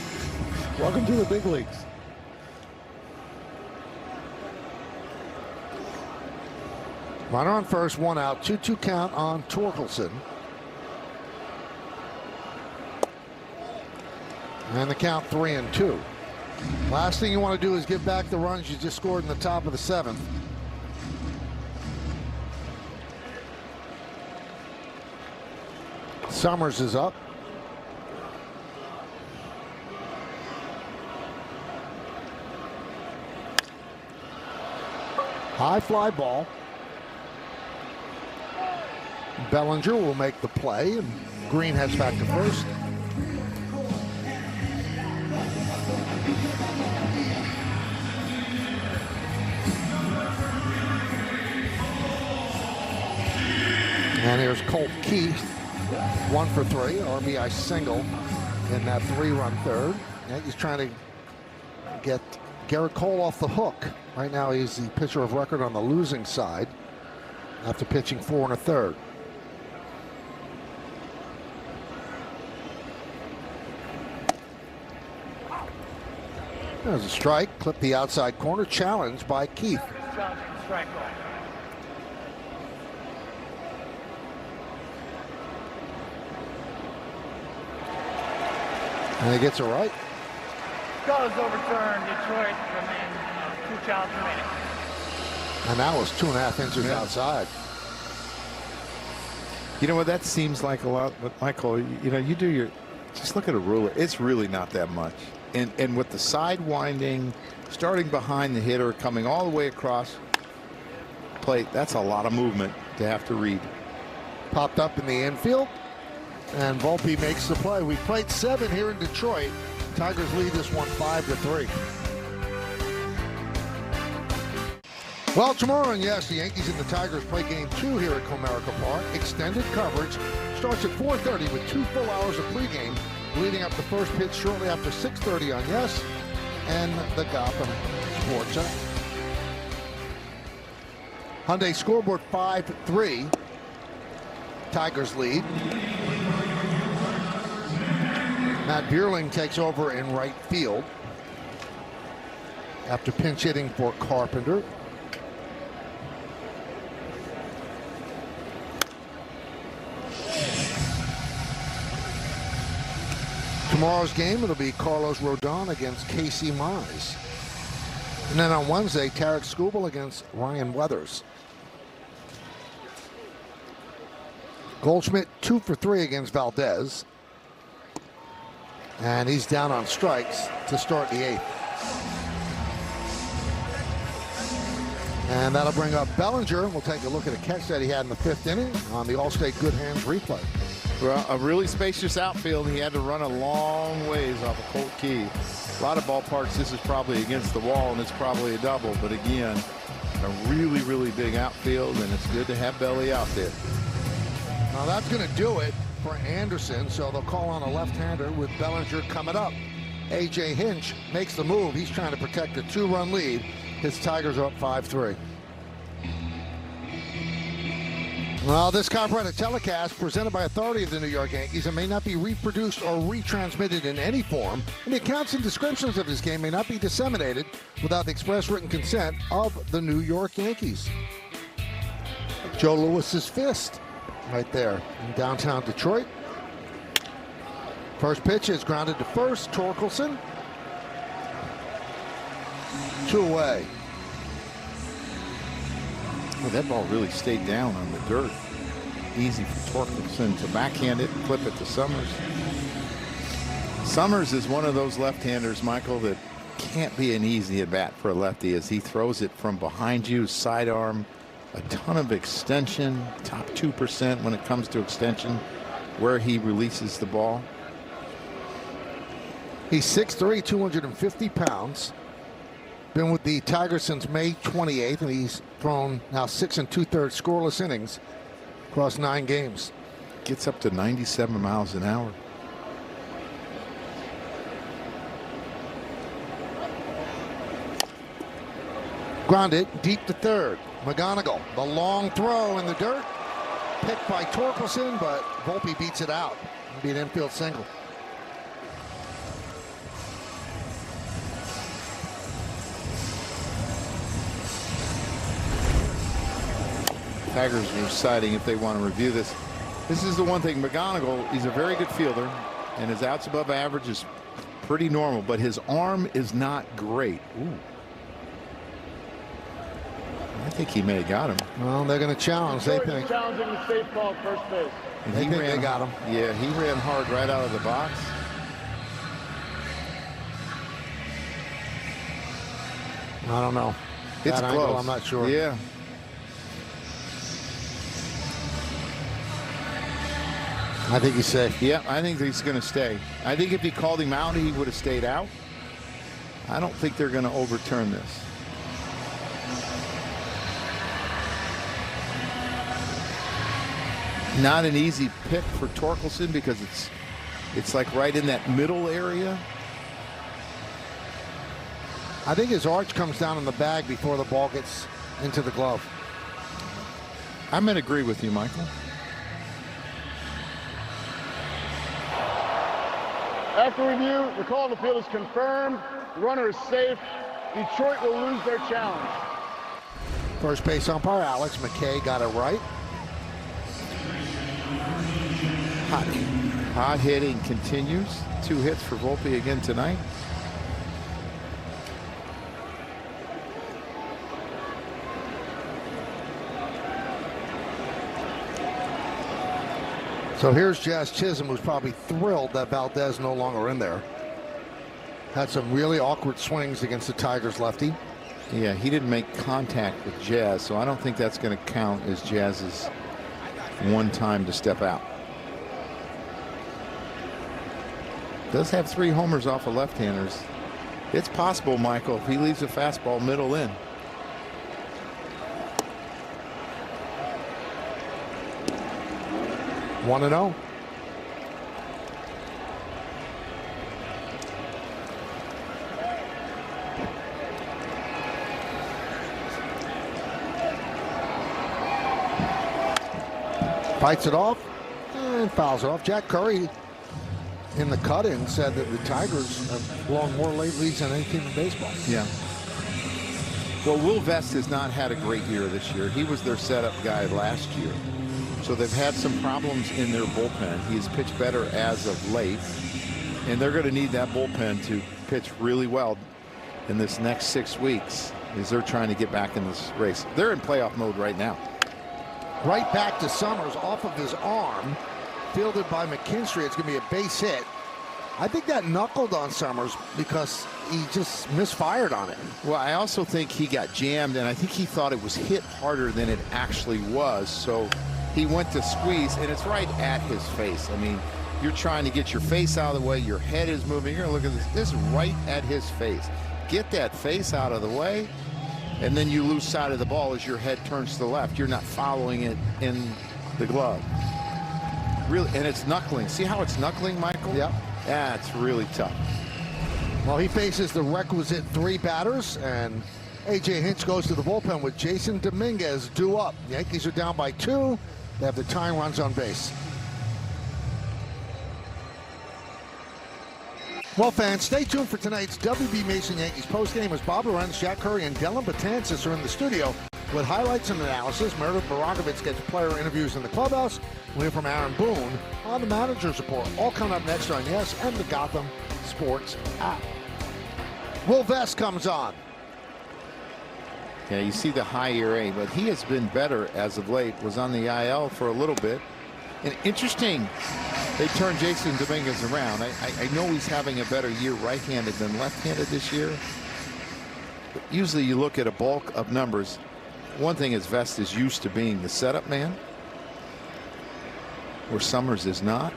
Welcome to the big leagues. Runner on first, 1 out, 2-2 count on Torkelson. And the count 3-2. Last thing you want to do is give back the runs you just scored in the top of the 7th. Summers is up. High fly ball. Bellinger will make the play, and Green heads back to first. And here's Colt Keith, 1 for 3, RBI single in that 3-run third. Yankees trying to get Garrett Cole off the hook. Right now he's the pitcher of record on the losing side after pitching 4 1/3. There's a strike, clipped the outside corner, challenged by Keith. And he gets it right. Call is overturned. Detroit remains 2 challenges remaining. And that was 2.5 inches outside. You know what, that seems like a lot, but Michael, you know, you do your, just look at a ruler. It's really not that much. And with the side winding, starting behind the hitter, coming all the way across plate, that's a lot of movement to have to read. Popped up in the infield, and Volpe makes the play. We played 7 here in Detroit. Tigers lead this one 5-3. Well, tomorrow, and yes, the Yankees and the Tigers play game 2 here at Comerica Park. Extended coverage starts at 4:30 with 2 full hours of pregame, leading up the first pitch shortly after 6:30 on Yes and the Gotham Sports App. Hyundai scoreboard 5-3. Tigers lead. Matt Bierling takes over in right field after pinch hitting for Carpenter. Tomorrow's game, it'll be Carlos Rodon against Casey Mize. And then on Wednesday, Tarek Skubal against Ryan Weathers. Goldschmidt 2 for 3 against Valdez. And he's down on strikes to start the 8th. And that'll bring up Bellinger. We'll take a look at a catch that he had in the 5th inning on the Allstate Good Hands replay. Well, a really spacious outfield. He had to run a long ways off of Colt Key. A lot of ballparks, this is probably against the wall, and it's probably a double. But again, a really, really big outfield, and it's good to have Belly out there. Now that's going to do it for Anderson, so they'll call on a left-hander with Bellinger coming up. A.J. Hinch makes the move. He's trying to protect a 2-run lead. His Tigers are up 5-3. Well, this copyrighted telecast presented by authority of the New York Yankees and may not be reproduced or retransmitted in any form, and the accounts and descriptions of this game may not be disseminated without the express written consent of the New York Yankees. Joe Lewis's fist right there in downtown Detroit. First pitch is grounded to first. Torkelson. 2 away. Well, that ball really stayed down on the dirt. Easy for Torkelson to backhand it, flip it to Summers. Summers is one of those left-handers, Michael, that can't be an easy at bat for a lefty as he throws it from behind you, sidearm, a ton of extension, top 2% when it comes to extension, where he releases the ball. He's 6'3", 250 pounds. Been with the Tigers since May 28th, and he's thrown now 6 2/3 scoreless innings across 9 games. Gets up to 97 miles an hour. Grounded deep to third. McGonigal, the long throw in the dirt. Picked by Torkelson, but Volpe beats it out. It'll be an infield single. Tigers are deciding if they want to review this. This is the one thing. McGonigal, he's a very good fielder, and his outs above average is pretty normal, but his arm is not great. Ooh. I think he may have got him. Well, they're going to challenge. They think. Challenging the safe call at first base. They think they got him. Yeah, he ran hard right out of the box. I don't know. It's that close. Angle, I'm not sure. Yeah. I think he's safe. Yeah, I think he's going to stay. I think if he called him out, he would have stayed out. I don't think they're going to overturn this. Not an easy pick for Torkelson because it's like right in that middle area. I think his arch comes down in the bag before the ball gets into the glove. I'm going to agree with you, Michael. After review, the call on the field is confirmed. The runner is safe. Detroit will lose their challenge. First base umpire Alex McKay got it right. Hot hitting continues. 2 hits for Volpe again tonight. So here's Jazz Chisholm, who's probably thrilled that Valdez no longer in there. Had some really awkward swings against the Tigers lefty. Yeah, he didn't make contact with Jazz, so I don't think that's going to count as Jazz's one time to step out. Does have 3 homers off of left-handers. It's possible, Michael, if he leaves a fastball middle in. One and 0. Fights it off and fouls it off. Jack Curry in the cut-in said that the Tigers have blown more late leads than any team in baseball. Yeah. Well, Will Vest has not had a great year this year. He was their setup guy last year. So they've had some problems in their bullpen. He has pitched better as of late. And they're going to need that bullpen to pitch really well in this next 6 weeks as they're trying to get back in this race. They're in playoff mode right now. Right back to Summers off of his arm. Fielded by McKinstry. It's going to be a base hit. I think that knuckled on Summers because he just misfired on it. Well, I also think he got jammed, and I think he thought it was hit harder than it actually was. So he went to squeeze, and it's right at his face. I mean, you're trying to get your face out of the way. Your head is moving. You're going to look at this. This is right at his face. Get that face out of the way, and then you lose sight of the ball as your head turns to the left. You're not following it in the glove. Really, and it's knuckling. See how it's knuckling, Michael? Yep. Yeah, it's really tough. Well, he faces the requisite 3 batters, and A.J. Hinch goes to the bullpen with Jason Dominguez due up. The Yankees are down by 2. They have the tying runs on base. Well, fans, stay tuned for tonight's WB Mason Yankees postgame as Bob Lorenz, Jack Curry, and Dylan Betances are in the studio with highlights and analysis. Meredith Morakovitz gets player interviews in the clubhouse. We'll hear from Aaron Boone on the manager's report. All coming up next on Yes and the Gotham Sports app. Will Vest comes on. Yeah, you see the high ERA, but he has been better as of late. Was on the IL for a little bit. And interesting, they turned Jason Dominguez around. I know he's having a better year right-handed than left-handed this year. But usually you look at a bulk of numbers. One thing is Vest is used to being the setup man, where Summers is not.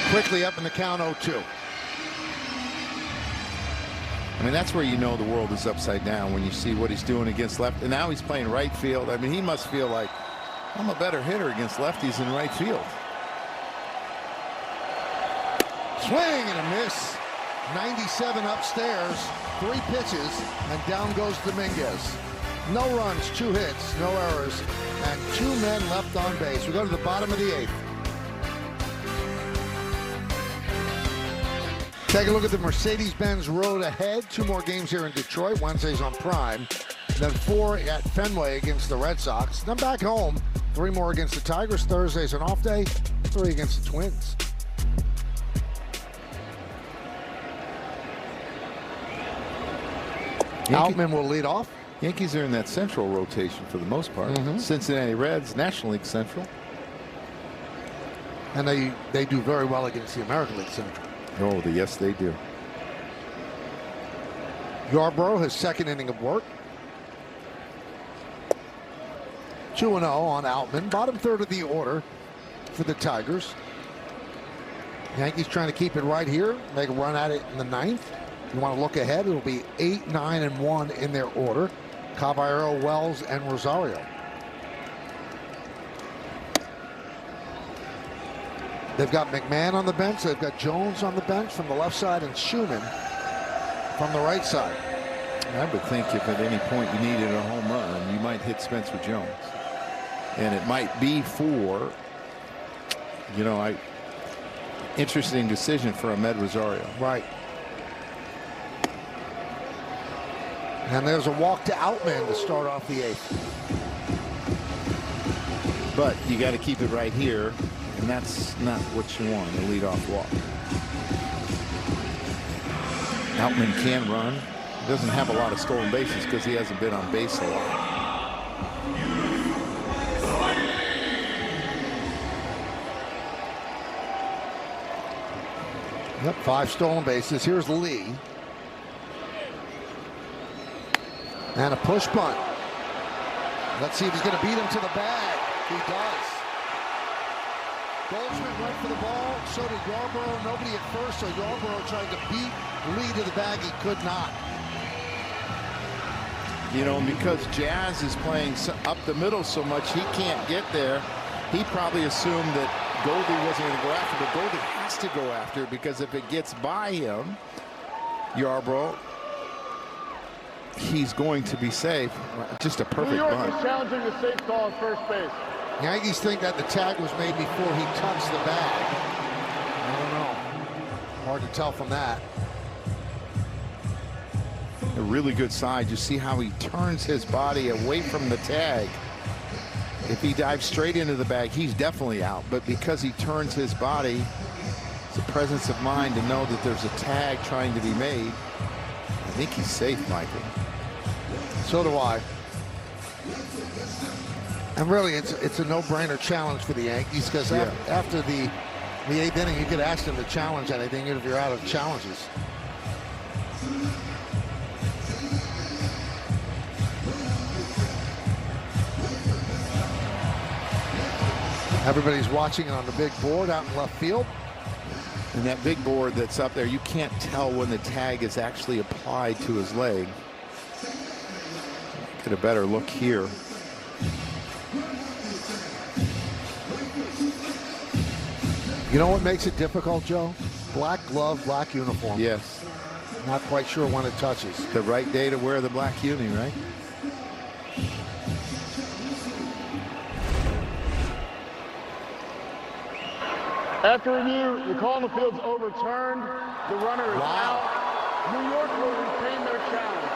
Quickly up in the count 0-2. I mean, that's where you know the world is upside down when you see what he's doing against left. And now he's playing right field. I mean, he must feel like, I'm a better hitter against lefties in right field. Swing and a miss. 97 upstairs, 3 pitches, and down goes Dominguez. No runs, 2 hits, no errors, and 2 men left on base. We go to the bottom of the 8th. Take a look at the Mercedes-Benz road ahead. 2 more games here in Detroit. Wednesday's on Prime. Then 4 at Fenway against the Red Sox. Then back home. 3 more against the Tigers. Thursday's an off day. 3 against the Twins. Outman will lead off. Yankees are in that central rotation for the most part. Cincinnati Reds, National League Central. And they do very well against the American League Central. Oh, yes, they do. Yarbrough, his 2nd inning of work. 2-0 on Outman. Bottom 3rd of the order for the Tigers. Yankees trying to keep it right here. Make a run at it in the 9th. You want to look ahead, it'll be 8, 9, and 1 in their order. Caballero, Wells, and Rosario. They've got McMahon on the bench. They've got Jones on the bench from the left side and Schumann from the right side. I would think if at any point you needed a home run, you might hit Spencer Jones. And it might be for, interesting decision for Ahmed Rosario. Right. And there's a walk to Outman to start off the 8th. But you got to keep it right here. And that's not what you want, a leadoff walk. Outman can run. He doesn't have a lot of stolen bases because he hasn't been on base a lot. Yep, 5 stolen bases. Here's Lee. And a push bunt. Let's see if he's going to beat him to the bag. He does. Goldschmidt went for the ball, so did Yarbrough. Nobody at first, so Yarbrough tried to beat Lee to the bag. He could not. Because Jazz is playing up the middle so much, he can't get there. He probably assumed that Goldie wasn't going to go after, but Goldie has to go after it because if it gets by him, Yarbrough, he's going to be safe. Just a perfect New York bunt. is challenging the safe call at first base. Yankees think that the tag was made before he touched the bag. I don't know. Hard to tell from that. A really good side. You see how he turns his body away from the tag. If he dives straight into the bag, he's definitely out. But because he turns his body, it's a presence of mind to know that there's a tag trying to be made. I think he's safe, Michael. So do I. And really, it's a no-brainer challenge for the Yankees because after the 8th inning, you could ask them to challenge anything if you're out of challenges. Everybody's watching it on the big board out in left field. And that big board that's up there, you can't tell when the tag is actually applied to his leg. Get a better look here. You know what makes it difficult, Joe? Black glove, black uniform. Yes. Not quite sure when it touches. The right day to wear the black uni, right? After review, the call on the field's overturned. The runner is out. New York will retain their challenge.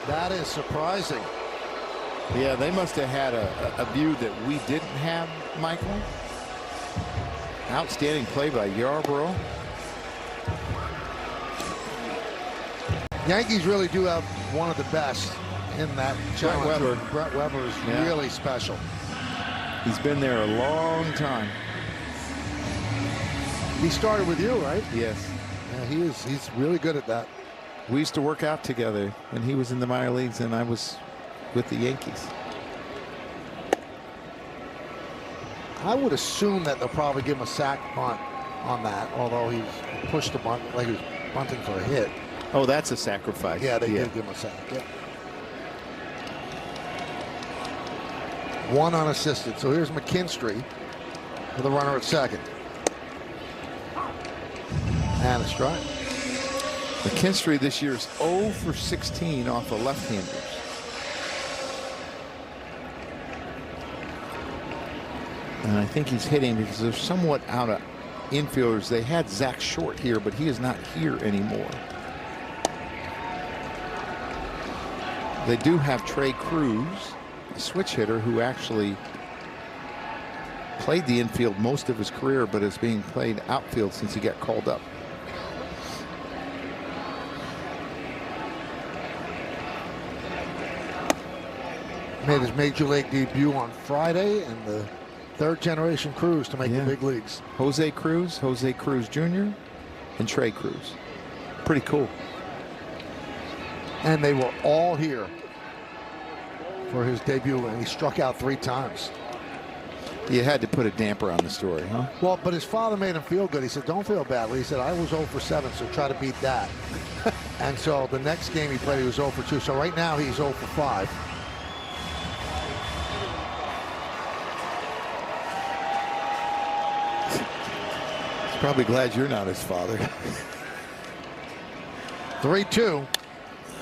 That is surprising. Yeah, they must have had a view that we didn't have, Michael. Outstanding play by Yarborough. Yankees really do have one of the best in that challenge. Brett Weber is really special. He's been there a long time. He started with you, right? Yes. Yeah, he's really good at that. We used to work out together when he was in the minor leagues and I was with the Yankees. I would assume that they'll probably give him a sack bunt on that, although he's pushed the bunt like he was bunting for a hit. Oh, that's a sacrifice. Yeah, they did give him a sack. Yeah. One unassisted. So here's McKinstry with a runner at second. And a strike. McKinstry this year is 0 for 16 off the left-handers. And I think he's hitting because they're somewhat out of infielders. They had Zach Short here, but he is not here anymore. They do have Trey Cruz, a switch hitter who actually played the infield most of his career, but is being played outfield since he got called up. Made his major league debut on Friday, and the third-generation Cruz to make the big leagues. Jose Cruz Jr., and Trey Cruz. Pretty cool. And they were all here for his debut, and he struck out 3 times. You had to put a damper on the story, huh? Well, but his father made him feel good. He said, don't feel badly. He said, I was 0 for 7, so try to beat that. And so the next game he played, he was 0 for 2. So right now he's 0 for 5. He's probably glad you're not his father. 3-2.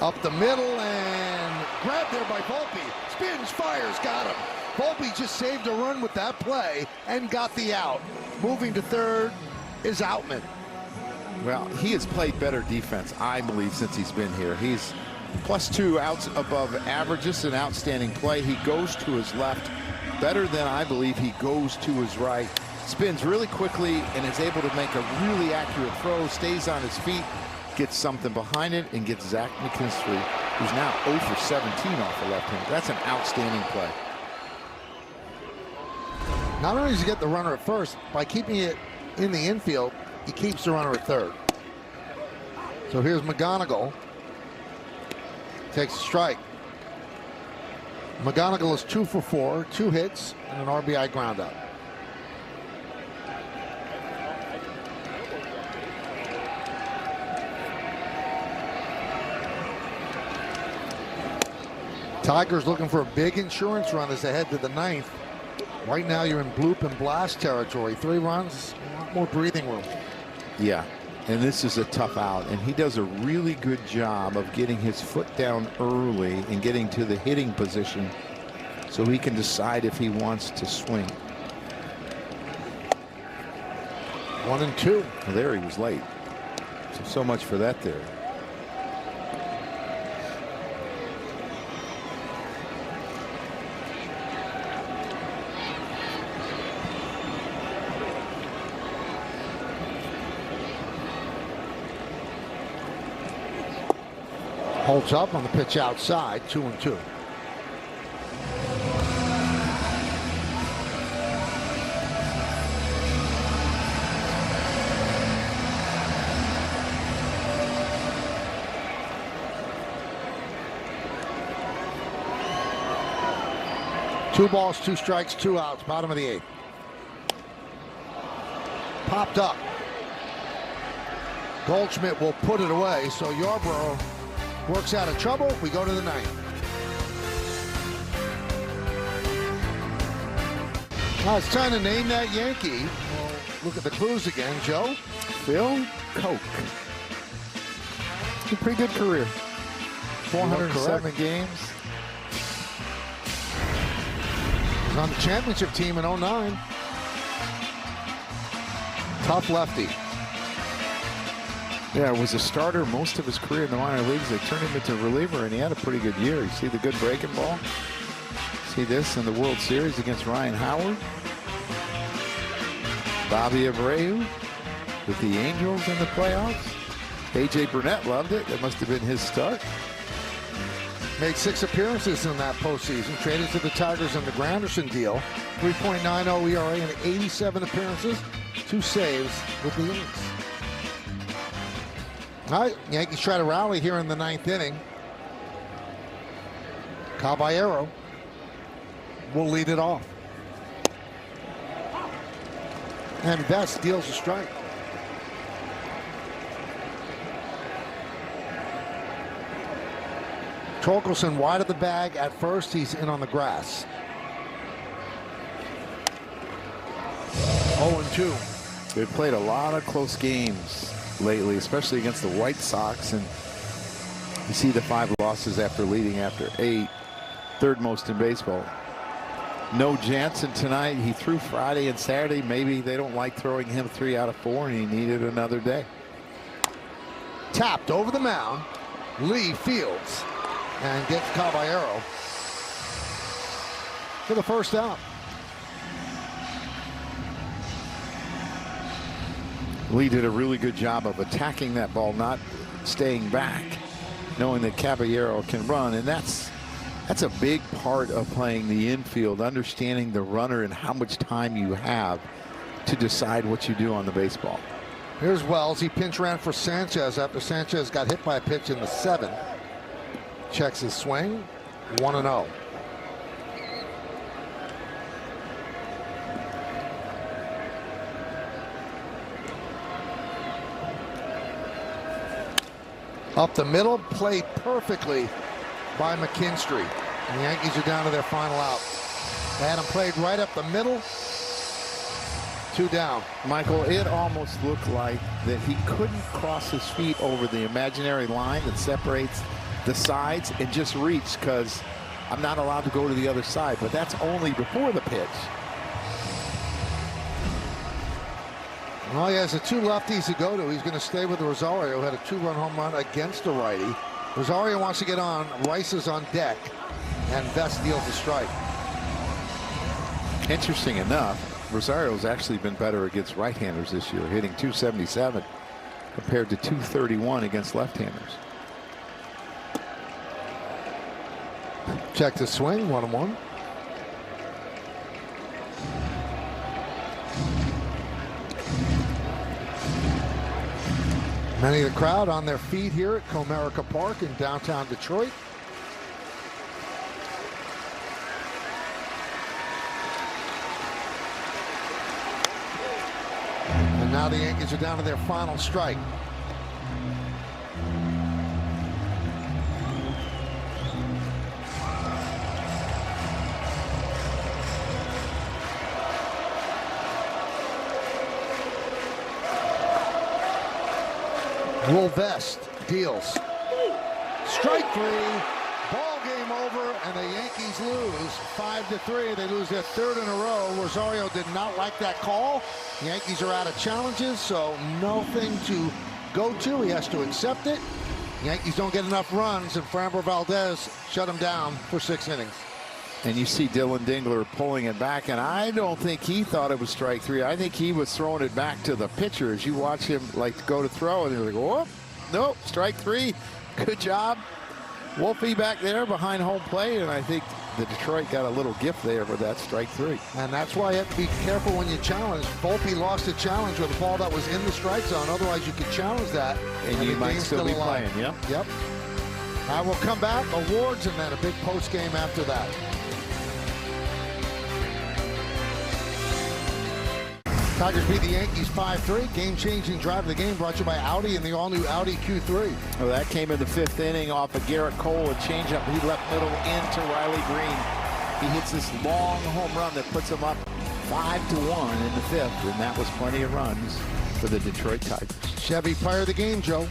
Up the middle and grabbed there by Volpe. Spins, fires, got him. Volpe just saved a run with that play and got the out. Moving to third is Outman. Well, he has played better defense, I believe, since he's been here. He's +2 outs above average. Just an outstanding play. He goes to his left better than I believe he goes to his right. Spins really quickly and is able to make a really accurate throw. Stays on his feet. Gets something behind it and gets Zach McKinstry, who's now 0 for 17 off the left hand. That's an outstanding play. Not only does he get the runner at first, by keeping it in the infield, he keeps the runner at third. So here's McGonigal. Takes a strike. McGonigal is 2 for 4, 2 hits, and an RBI groundout. Tigers looking for a big insurance run as they head to the 9th. Right now you're in bloop and blast territory. 3 runs, a lot more breathing room. Yeah, and this is a tough out, and he does a really good job of getting his foot down early and getting to the hitting position so he can decide if he wants to swing. 1-2. Well, there he was late. So much for that there. Holds up on the pitch outside, 2-2. Two balls, 2 strikes, 2 outs, bottom of the 8th. Popped up. Goldschmidt will put it away, so Yarborough works out of trouble. We go to the 9th. Now it's time to name that Yankee. We'll look at the clues again, Joe. Phil Koch. A pretty good career. 407 games. Was on the championship team in 09. Tough lefty. Yeah, was a starter most of his career in the minor leagues. They turned him into a reliever, and he had a pretty good year. You see the good breaking ball? See this in the World Series against Ryan Howard. Bobby Abreu with the Angels in the playoffs. A.J. Burnett loved it. That must have been his start. Made 6 appearances in that postseason. Traded to the Tigers in the Granderson deal. 3.90 ERA in 87 appearances. 2 saves with the Yankees. All right, Yankees try to rally here in the 9th inning. Caballero will lead it off. And Vest deals a strike. Torkelson wide of the bag at first. He's in on the grass. 0-2. They've played a lot of close games lately, especially against the White Sox. And you see the 5 losses after leading after 8. 3rd most in baseball. No Jansen tonight. He threw Friday and Saturday. Maybe they don't like throwing him 3 out of 4, and he needed another day. Tapped over the mound. Lee fields and gets Caballero for the first out. Lee did a really good job of attacking that ball, not staying back, knowing that Caballero can run, and that's a big part of playing the infield, understanding the runner and how much time you have to decide what you do on the baseball. Here's Wells. He pinch ran for Sanchez after Sanchez got hit by a pitch in the 7th. Checks his swing. 1-0. Up the middle, played perfectly by McKinstry. And the Yankees are down to their final out. They had him played right up the middle. 2 down. Michael, it almost looked like that he couldn't cross his feet over the imaginary line that separates the sides and just reach, because I'm not allowed to go to the other side, but that's only before the pitch. Well, he has the 2 lefties to go to. He's going to stay with Rosario, who had a 2-run home run against a righty. Rosario wants to get on. Rice is on deck, and Vest deals a strike. Interesting enough, Rosario's actually been better against right-handers this year, hitting .277 compared to .231 against left-handers. Check the swing, 1-1. Many of the crowd on their feet here at Comerica Park in downtown Detroit. And now the Yankees are down to their final strike. Will Vest deals. Strike 3. Ball game over, and the Yankees lose 5-3. They lose their 3rd in a row. Rosario did not like that call. The Yankees are out of challenges, so nothing to go to. He has to accept it. The Yankees don't get enough runs, and Framber Valdez shut him down for 6 innings. And you see Dylan Dingler pulling it back, and I don't think he thought it was strike 3. I think he was throwing it back to the pitcher as you watch him like go to throw, and they're like, whoop, nope, strike 3. Good job. Wolfie back there behind home plate, and I think the Detroit got a little gift there for that strike 3. And that's why you have to be careful when you challenge. Volpe lost a challenge with a ball that was in the strike zone. Otherwise, you could challenge that, and you might still be playing. Yep. Yep. I will come back, awards, and then a big post game after that. Tigers beat the Yankees 5-3. Game-changing drive of the game brought to you by Audi and the all-new Audi Q3. Well, that came in the 5th inning off of Garrett Cole, a changeup. He left middle into Riley Green. He hits this long home run that puts him up 5-1 in the 5th, and that was plenty of runs for the Detroit Tigers. Chevy player of the game, Joe.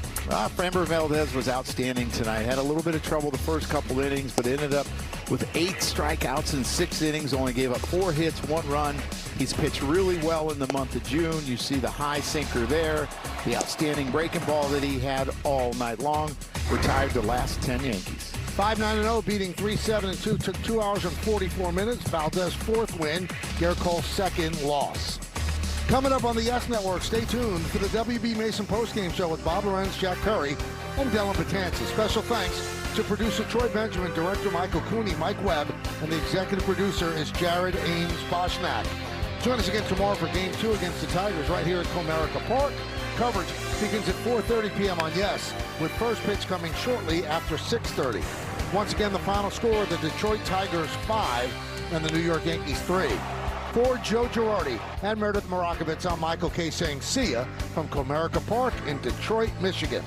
Framber Valdez was outstanding tonight. Had a little bit of trouble the first couple innings, but ended up with 8 strikeouts in 6 innings, only gave up 4 hits, 1 run. He's pitched really well in the month of June. You see the high sinker there, the outstanding breaking ball that he had all night long. Retired the last 10 Yankees. 5-9-0, beating 3-7-2, took 2 hours and 44 minutes. Valdez 4th win, Garrett Cole 2nd loss. Coming up on the Yes Network, stay tuned for the WB Mason postgame show with Bob Lorenz, Jack Curry, and Dylan Betances. Special thanks to producer Troy Benjamin, director Michael Cooney, Mike Webb, and the executive producer is Jared Ames Boschnack. Join us again tomorrow for Game 2 against the Tigers right here at Comerica Park. Coverage begins at 4:30 p.m. on Yes, with first pitch coming shortly after 6:30. Once again, the final score, the Detroit Tigers 5 and the New York Yankees 3. For Joe Girardi and Meredith Morakovitz, I'm Michael Kay saying see ya from Comerica Park in Detroit, Michigan.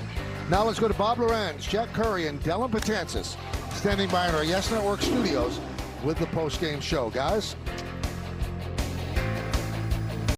Now let's go to Bob Lorenz, Jack Curry, and Dylan Betances standing by in our Yes Network studios with the post-game show. Guys?